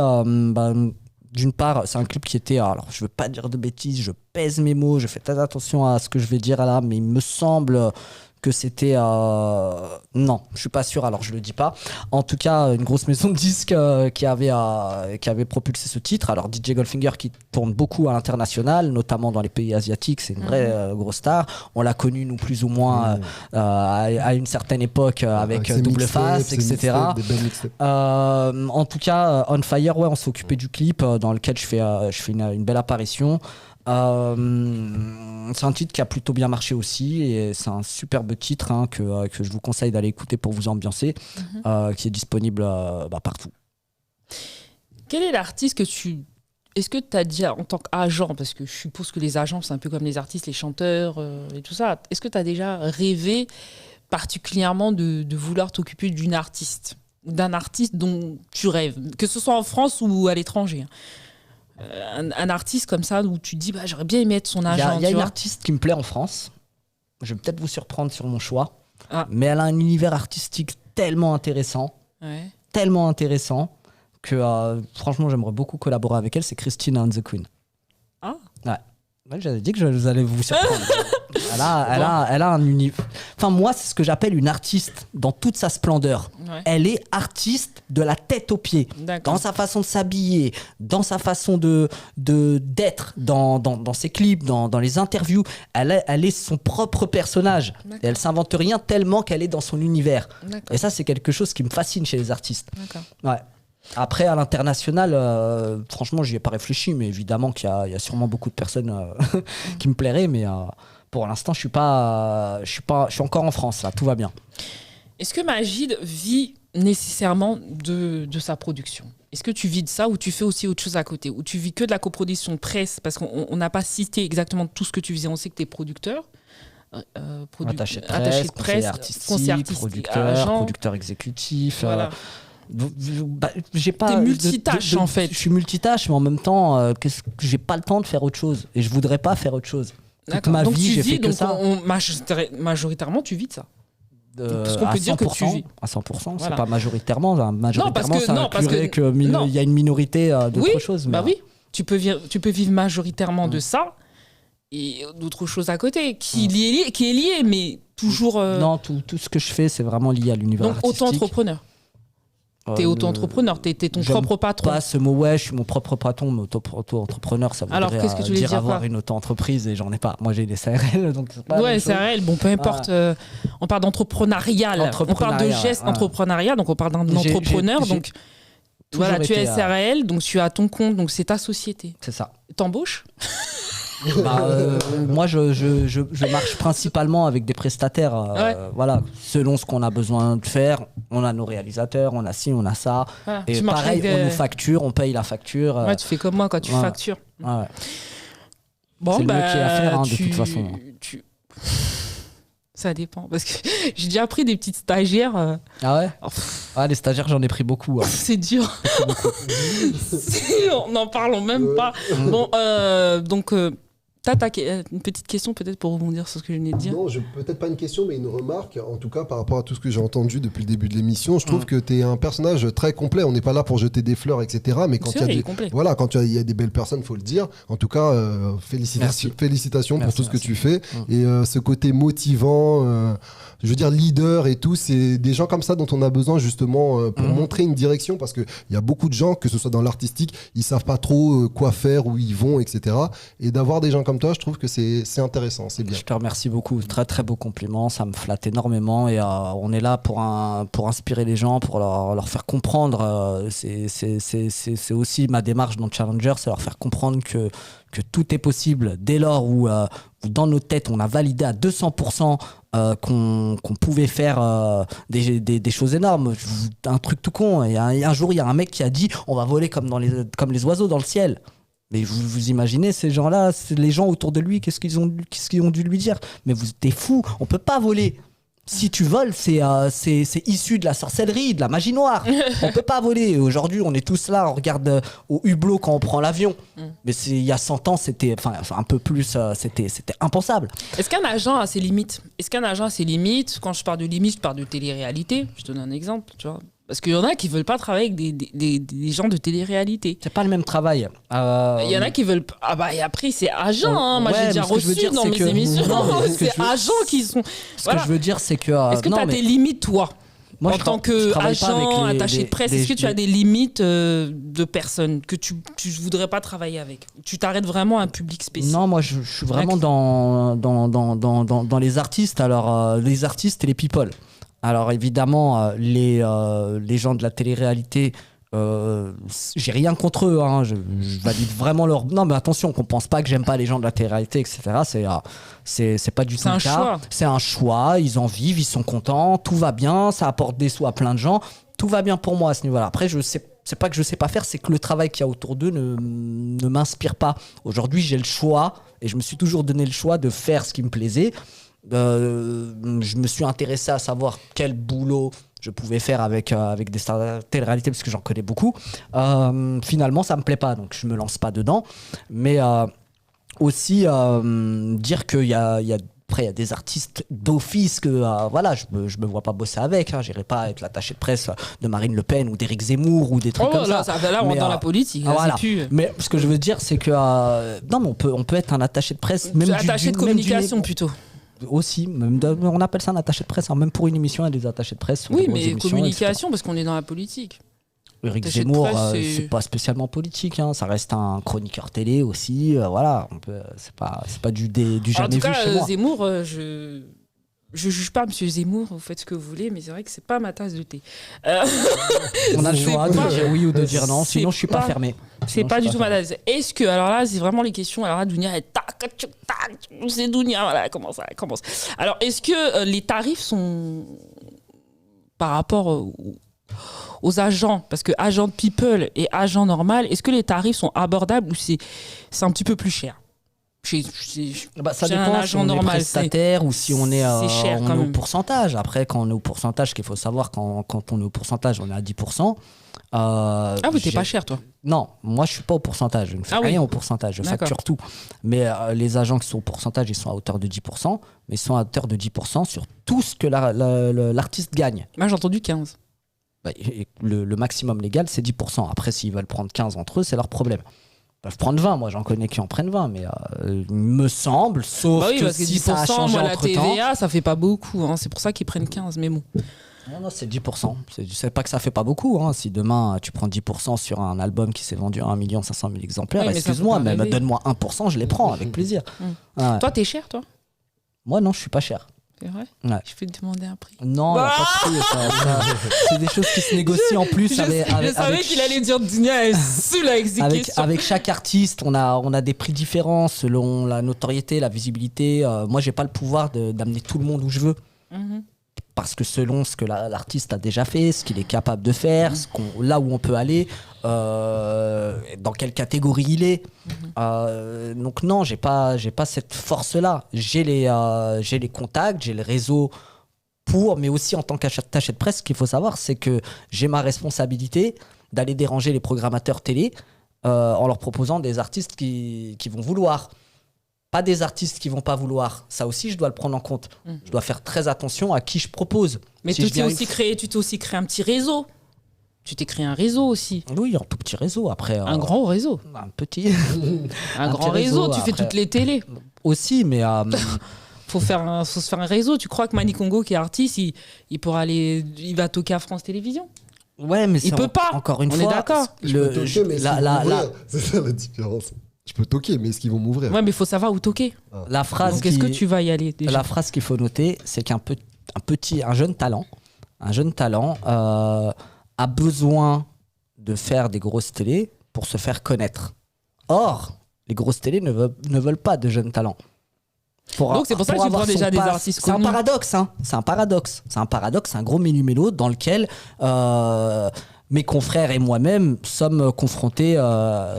d'une part, c'est un clip qui était, alors je veux pas dire de bêtises, je pèse mes mots, je fais très attention à ce que je vais dire là, mais il me semble que c'était non, je suis pas sûr, alors je le dis pas. En tout cas, une grosse maison de disques qui avait propulsé ce titre. Alors DJ Goldfinger qui tourne beaucoup à l'international, notamment dans les pays asiatiques, c'est une vraie grosse star. On l'a connu nous plus ou moins à une certaine époque avec Double Face, etc. En tout cas, On Fire, ouais, on s'est occupé du clip dans lequel je fais une belle apparition. C'est un titre qui a plutôt bien marché aussi et c'est un superbe titre que je vous conseille d'aller écouter pour vous ambiancer, qui est disponible partout. Quel est l'artiste que tu... Est-ce que tu as déjà, en tant qu'agent, parce que je suppose que les agents c'est un peu comme les artistes, les chanteurs et tout ça, est-ce que tu as déjà rêvé particulièrement de vouloir t'occuper d'un artiste dont tu rêves, que ce soit en France ou à l'étranger? Un artiste comme ça où tu te dis j'aurais bien aimé être son agent. Il y a une artiste qui me plaît en France, je vais peut-être vous surprendre sur mon choix, mais elle a un univers artistique tellement intéressant que franchement j'aimerais beaucoup collaborer avec elle. C'est Christina and the Queen. Ouais, j'avais dit que vous allez vous surprendre. Elle a un univers. Enfin, moi, c'est ce que j'appelle une artiste dans toute sa splendeur. Ouais. Elle est artiste de la tête aux pieds. D'accord. Dans sa façon de s'habiller, dans sa façon d'être, dans ses clips, dans les interviews. Elle est son propre personnage. Et elle s'invente rien tellement qu'elle est dans son univers. D'accord. Et ça, c'est quelque chose qui me fascine chez les artistes. D'accord. Ouais. Après, à l'international, franchement, j'y ai pas réfléchi, mais évidemment qu'il y a sûrement beaucoup de personnes qui me plairaient, mais pour l'instant, je suis encore en France, là, tout va bien. Est-ce que Majid vit nécessairement de sa production? Est-ce que tu vis de ça ou tu fais aussi autre chose à côté? Ou tu vis que de la coproduction presse? Parce qu'on n'a pas cité exactement tout ce que tu faisais. On sait que tu es producteur. Attaché de presse, conseiller artistique, producteur exécutif. Voilà. J'ai pas. T'es multitâche en fait. Je suis multitâche, mais en même temps, j'ai pas le temps de faire autre chose. Et je voudrais pas faire autre chose. Toute ma vie, j'ai fait que ça. Majoritairement, tu vis de ça. Parce qu'on peut dire que tu vis. À 100%, voilà. C'est pas majoritairement. Majoritairement, ça inclurait qu'il y a une minorité d'autres choses. Bah oui, tu peux vivre majoritairement de ça et d'autres choses à côté qui est lié, mais toujours. Non, tout ce que je fais, c'est vraiment lié à l'univers artistique. Donc, auto-entrepreneur. T'es auto-entrepreneur, t'es ton propre patron. Pas ce mot, je suis mon propre patron, mais auto-entrepreneur, ça voudrait dire avoir une auto-entreprise et j'en ai pas. Moi, j'ai des SARL, donc c'est pas. Ouais, SARL, bon, peu importe. On parle d'entrepreneurial. On parle de geste entrepreneurial, donc on parle d'un entrepreneur. Donc voilà, tu es SARL, donc tu as ton compte, donc c'est ta société. C'est ça. T'embauches? Moi, je marche principalement avec des prestataires. Voilà, selon ce qu'on a besoin de faire, on a nos réalisateurs, on a ci, on a ça. Voilà, et pareil, on nous facture, on paye la facture. Ouais, tu fais comme moi quand tu factures. Ouais. Bon, c'est le mieux qu'il y a à faire, de toute façon. Ça dépend, parce que j'ai déjà pris des petites stagiaires. Ah ouais. Les stagiaires, j'en ai pris beaucoup. C'est dur. On n'en parlons même pas. Bon, donc... T'as une petite question peut-être pour rebondir sur ce que je venais de dire? Non, peut-être pas une question, mais une remarque. En tout cas, par rapport à tout ce que j'ai entendu depuis le début de l'émission, je trouve que t'es un personnage très complet. On n'est pas là pour jeter des fleurs, etc. Mais quand il y a des belles personnes, faut le dire. En tout cas, félicitations pour tout ce que tu fais. Et ce côté motivant, je veux dire leader et tout, c'est des gens comme ça dont on a besoin justement pour montrer une direction, parce qu'il y a beaucoup de gens, que ce soit dans l'artistique, ils savent pas trop quoi faire, où ils vont, etc. Et d'avoir des gens comme toi, je trouve que c'est intéressant, c'est bien. Je te remercie beaucoup, très très beau compliment, ça me flatte énormément et on est là pour inspirer les gens, pour leur faire comprendre, c'est aussi ma démarche dans Challenger, c'est leur faire comprendre que tout est possible dès lors où dans nos têtes on a validé à 200% qu'on pouvait faire des choses énormes. Un truc tout con. Et un jour, il y a un mec qui a dit on va voler comme les oiseaux dans le ciel. Mais vous imaginez ces gens-là, les gens autour de lui, qu'est-ce qu'ils ont dû lui dire? Mais t'es fou, on peut pas voler. Si tu voles, c'est issu de la sorcellerie, de la magie noire. On peut pas voler. Aujourd'hui, on est tous là, on regarde au hublot quand on prend l'avion. Mais il y a 100 ans, c'était un peu plus, c'était impensable. Est-ce qu'un agent a ses limites? Quand je parle de limites, je parle de télé-réalité. Je te donne un exemple, tu vois. Parce qu'il y en a qui veulent pas travailler avec des gens de télé-réalité. C'est pas le même travail. Il y en a qui veulent. Ah bah et après c'est agent. Moi j'ai déjà reçu dans mes émissions. C'est agents qui sont. Ce que je veux dire, c'est que. Est-ce que tu as des limites toi? Moi, en tant qu'agent, attaché de presse, est-ce que tu as des limites de personnes que tu voudrais pas travailler avec? Tu t'arrêtes vraiment à un public spécifique? Non, moi je suis vraiment dans les artistes. Alors les artistes et les people. Alors évidemment, les gens de la télé-réalité, j'ai rien contre eux, hein, je valide vraiment leur... Non mais attention, qu'on pense pas que j'aime pas les gens de la télé-réalité, etc. C'est pas du tout le cas. Choix. C'est un choix, ils en vivent, ils sont contents, tout va bien, ça apporte des sous à plein de gens, tout va bien pour moi à ce niveau-là. Après, c'est pas que je sais pas faire, c'est que le travail qu'il y a autour d'eux ne m'inspire pas. Aujourd'hui, j'ai le choix, et je me suis toujours donné le choix de faire ce qui me plaisait. Je me suis intéressé à savoir quel boulot je pouvais faire avec des stars de télé-réalité parce que j'en connais beaucoup. Finalement, ça me plaît pas, donc je me lance pas dedans. Mais aussi dire qu'il y a après, il y a des artistes d'office que je me vois pas bosser avec. Hein. J'irai pas être l'attaché de presse de Marine Le Pen ou d'Éric Zemmour ou des trucs comme ça. Là, on est dans la politique. Voilà. Mais ce que je veux dire, c'est que non, mais on peut être un attaché de presse, même attaché de communication plutôt. Aussi, on appelle ça un attaché de presse. Hein. Même pour une émission, il y a des attachés de presse. Oui, mais communication, parce qu'on est dans la politique. Éric Zemmour, c'est pas spécialement politique. Hein. Ça reste un chroniqueur télé aussi. Voilà, c'est pas du jamais vu chez moi. En tout cas, Zemmour, je juge pas Monsieur Zemmour. Vous faites ce que vous voulez, mais c'est vrai que c'est pas ma tasse de thé. On a le choix de dire oui ou de dire non. Sinon, je suis pas fermé. C'est pas du tout ma tasse. Est-ce que, alors là, c'est vraiment les questions. Alors là, Dounia, c'est Dounia, voilà, comment ça commence. Alors, est-ce que les tarifs sont par rapport aux agents, parce que agent de people et agent normal, est-ce que les tarifs sont abordables ou c'est un petit peu plus cher? Ça dépend si on est prestataire ou si on est au pourcentage. Après, quand on est au pourcentage, ce qu'il faut savoir, quand on est au pourcentage, on est à 10%. Oui, t'es pas cher, toi? Non, moi je suis pas au pourcentage. Je ne fais rien au pourcentage, je facture tout. Mais les agents qui sont au pourcentage, ils sont à hauteur de 10%, mais ils sont à hauteur de 10% sur tout ce que l'artiste gagne. Moi j'ai entendu 15%. Le maximum légal, c'est 10%. Après, s'ils veulent prendre 15 entre eux, c'est leur problème. Ils peuvent prendre 20, moi j'en connais qui en prennent 20, mais il me semble, sauf que si 10%, ça a changé moi, entre-temps... La TVA, ça fait pas beaucoup, hein. C'est pour ça qu'ils prennent 15, mais bon. Non, c'est 10%. C'est pas que ça fait pas beaucoup. Hein. Si demain tu prends 10% sur un album qui s'est vendu à 1 500 000 exemplaires, excuse-moi, mais donne-moi 1%, je les prends avec plaisir. Ouais. Toi, t'es cher, toi? Moi, non, je suis pas cher. C'est vrai? Ouais. Je peux te demander un prix. Non, il n'y a pas de prix. C'est des choses qui se négocient en plus. Je savais qu'il allait dire Dunia est saoul avec ses questions. Avec chaque artiste, on a des prix différents selon la notoriété, la visibilité. Moi, j'ai pas le pouvoir d'amener tout le monde où je veux. Parce que selon ce que l'artiste a déjà fait, ce qu'il est capable de faire, là où on peut aller, dans quelle catégorie il est. Donc non, j'ai pas cette force-là. J'ai les contacts, j'ai le réseau mais aussi en tant qu'attaché de presse, ce qu'il faut savoir, c'est que j'ai ma responsabilité d'aller déranger les programmateurs télé en leur proposant des artistes qui vont vouloir. Pas des artistes qui vont pas vouloir. Ça aussi, je dois le prendre en compte. Je dois faire très attention à qui je propose. Mais tu t'es aussi créé un petit réseau. Tu t'es créé un réseau aussi. Oui, un tout petit réseau. Après, un grand réseau. Un petit. un grand réseau. Tu fais toutes les télés. Aussi, mais. Faut se faire un réseau. Tu crois que Mani Congo, qui est artiste, il pourra aller. Il va toquer à France Télévisions? Ouais, mais il peut pas. Encore une fois. On est d'accord. C'est ça la différence. Je peux toquer, mais est-ce qu'ils vont m'ouvrir? Ouais, mais il faut savoir où toquer. La phrase. Donc, est-ce que tu vas y aller déjà? La phrase qu'il faut noter, c'est qu'un jeune talent a besoin de faire des grosses télés pour se faire connaître. Or, les grosses télés ne veulent pas de jeunes talents. Donc c'est pour ça que tu avoir prends déjà son des pass. artistes C'est un connus. paradoxe, hein. C'est un paradoxe. C'est un gros méli-mélo dans lequel mes confrères et moi-même sommes confrontés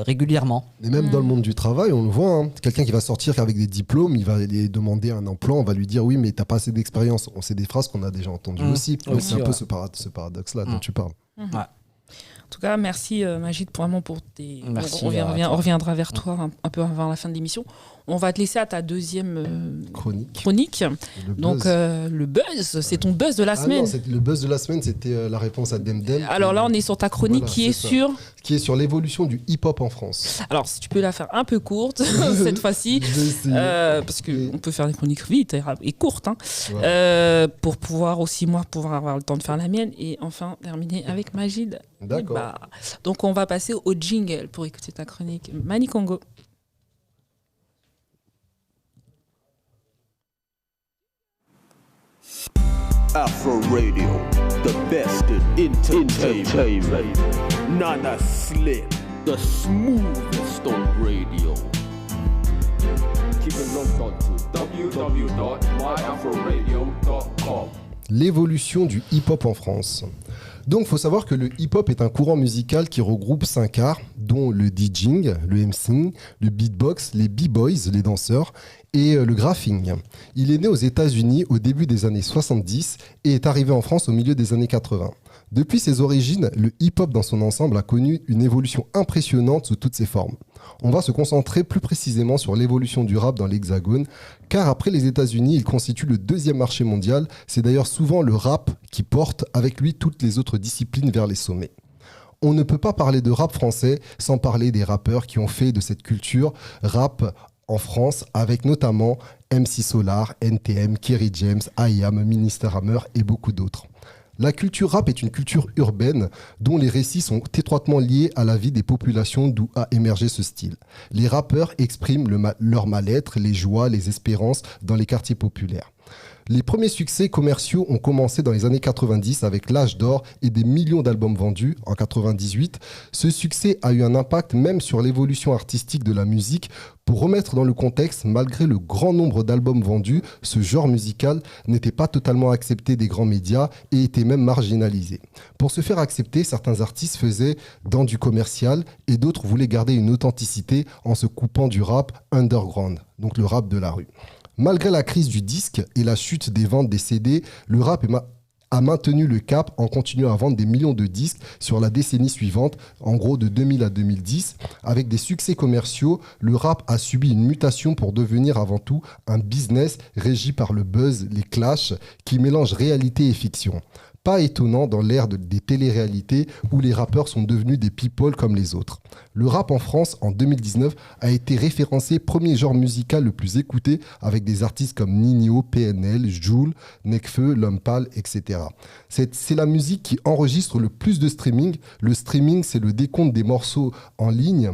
régulièrement. Et même dans le monde du travail, on le voit, hein. Quelqu'un qui va sortir avec des diplômes, il va aller demander un emploi, on va lui dire oui, mais t'as pas assez d'expérience. C'est des phrases qu'on a déjà entendues aussi. Donc Aussi, c'est un peu ouais. ce paradoxe-là dont tu parles. Ouais. En tout cas, merci Magid vraiment pour tes. Merci, on toi. reviendra vers toi un peu avant la fin de l'émission. On va te laisser à ta deuxième chronique. Le Donc buzz. le buzz, c'est ton buzz de la semaine. Non, le buzz de la semaine, c'était la réponse à Demdem. Alors là, on est sur ta chronique Voilà, qui est c'est ça. sur. Qui est sur l'évolution du hip-hop en France. Alors, si tu peux la faire un peu courte cette fois-ci, Je vais essayer. parce qu'on peut faire des chroniques vite et courtes, hein, pour pouvoir aussi, moi, pouvoir avoir le temps de faire la mienne et enfin terminer avec Magid. D'accord. Donc, on va passer au jingle pour écouter ta chronique. Mani Congo. Afro Radio, the best in entertainment. Nana Slim, the smoothest on radio. Keep it locked on to www.myafroradio.com. L'évolution du hip-hop en France. Donc, il faut savoir que le hip-hop est un courant musical qui regroupe 5 arts, dont le DJing, le MCing, le beatbox, les b-boys, les danseurs, et le graphing. Il est né aux États-Unis au début des années 70 et est arrivé en France au milieu des années 80. Depuis ses origines, le hip-hop dans son ensemble a connu une évolution impressionnante sous toutes ses formes. On va se concentrer plus précisément sur l'évolution du rap dans l'Hexagone, car après les États-Unis, il constitue le 2e marché mondial. C'est d'ailleurs souvent le rap qui porte avec lui toutes les autres disciplines vers les sommets. On ne peut pas parler de rap français sans parler des rappeurs qui ont fait de cette culture rap en France, avec notamment MC Solar, NTM, Kerry James, I.Am, Minister Hammer et beaucoup d'autres. La culture rap est une culture urbaine dont les récits sont étroitement liés à la vie des populations d'où a émergé ce style. Les rappeurs expriment leur mal-être, les joies, les espérances dans les quartiers populaires. Les premiers succès commerciaux ont commencé dans les années 90 avec l'âge d'or et des millions d'albums vendus en 98. Ce succès a eu un impact même sur l'évolution artistique de la musique. Pour remettre dans le contexte, malgré le grand nombre d'albums vendus, ce genre musical n'était pas totalement accepté des grands médias et était même marginalisé. Pour se faire accepter, certains artistes faisaient dans du commercial et d'autres voulaient garder une authenticité en se coupant du rap underground, donc le rap de la rue. Malgré la crise du disque et la chute des ventes des CD, le rap a maintenu le cap en continuant à vendre des millions de disques sur la décennie suivante, en gros de 2000 à 2010. Avec des succès commerciaux, le rap a subi une mutation pour devenir avant tout un business régi par le buzz, les clashs, qui mélangent réalité et fiction. Pas étonnant dans l'ère des téléréalités où les rappeurs sont devenus des people comme les autres. Le rap en France, en 2019, a été référencé premier genre musical le plus écouté avec des artistes comme Ninho, PNL, Jul, Nekfeu, L'Homme Pâle, etc. C'est la musique qui enregistre le plus de streaming. Le streaming, c'est le décompte des morceaux en ligne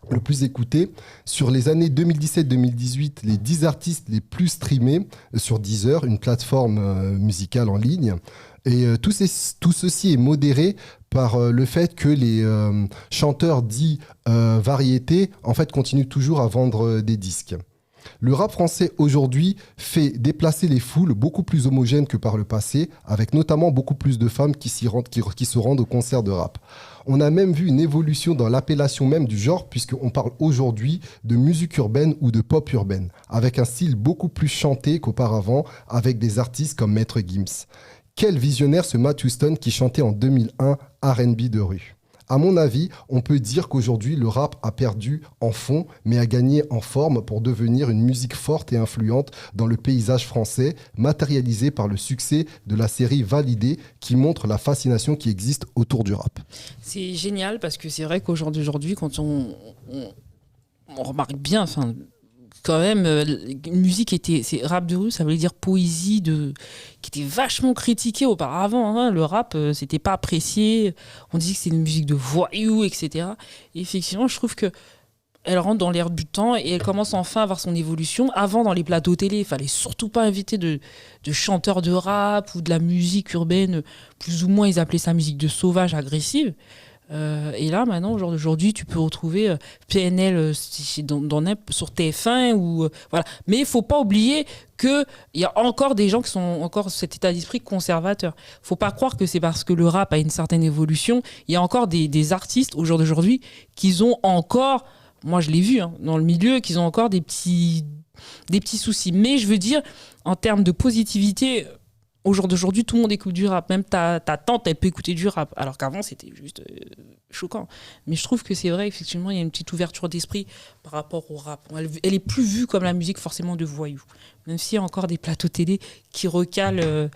le plus écouté. Sur les années 2017-2018, les 10 artistes les plus streamés sur Deezer, une plateforme musicale en ligne. Et tout ceci est modéré par le fait que les chanteurs dits variétés en fait, continuent toujours à vendre des disques. Le rap français aujourd'hui fait déplacer les foules beaucoup plus homogènes que par le passé, avec notamment beaucoup plus de femmes qui se rendent au concert de rap. On a même vu une évolution dans l'appellation même du genre, puisqu'on parle aujourd'hui de musique urbaine ou de pop urbaine, avec un style beaucoup plus chanté qu'auparavant, avec des artistes comme Maître Gims. Quel visionnaire ce Matt Houston qui chantait en 2001 R&B de rue. À mon avis, on peut dire qu'aujourd'hui, le rap a perdu en fond, mais a gagné en forme pour devenir une musique forte et influente dans le paysage français, matérialisée par le succès de la série Validé, qui montre la fascination qui existe autour du rap. C'est génial parce que c'est vrai qu'aujourd'hui, quand on remarque bien, enfin, quand même, musique c'est rap de rue, ça voulait dire poésie qui était vachement critiquée auparavant. Hein. Le rap, c'était pas apprécié. On disait que c'était une musique de voyous, etc. Et effectivement, je trouve que elle rentre dans l'air du temps et elle commence enfin à avoir son évolution. Avant, dans les plateaux télé, il fallait surtout pas inviter de chanteurs de rap ou de la musique urbaine. Plus ou moins, ils appelaient ça musique de sauvage, agressive. Et là, maintenant, aujourd'hui, tu peux retrouver PNL sur TF1 ou voilà. Mais il faut pas oublier qu'il y a encore des gens qui sont encore cet état d'esprit conservateur. Faut pas croire que c'est parce que le rap a une certaine évolution. Il y a encore des artistes au jour d'aujourd'hui qui ont encore, moi je l'ai vu dans le milieu, qui ont encore des petits soucis. Mais je veux dire, en termes de positivité, au jour d'aujourd'hui, tout le monde écoute du rap. Même ta tante, elle peut écouter du rap. Alors qu'avant, c'était juste choquant. Mais je trouve que c'est vrai, effectivement, il y a une petite ouverture d'esprit par rapport au rap. Elle est plus vue comme la musique forcément de voyous. Même s'il y a encore des plateaux télé qui recalent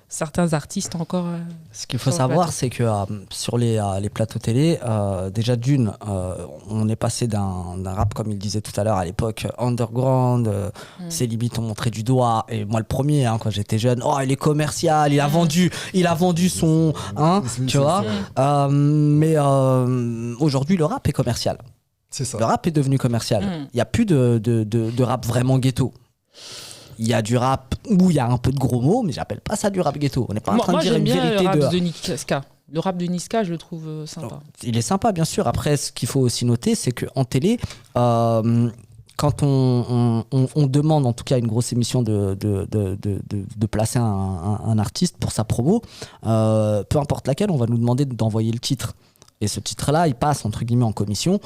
certains artistes encore. Ce qu'il faut savoir, c'est que sur les plateaux télé, déjà d'une, on est passé d'un rap, comme il disait tout à l'heure, à l'époque, underground, c'est limite on montrait du doigt, et moi le premier, quand j'étais jeune, oh il est commercial, il a vendu son, tu vois. Mais aujourd'hui le rap est commercial. C'est ça. Le rap est devenu commercial. Il n'y a plus de rap vraiment ghetto. Il y a du rap où il y a un peu de gros mots, mais j'appelle pas ça du rap ghetto. On n'est pas en train de dire une vérité. Moi, j'aime bien le rap de Niska. Le rap de Niska, je le trouve sympa. Il est sympa, bien sûr. Après, ce qu'il faut aussi noter, c'est qu'en télé, quand on demande, en tout cas, une grosse émission de placer un artiste pour sa promo, peu importe laquelle, on va nous demander d'envoyer le titre. Et ce titre-là, il passe, entre guillemets, en commission.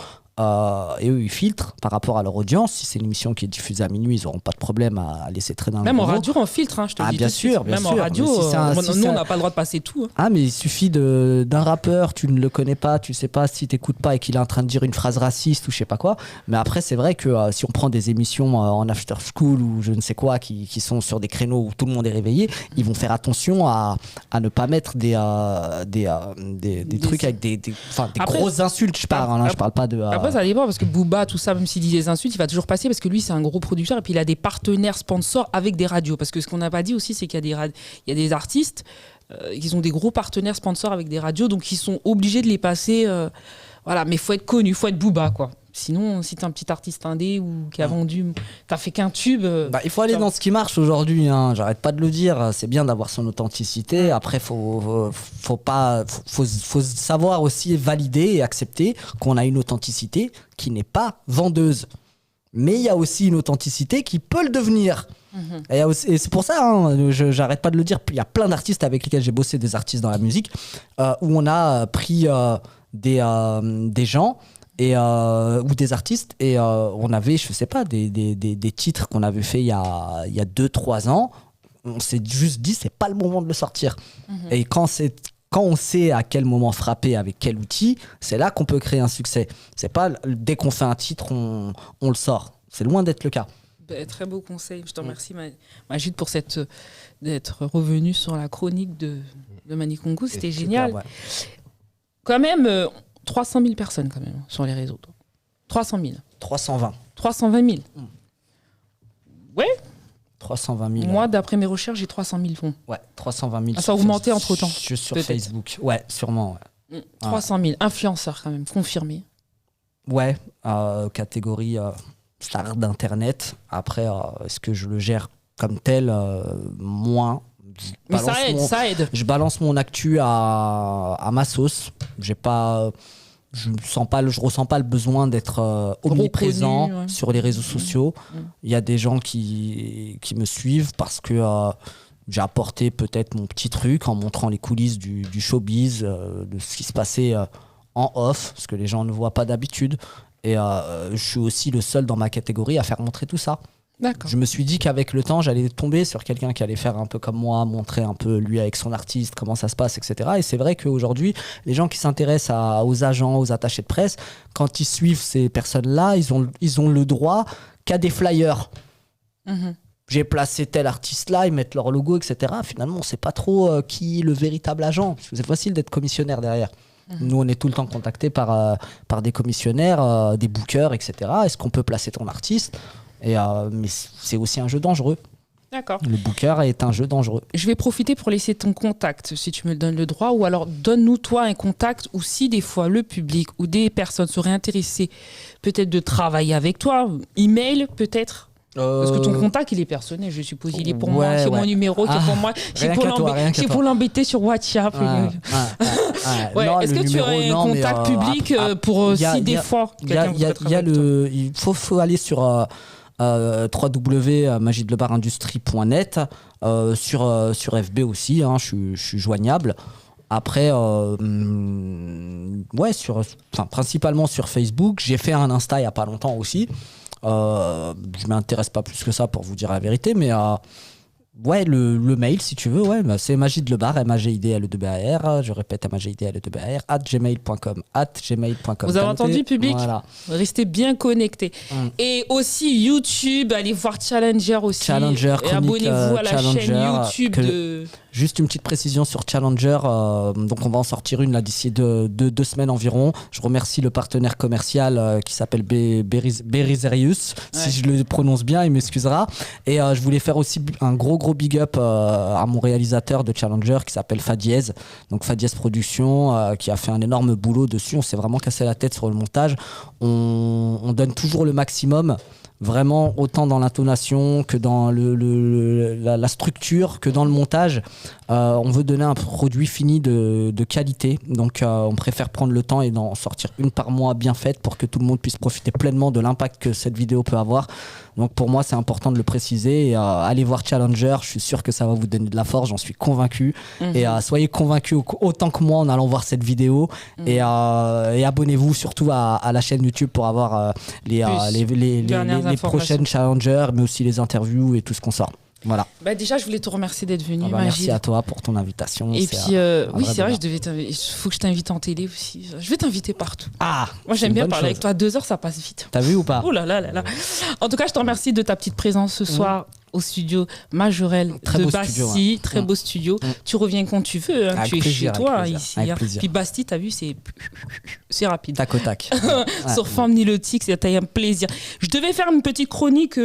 Et eux, ils filtrent par rapport à leur audience. Si c'est une émission qui est diffusée à minuit, ils n'auront pas de problème à laisser traîner un Même en radio, on filtre, je te dis. Bien sûr, bien Même sûr. en radio, nous, on n'a pas le droit de passer tout. Mais il suffit d'un rappeur, tu ne le connais pas, tu ne sais pas si tu n'écoutes pas et qu'il est en train de dire une phrase raciste ou je ne sais pas quoi. Mais après, c'est vrai que si on prend des émissions en after school ou je ne sais quoi, qui sont sur des créneaux où tout le monde est réveillé, ils vont faire attention à ne pas mettre des trucs avec des grosses insultes, je parle. Je parle pas de... Après, ça dépend parce que Booba, tout ça, même s'il dit des insultes, il va toujours passer parce que lui, c'est un gros producteur et puis il a des partenaires sponsors avec des radios. Parce que ce qu'on n'a pas dit aussi, c'est qu'il y a des artistes qui ont des gros partenaires sponsors avec des radios, donc ils sont obligés de les passer. Voilà, mais il faut être connu, il faut être Booba, quoi. Sinon, si t'es un petit artiste indé ou qui a vendu, t'as fait qu'un tube. Il faut aller dans ce qui marche aujourd'hui. J'arrête pas de le dire. C'est bien d'avoir son authenticité. Après, faut savoir aussi valider et accepter qu'on a une authenticité qui n'est pas vendeuse. Mais il y a aussi une authenticité qui peut le devenir. Et c'est pour ça, j'arrête pas de le dire. Il y a plein d'artistes avec lesquels j'ai bossé, des artistes dans la musique, où on a pris des gens. Ou des artistes et on avait, je sais pas, des titres qu'on avait fait il y a 2-3 ans. On s'est juste dit c'est pas le moment de le sortir. Et quand on sait à quel moment frapper avec quel outil, c'est là qu'on peut créer un succès. C'est pas dès qu'on fait un titre on le sort. C'est loin d'être le cas. Très beau conseil. Je te remercie Majid pour d'être revenu sur la chronique de Manikongo. C'était génial. Super, ouais. Quand même 300 000 personnes quand même sur les réseaux. 300 000. 320. 320 000. Ouais. 320 000. Moi, d'après mes recherches, j'ai 300 000 fonds. Ouais, 320 000. Ça a augmenté entre-temps. Je suis sur Facebook. Ouais, sûrement. Ouais. 300 000. Influenceurs quand même, confirmés. Ouais, catégorie star d'Internet. Après, est-ce que je le gère comme tel moins. Mais ça aide. Je balance mon actu à ma sauce. Je ressens pas le besoin d'être omniprésent reconnu, sur les réseaux sociaux. Il y a des gens qui me suivent parce que j'ai apporté peut-être mon petit truc en montrant les coulisses du showbiz, de ce qui se passait en off, ce que les gens ne voient pas d'habitude. Et je suis aussi le seul dans ma catégorie à faire montrer tout ça. D'accord. Je me suis dit qu'avec le temps, j'allais tomber sur quelqu'un qui allait faire un peu comme moi, montrer un peu lui avec son artiste, comment ça se passe, etc. Et c'est vrai qu'aujourd'hui, les gens qui s'intéressent aux agents, aux attachés de presse, quand ils suivent ces personnes-là, ils ont le droit qu'à des flyers. J'ai placé tel artiste-là, ils mettent leur logo, etc. Finalement, on ne sait pas trop qui est le véritable agent. Parce que c'est facile d'être commissionnaire derrière. Nous, on est tout le temps contactés par des commissionnaires, des bookers, etc. Est-ce qu'on peut placer ton artiste ? Mais c'est aussi un jeu dangereux. D'accord. Le booker est un jeu dangereux. Je vais profiter pour laisser ton contact, si tu me donnes le droit, ou alors donne-nous toi un contact, ou si des fois le public ou des personnes seraient intéressées peut-être de travailler avec toi, email peut-être. Parce que ton contact, il est personnel, je suppose. Il est pour moi, c'est mon numéro qui est pour moi. C'est pour l'embêter sur WhatsApp. Ouais. Non, Est-ce le que tu numéro, aurais un non, mais, contact public il y a- si il y des a- fois Il y a, quelqu'un il y a- voudrait il y a travailler avec toi? il faut aller sur www.magidelebarindustrie.net, sur FB aussi, hein, je suis joignable. Après, principalement sur Facebook. J'ai fait un Insta il n'y a pas longtemps aussi. Je m'intéresse pas plus que ça pour vous dire la vérité, mais le mail si tu veux, c'est magidelebar, MAGIDLEBAR, je répète MAGIDLEBAR, @gmail.com. Vous avez entendu, public? Voilà. Restez bien connectés. Et aussi YouTube, allez voir Challenger aussi. Challenger, et chronique, abonnez-vous à la Challenger, chaîne YouTube de... Juste une petite précision sur Challenger, donc on va en sortir une là d'ici 2 semaines environ. Je remercie le partenaire commercial qui s'appelle Berizerius, si je le prononce bien, il m'excusera. Et je voulais faire aussi un gros big up à mon réalisateur de Challenger qui s'appelle Fadiez, donc Fadiez Productions, qui a fait un énorme boulot dessus. On s'est vraiment cassé la tête sur le montage. On donne toujours le maximum. Vraiment autant dans l'intonation que dans la structure, que dans le montage. On veut donner un produit fini de qualité, donc on préfère prendre le temps et d'en sortir une par mois bien faite pour que tout le monde puisse profiter pleinement de l'impact que cette vidéo peut avoir. Donc pour moi c'est important de le préciser, et allez voir Challenger, je suis sûr que ça va vous donner de la force, j'en suis convaincu. Et soyez convaincus autant que moi en allant voir cette vidéo. Et abonnez-vous surtout à la chaîne YouTube pour avoir les prochaines Challengers, mais aussi les interviews et tout ce qu'on sort. Voilà. Bah déjà, je voulais te remercier d'être venu. Merci à toi pour ton invitation. Et puis, oui, c'est vrai, il faut que je t'invite en télé aussi. Je vais t'inviter partout. Moi, j'aime bien parler avec toi. 2 heures, ça passe vite. T'as vu ou pas? Oh là là là là. En tout cas, je te remercie de ta petite présence ce soir au studio Majorelle de Bastille. Très beau studio. Tu reviens quand tu veux. Tu es chez toi ici. Puis Bastille, t'as vu, c'est rapide. Tac au tac. Sur Femme Nilotique, c'était un plaisir. Je devais faire une petite chronique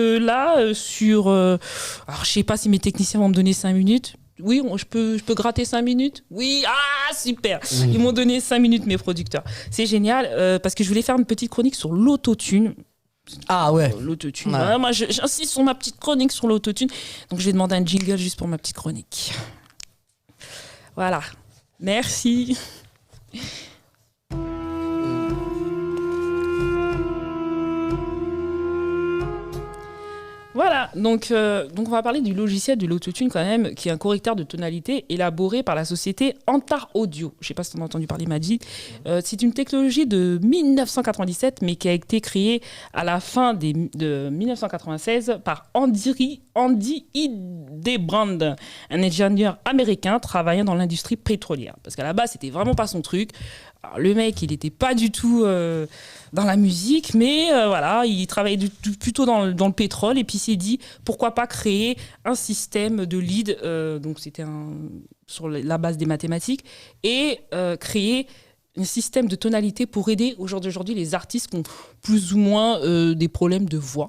sur... alors, je sais pas si mes techniciens vont me donner 5 minutes. Oui, je peux gratter 5 minutes. Oui, super. Ils m'ont donné 5 minutes, mes producteurs. C'est génial, parce que je voulais faire une petite chronique sur l'autotune. L'autotune. Moi, j'insiste sur ma petite chronique sur l'autotune. Donc, je vais demander un jingle juste pour ma petite chronique. Voilà. Merci. Voilà, donc on va parler du logiciel de l'autotune quand même, qui est un correcteur de tonalité élaboré par la société Antar Audio. Je ne sais pas si tu en as entendu parler, Majid. C'est une technologie de 1997, mais qui a été créée à la fin de 1996 par Andy Hildebrand, un ingénieur américain travaillant dans l'industrie pétrolière. Parce qu'à la base, c'était vraiment pas son truc. Alors, le mec, il n'était pas du tout dans la musique, mais voilà, il travaillait plutôt dans le pétrole. Et puis, il s'est dit, pourquoi pas créer un système de lead, donc c'était sur la base des mathématiques, et créer un système de tonalité pour aider aujourd'hui les artistes qui ont plus ou moins des problèmes de voix.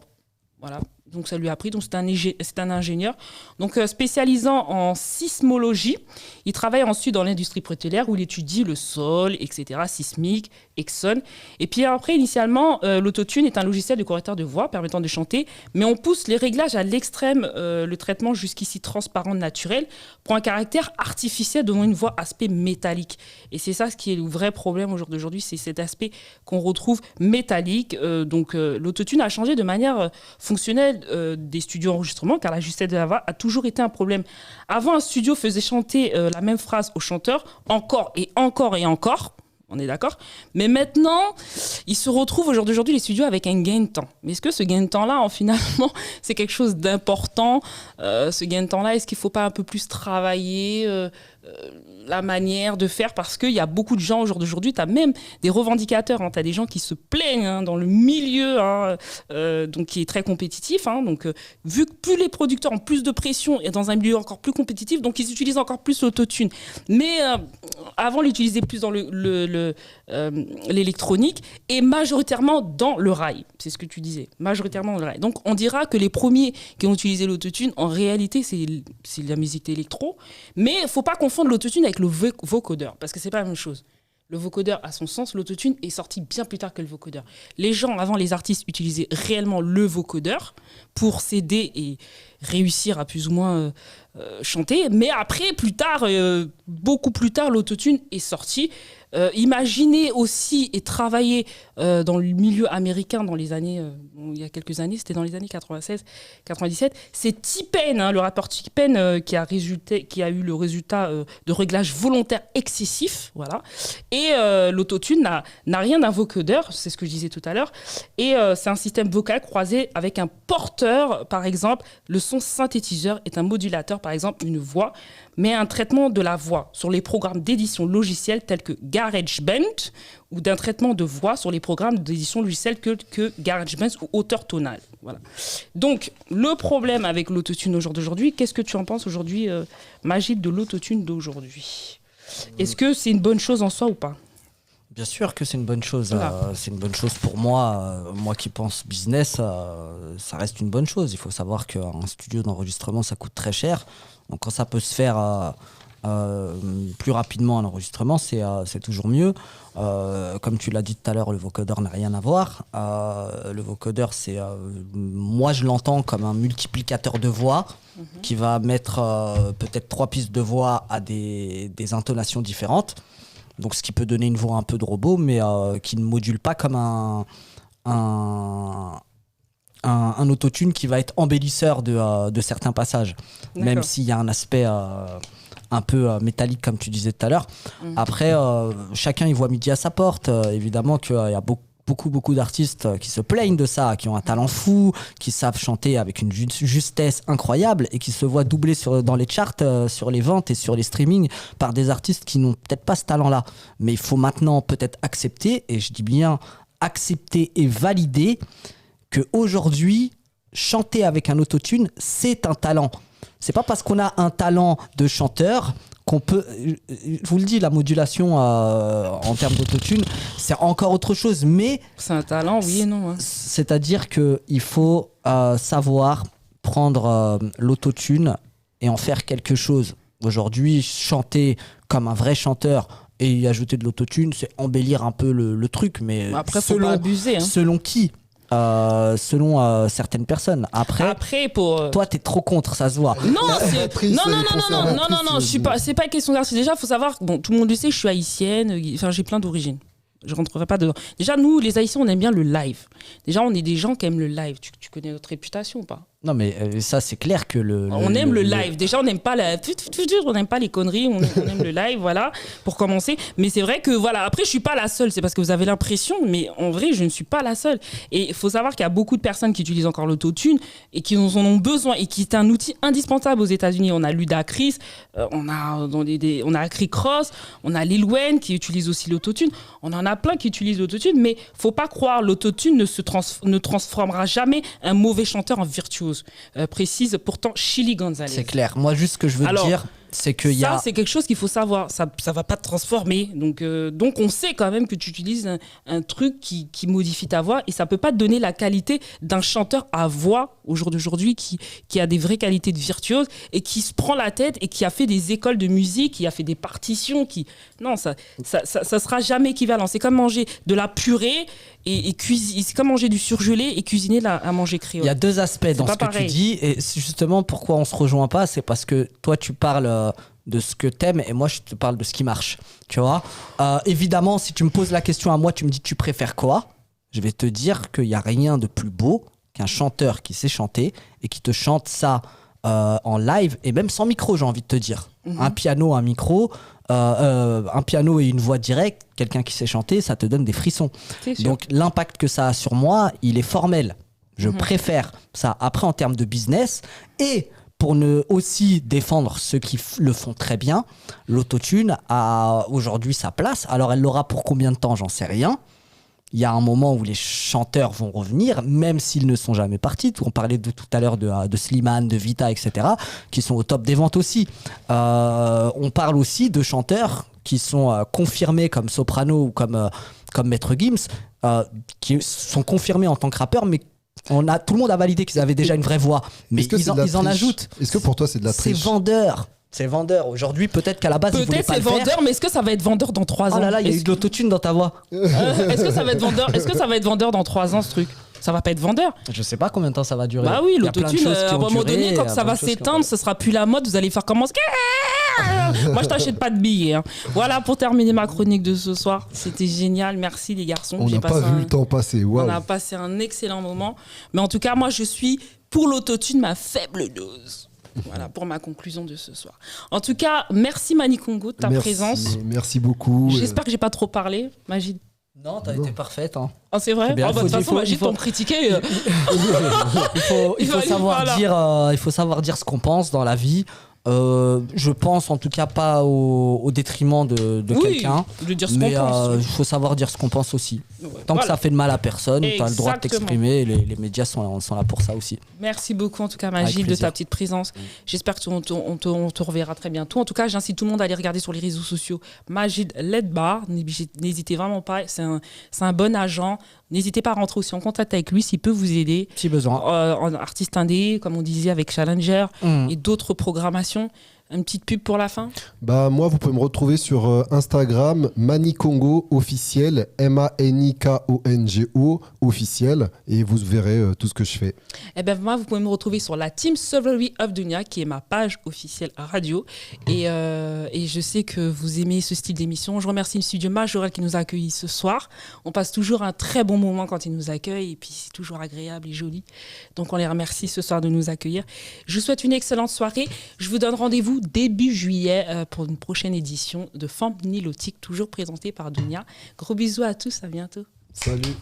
Voilà. Donc ça lui a appris, donc c'est un ingénieur. Donc spécialisant en sismologie, il travaille ensuite dans l'industrie pétrolière où il étudie le sol, etc., sismique, Exxon. Et puis après, initialement, l'autotune est un logiciel de correcteur de voix permettant de chanter, mais on pousse les réglages à l'extrême, le traitement jusqu'ici transparent, naturel, pour un caractère artificiel donnant une voix aspect métallique. Et c'est ça ce qui est le vrai problème au jour d'aujourd'hui, c'est cet aspect qu'on retrouve métallique. Donc l'autotune a changé de manière fonctionnelle des studios enregistrement, car la justesse de la voix a toujours été un problème. Avant, un studio faisait chanter la même phrase au chanteur encore et encore et encore. On est d'accord? Mais maintenant, il se retrouve au jour d'aujourd'hui, les studios, avec un gain de temps. Mais est-ce que ce gain de temps-là, finalement, c'est quelque chose d'important? Ce gain de temps-là, est-ce qu'il ne faut pas un peu plus travailler la manière de faire? Parce qu'il y a beaucoup de gens au jour d'aujourd'hui, tu as même des revendicateurs, tu as des gens qui se plaignent dans le milieu, donc qui est très compétitif. Donc, vu que plus les producteurs ont plus de pression et dans un milieu encore plus compétitif, donc ils utilisent encore plus l'autotune. Mais avant, ils l'utilisaient plus dans l'électronique et majoritairement dans le rail. C'est ce que tu disais, majoritairement dans le rail. Donc, on dira que les premiers qui ont utilisé l'autotune, en réalité, c'est la musique électro. Mais il ne faut pas confondre l'autotune avec le vocodeur, parce que c'est pas la même chose. Le vocodeur a son sens, l'autotune est sorti bien plus tard que le vocodeur. Les gens, avant, les artistes utilisaient réellement le vocodeur pour s'aider et réussir à plus ou moins chanter. Mais après, plus tard, beaucoup plus tard, l'autotune est sorti. Imaginer aussi et travailler dans le milieu américain dans les années, il y a quelques années, c'était dans les années 96-97, c'est T-Pain, le rappeur T-Pain qui a eu le résultat de réglage volontaire excessif, voilà. Et l'autotune n'a rien d'un vocodeur, c'est ce que je disais tout à l'heure, et c'est un système vocal croisé avec un porteur, par exemple. Le son synthétiseur est un modulateur, par exemple une voix, mais un traitement de la voix sur les programmes d'édition logicielle tels que GarageBand ou d'un traitement de voix sur les programmes d'édition logicielle que GarageBand ou Auteur tonal. Voilà. Donc, le problème avec l'autotune au jour d'aujourd'hui, qu'est-ce que tu en penses aujourd'hui, Majid, de l'autotune d'aujourd'hui ? Est-ce que c'est une bonne chose en soi ou pas ? Bien sûr que c'est une bonne chose. Voilà. C'est une bonne chose pour moi. Moi qui pense business, ça reste une bonne chose. Il faut savoir qu'un studio d'enregistrement, ça coûte très cher. Donc quand ça peut se faire plus rapidement un enregistrement, c'est toujours mieux. Comme tu l'as dit tout à l'heure, le vocodeur n'a rien à voir. Le vocodeur, moi je l'entends comme un multiplicateur de voix qui va mettre peut-être 3 pistes de voix à des intonations différentes. Donc ce qui peut donner une voix un peu de robot, mais qui ne module pas comme un autotune qui va être embellisseur de certains passages. D'accord. Même s'il y a un aspect un peu métallique, comme tu disais tout à l'heure. Après, chacun y voit midi à sa porte. Évidemment qu'il y a beaucoup d'artistes qui se plaignent de ça, qui ont un talent fou, qui savent chanter avec une justesse incroyable et qui se voient doubler dans les charts, sur les ventes et sur les streamings par des artistes qui n'ont peut-être pas ce talent-là. Mais il faut maintenant peut-être accepter, et je dis bien accepter et valider, qu'aujourd'hui, chanter avec un autotune, c'est un talent. C'est pas parce qu'on a un talent de chanteur qu'on peut... Je vous le dis, la modulation en termes d'autotune, c'est encore autre chose, mais... C'est un talent, oui et non. Hein. C'est-à-dire qu'il faut savoir prendre l'autotune et en faire quelque chose. Aujourd'hui, chanter comme un vrai chanteur et y ajouter de l'autotune, c'est embellir un peu le truc, mais Après, faut pas abuser. Hein. selon qui selon certaines personnes. Après pour toi, t'es trop contre, ça se voit. non, je suis pas. C'est pas question d'artiste. Déjà, faut savoir. Bon, tout le monde le sait, je suis haïtienne. Enfin, j'ai plein d'origines. Je rentrerai pas dedans. Déjà, nous, les Haïtiens, on aime bien le live. Déjà, on est des gens qui aiment le live. Tu connais notre réputation ou pas ? Non, mais ça, c'est clair que on aime le live. Déjà, on n'aime pas on n'aime pas les conneries. On aime le live, voilà, pour commencer. Mais c'est vrai que, voilà, après, je suis pas la seule. C'est parce que vous avez l'impression, mais en vrai, je ne suis pas la seule. Et il faut savoir qu'il y a beaucoup de personnes qui utilisent encore l'autotune et qui en ont besoin et qui est un outil indispensable aux États-Unis. On a Ludacris, on a Rick Ross, on a Lil Wayne qui utilise aussi l'autotune. On en a plein qui utilisent l'autotune, mais faut pas croire, l'autotune ne transformera jamais un mauvais chanteur en virtuose. Précise pourtant Chili Gonzalez. C'est clair. Moi, juste ce que je veux te dire, c'est qu'il y a... Ça, c'est quelque chose qu'il faut savoir. Ça va pas te transformer. Donc on sait quand même que tu utilises un truc qui modifie ta voix et ça peut pas te donner la qualité d'un chanteur à voix au jour d'aujourd'hui qui a des vraies qualités de virtuose et qui se prend la tête et qui a fait des écoles de musique, qui a fait des partitions. Non, ça sera jamais équivalent. C'est comme manger de la purée et cuisiner. C'est comme manger du surgelé et cuisiner à manger créole. Il y a deux aspects dans ce que tu dis et justement pourquoi on se rejoint pas, c'est parce que toi tu parles de ce que t'aimes et moi je te parle de ce qui marche, tu vois. Évidemment, si tu me poses la question à moi, tu me dis tu préfères quoi, je vais te dire qu'il n'y a rien de plus beau qu'un chanteur qui sait chanter et qui te chante ça en live et même sans micro, j'ai envie de te dire. Un piano, un micro, un piano et une voix directe, quelqu'un qui sait chanter, ça te donne des frissons. Donc l'impact que ça a sur moi, il est formel. Je préfère ça. Après, en termes de business et pour aussi défendre ceux qui le font très bien, l'autotune a aujourd'hui sa place. Alors elle l'aura pour combien de temps, j'en sais rien. Il y a un moment où les chanteurs vont revenir, même s'ils ne sont jamais partis. On parlait tout à l'heure de Slimane, de Vita, etc., qui sont au top des ventes aussi. On parle aussi de chanteurs qui sont confirmés comme soprano ou comme Maître Gims, qui sont confirmés en tant que rappeurs, mais tout le monde a validé qu'ils avaient déjà une vraie voix. Mais ils en ajoutent. Est-ce que pour toi, c'est de la triche ? C'est vendeur. Aujourd'hui, peut-être qu'à la base, ils voulaient pas le faire. Peut-être c'est vendeur, mais est-ce que ça va être vendeur dans 3 ans ? Oh là là, il y a eu de l'autotune dans ta voix. Est-ce que ça va être vendeur dans 3 ans, ce truc ? Ça va pas être vendeur. Je sais pas combien de temps ça va durer. Bah oui, Il y a plein de l'autotune, choses qui à un ont moment duré, donné, quand il y a ça plein va de choses qui ont s'éteindre, ce sera plus la mode, vous allez faire comment? Moi, je t'achète pas de billets. Hein. Voilà pour terminer ma chronique de ce soir. C'était génial. Merci les garçons. On n'a pas vu le temps passer. On Waouh. a passé un excellent moment. Mais en tout cas, moi, je suis pour l'autotune, ma faible dose. Voilà pour ma conclusion de ce soir. En tout cas, merci Mani Congo de ta présence. Merci beaucoup. J'espère que j'ai pas trop parlé, Magid. Non, t'as été parfaite. Hein. Oh, c'est vrai. Bien, De toute façon, Magid, pour me critiquer. Il faut savoir dire ce qu'on pense dans la vie. Je pense en tout cas pas au détriment de quelqu'un. De dire ce mais qu'on pense. il faut savoir dire ce qu'on pense aussi. Ouais, Tant que ça fait de mal à personne, tu as le droit de Exactement. t'exprimer et les médias sont là pour ça aussi. Merci beaucoup en tout cas Avec Magid de plaisir. ta petite présence. J'espère qu'on te reverra très bientôt. En tout cas, j'incite tout le monde à aller regarder sur les réseaux sociaux Magid Ledbar. N'hésitez vraiment pas. C'est un bon agent. N'hésitez pas à rentrer aussi en contact avec lui s'il peut vous aider. Si besoin. En artiste indé, comme on disait avec Challenger et d'autres programmations. Une petite pub pour la fin. Bah moi, vous pouvez me retrouver sur Instagram, Manikongo officiel, Manikongo officiel, et vous verrez tout ce que je fais. Et ben moi, vous pouvez me retrouver sur la Team Sovereignty of Dunia, qui est ma page officielle à radio. Et je sais que vous aimez ce style d'émission. Je remercie le studio Majorel qui nous a accueillis ce soir. On passe toujours un très bon moment quand ils nous accueillent, et puis c'est toujours agréable et joli. Donc on les remercie ce soir de nous accueillir. Je vous souhaite une excellente soirée. Je vous donne rendez-vous début juillet pour une prochaine édition de Femmes Nilotiques, toujours présentée par Dunia. Gros bisous à tous, à bientôt. Salut.